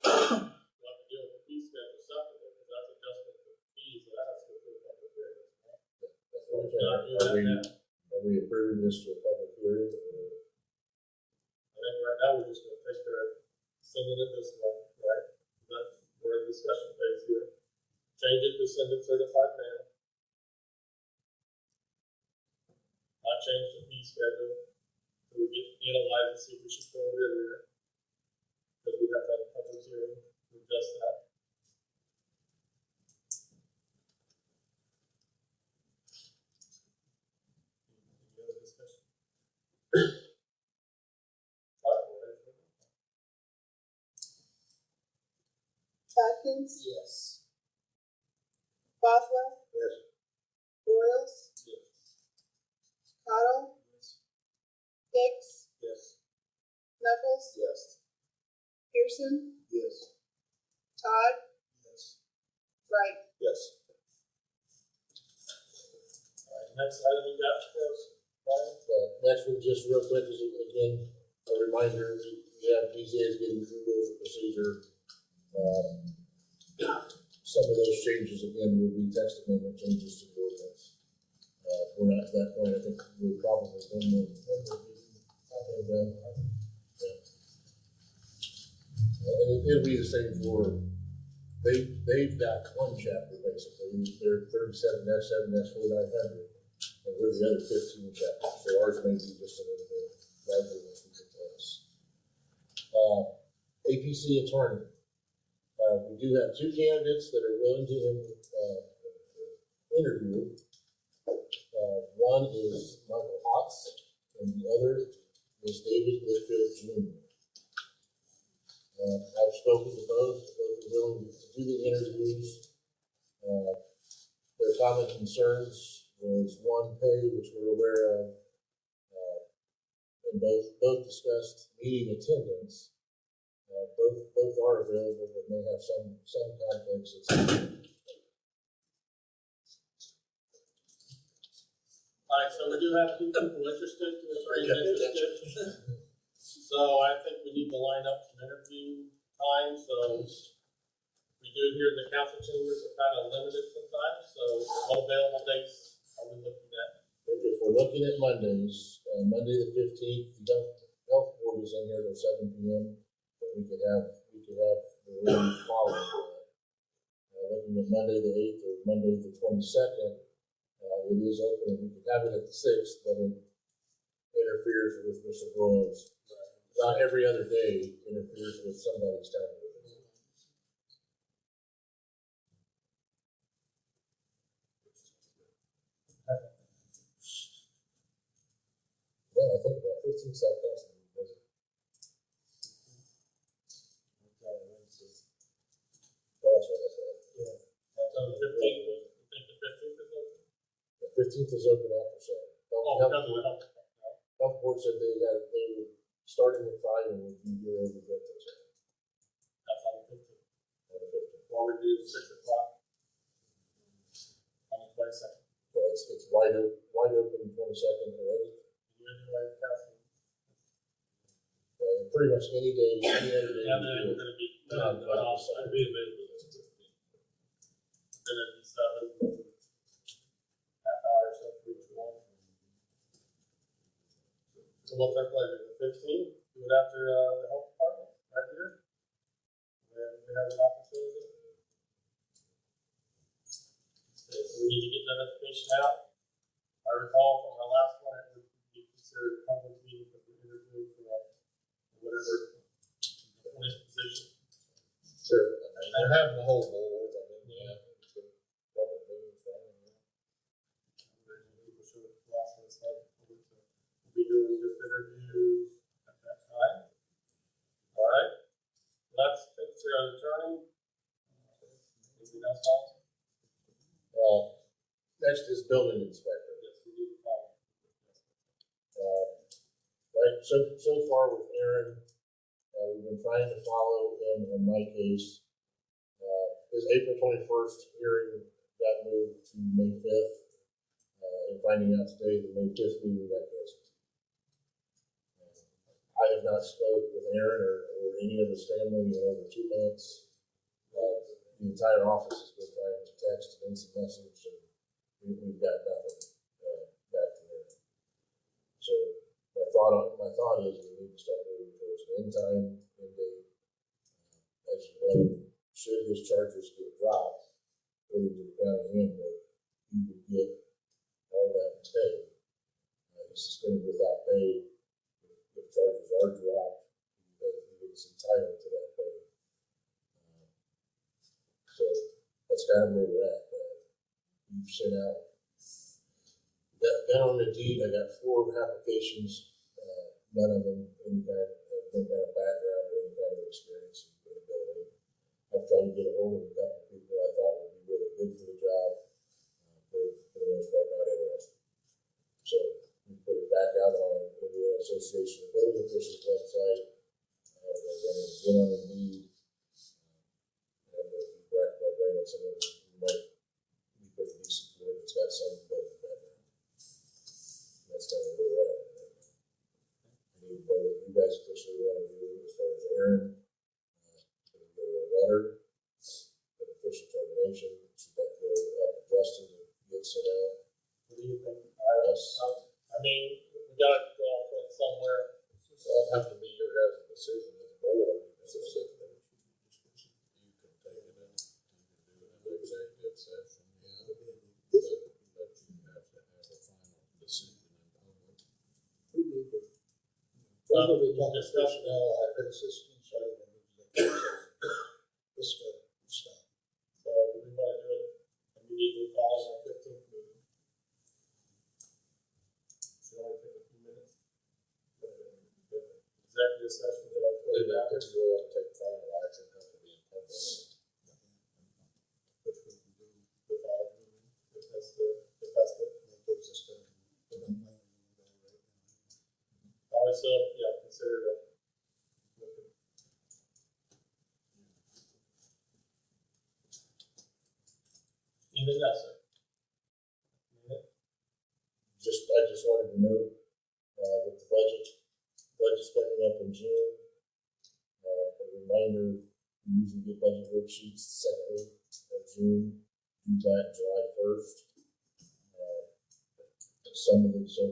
Speaker 12: we'll have to deal with the fee schedule separately, because that's adjustment to fees that has to go through the public hearing.
Speaker 9: that's what I'm saying. Are we approving this to a public hearing?
Speaker 12: I think right now we're just gonna take care of sending it this way, right? We're in discussion phase here. Change it to send it certified mail. Not change the fee schedule. So we get analyze and see if we should throw it in there. Because we have to have a public hearing to adjust that. Any other discussion?
Speaker 3: Atkins,
Speaker 10: Yes.
Speaker 3: Boswell,
Speaker 10: Yes.
Speaker 3: Boyles, Cottle, Hicks,
Speaker 12: Yes.
Speaker 3: Knuckles,
Speaker 10: Yes.
Speaker 3: Pearson,
Speaker 10: Yes.
Speaker 3: Todd,
Speaker 10: Yes.
Speaker 3: Wright.
Speaker 2: Yes.
Speaker 12: All right, next item we got for us, Brian?
Speaker 9: Next one, just real quick, is again, a reminder, we have BZA's getting through rules of procedure. Some of those changes, again, will be text amendment changes to the ordinance. We're not to that point. I think we're probably one more meeting. And it'll be the same for, they've got one chapter basically, they're 37-7-4900, and we're the other 15 chapters, so ours may be just a little bit larger than we can tell us. APC attorney. We do have two candidates that are willing to interview. One is Michael Hotz, and the other is David Whitfield Jr. I've spoken to both are willing to do the interviews. Their common concerns was one, pay, which we're aware of, and both discussed meeting attendance. Both are available, but may have some conflicts.
Speaker 1: All right, so we do have two people interested, two attorneys interested. So I think we need to line up some interview time, so we do here in the council chambers are kind of limited sometimes, so what available dates are we looking at?
Speaker 9: If we're looking at Mondays, Monday the 15th, the health board is in here till 7 p.m. But we could have the room following that. Looking at Monday the 8th or Monday the 22nd, it is open. We could have it at the 6th, but it interferes with Mr. Broyles. Not every other day interferes with somebody's time. Yeah, I think about 15 seconds. That's right.
Speaker 1: Yeah. So the 15th, you think the 15th is open?
Speaker 9: The 15th is open after 7. Health board said they were starting at 5 and would be here every day.
Speaker 1: That's on the 15th. On the 15th. Or we do 6 o'clock on the 22nd.
Speaker 9: Yeah, it's wide open 22nd already. Pretty much any day, any other day.
Speaker 1: Yeah, then we're gonna be, I'd be available. Then it'd be 7, half hour, so for each one. So what's our pleasure, the 15th, do it after, the health department, right here? Then we have an opportunity. So we need to get that information out. I recall from our last one, it would be considered a public meeting for the interview for that, whatever, this position.
Speaker 9: Sure.
Speaker 1: They're having the whole board, I mean, yeah. Public meetings, last one started, we'll be doing just interviews at that time. All right, let's take care of the attorney. Anything else, guys?
Speaker 9: Next is building inspector.
Speaker 1: Yes, we need to follow.
Speaker 9: Right, so far with Aaron, we've been trying to follow him in my case. His April 21st hearing got moved to May 5th, and finding out today that May 5th meeting got canceled. I have not spoken with Aaron or any of his family in over 2 months. The entire office has been trying to text and instant message, and we've got nothing back from him. So my thought is we need to start moving towards an end time, end date. As you know, should his charges get dropped, according to the county handbook, he would get all that pay. He's suspended without pay. If charges are dropped, he is entitled to that pay. So that's kind of where we're at. We've sent out, then on the deed, I got 4 applications, none of them any kind of background or any kind of experience in building. I've tried to get a hold of a couple of people I thought would be really good for the job. They're for the most part not interested. So we put it back out on the Indiana Association of Building Officials website. We're running again on Indeed. I'm going to rack my brain on someone who might be pretty decent for it. It's got some building background. That's kind of where we're at. I need to know what you guys officially want to do as far as Aaron. Go to a letter, an official termination. Should that go up to Justin to get sent out?
Speaker 1: What do you think?
Speaker 12: mean, we gotta go off it somewhere.
Speaker 9: It'll have to be your guys' decision as a board. It's a sick thing. You can take it in, you can do an executive session, yeah. But you have to have a final decision in public.
Speaker 10: We need to, we're gonna be talking personnel, our assistants, right, and executive session. This is gonna stop.
Speaker 12: So do we wanna do it immediately following our 15th meeting? Should only take a few minutes. Executive session, that I'll put it back.
Speaker 9: If you will take final action, it has to be in public.
Speaker 12: Which we can do the following meeting, if that's the.
Speaker 10: That gives us time to put up my right now.
Speaker 12: Alright, so, yeah, consider that. Anything else, sir?
Speaker 9: I just wanted to note, with the budget's coming up in June. A reminder, we usually get budget worksheets the second week of June, due back July 1st. Some of them, so I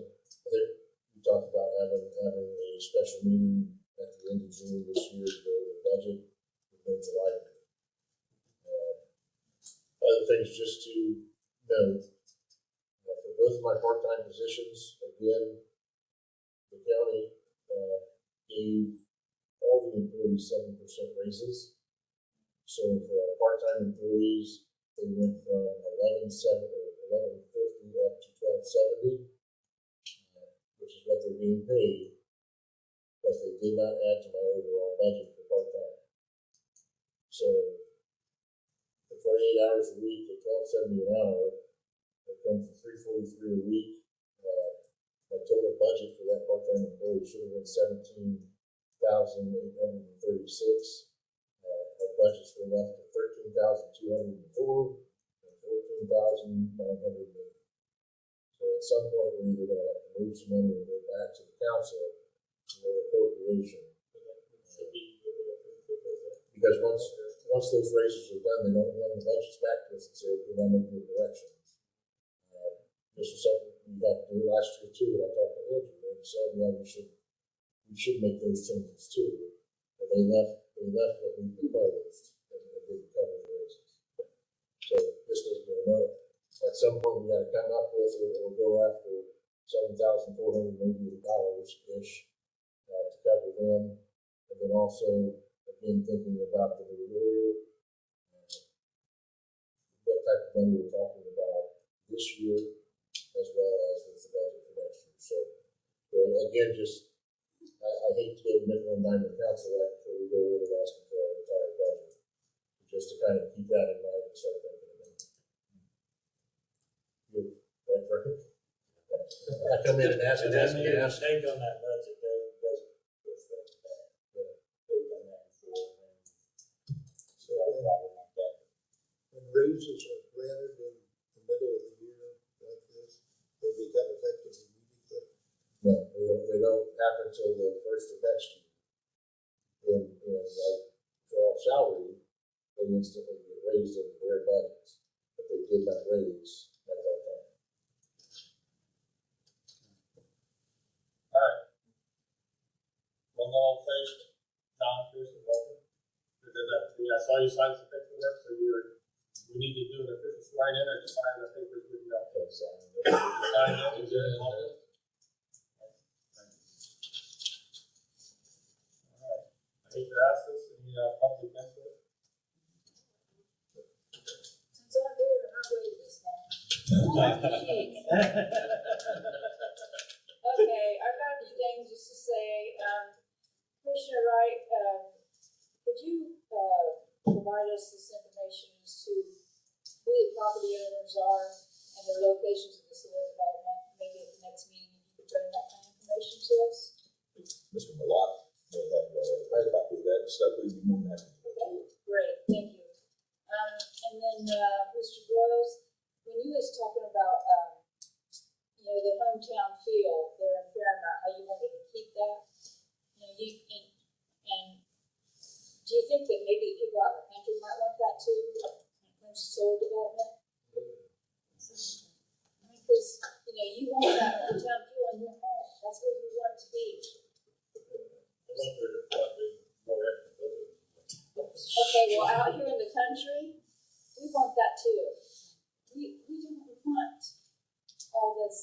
Speaker 9: think we talked about having a special meeting at the end of June this year to go over the budget, with no July. Other things just to note, for both of my part-time positions, again, the county gave all the employees 7% raises. So for our part-time employees, they went from 1150 up to 1270, which is what they're being paid, but they did not add to my overall budget for part-time. So for 48 hours a week at $12.70 an hour, it comes to $343 a week. My total budget for that part-time employee should have been $17,836. Our budgets were left at $13,204 and $14,980. So at some point, we're either going to have to move some money or go back to the council for appropriation. Because once those raises are done, they don't hand the budgets back to us and say, we're not making your corrections. This was something we got to do last year too, and I talked to Andrew, and he said, yeah, we should make those changes too. But they left what we proposed, and they didn't cover the raises. So this is going to know, at some point, we got to come up with or go after $7,480-ish to cover them. And then also, again, thinking about the new lawyer, what type of money we're talking about this year, as well as with the budget for next year. So, again, I hate to go to nickel and dime the council right before we go in and asking for our entire budget. Just to kind of keep that in mind and start thinking about it. Good, right, Frank? I come in and ask and ask and ask.
Speaker 18: Take on that budget, doesn't push that back. They've done that before. So I probably want that.
Speaker 10: When raises are granted in the middle of the year like this, they become effective immediately.
Speaker 9: No, they don't happen until the first of next year. And like, for all salary, they instantly get raised in their budgets, but they did not raise at that time.
Speaker 12: Alright. One more page, John, Pearson, welcome. I saw you sign some paperwork, so we need to do an official swearing in or just sign the papers with you out there. Sign it, is there a moment? Alright, I hate to ask this, any public input?
Speaker 13: Since I'm here, I'm waiting this long. Okay, I've got a few things just to say. Commissioner Wright, could you provide us this information as to who the property owners are and their locations of the solar development? Maybe at the next meeting, you could bring that kind of information to us.
Speaker 2: Mr. Malott may have a copy of that stuff. We'd be more than happy to go through it.
Speaker 13: Great, thank you. And then, Mr. Boyles, when you was talking about, the hometown feel there in Fairmont, how you wanted to keep that, and do you think that maybe people out in the country might want that too, when it comes to solar development? Because, you want that hometown feel, and you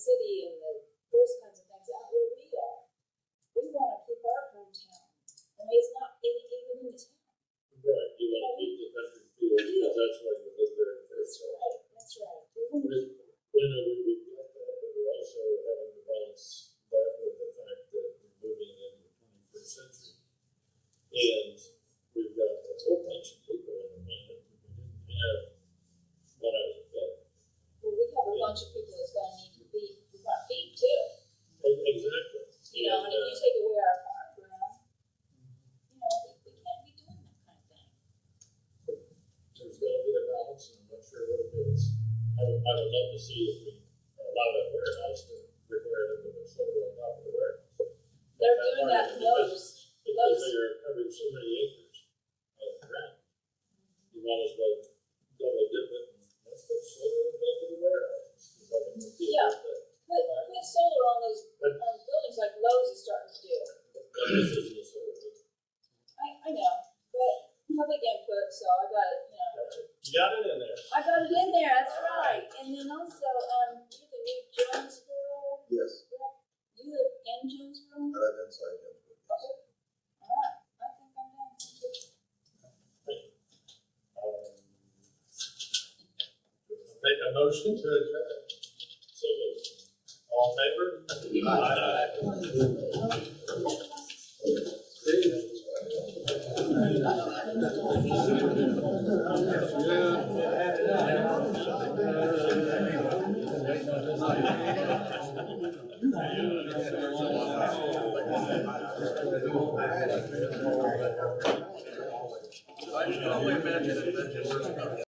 Speaker 13: city and those kinds of things out where we are. We wanna keep our hometown. I mean, it's not even in the town.
Speaker 9: Right, you wanna keep the country feel, because that's why you live there in the first place.
Speaker 13: That's right. We wanna keep
Speaker 9: We've got that, but we're also having to balance that with the fact that we're moving into the 21st century. And we've got a whole bunch of people on the planet that we didn't have when I was a kid.
Speaker 13: Well, we have a bunch of people that's gonna need to feed, we want to feed too.
Speaker 9: Exactly.
Speaker 13: You know, and if you take away our farm ground, you know, we can't be doing that kind of thing.
Speaker 9: There's gonna be a balance, and I'm not sure what it is. I would love to see if we allow that warehouse to require them to put solar on top of the warehouse.
Speaker 13: They're doing that in Lowe's.
Speaker 9: Because they are covering so many acres of ground. You might as well double dip it and let's put solar on top of the warehouse.
Speaker 13: Yeah, put solar on those buildings like Lowe's is starting to do.
Speaker 9: But this isn't a solar.
Speaker 13: I know, but public input, so I got it, you know.
Speaker 9: You got it in there.
Speaker 13: I got it in there, that's right. And then also, you're the new Jonesboro.
Speaker 2: Yes,
Speaker 13: You live in Jonesboro?
Speaker 2: I live inside Jonesboro.
Speaker 13: Okay. All right, I think I'm done. Thank you.
Speaker 9: Make a motion to adjourn. So moved. All in favor? Aye. I can only imagine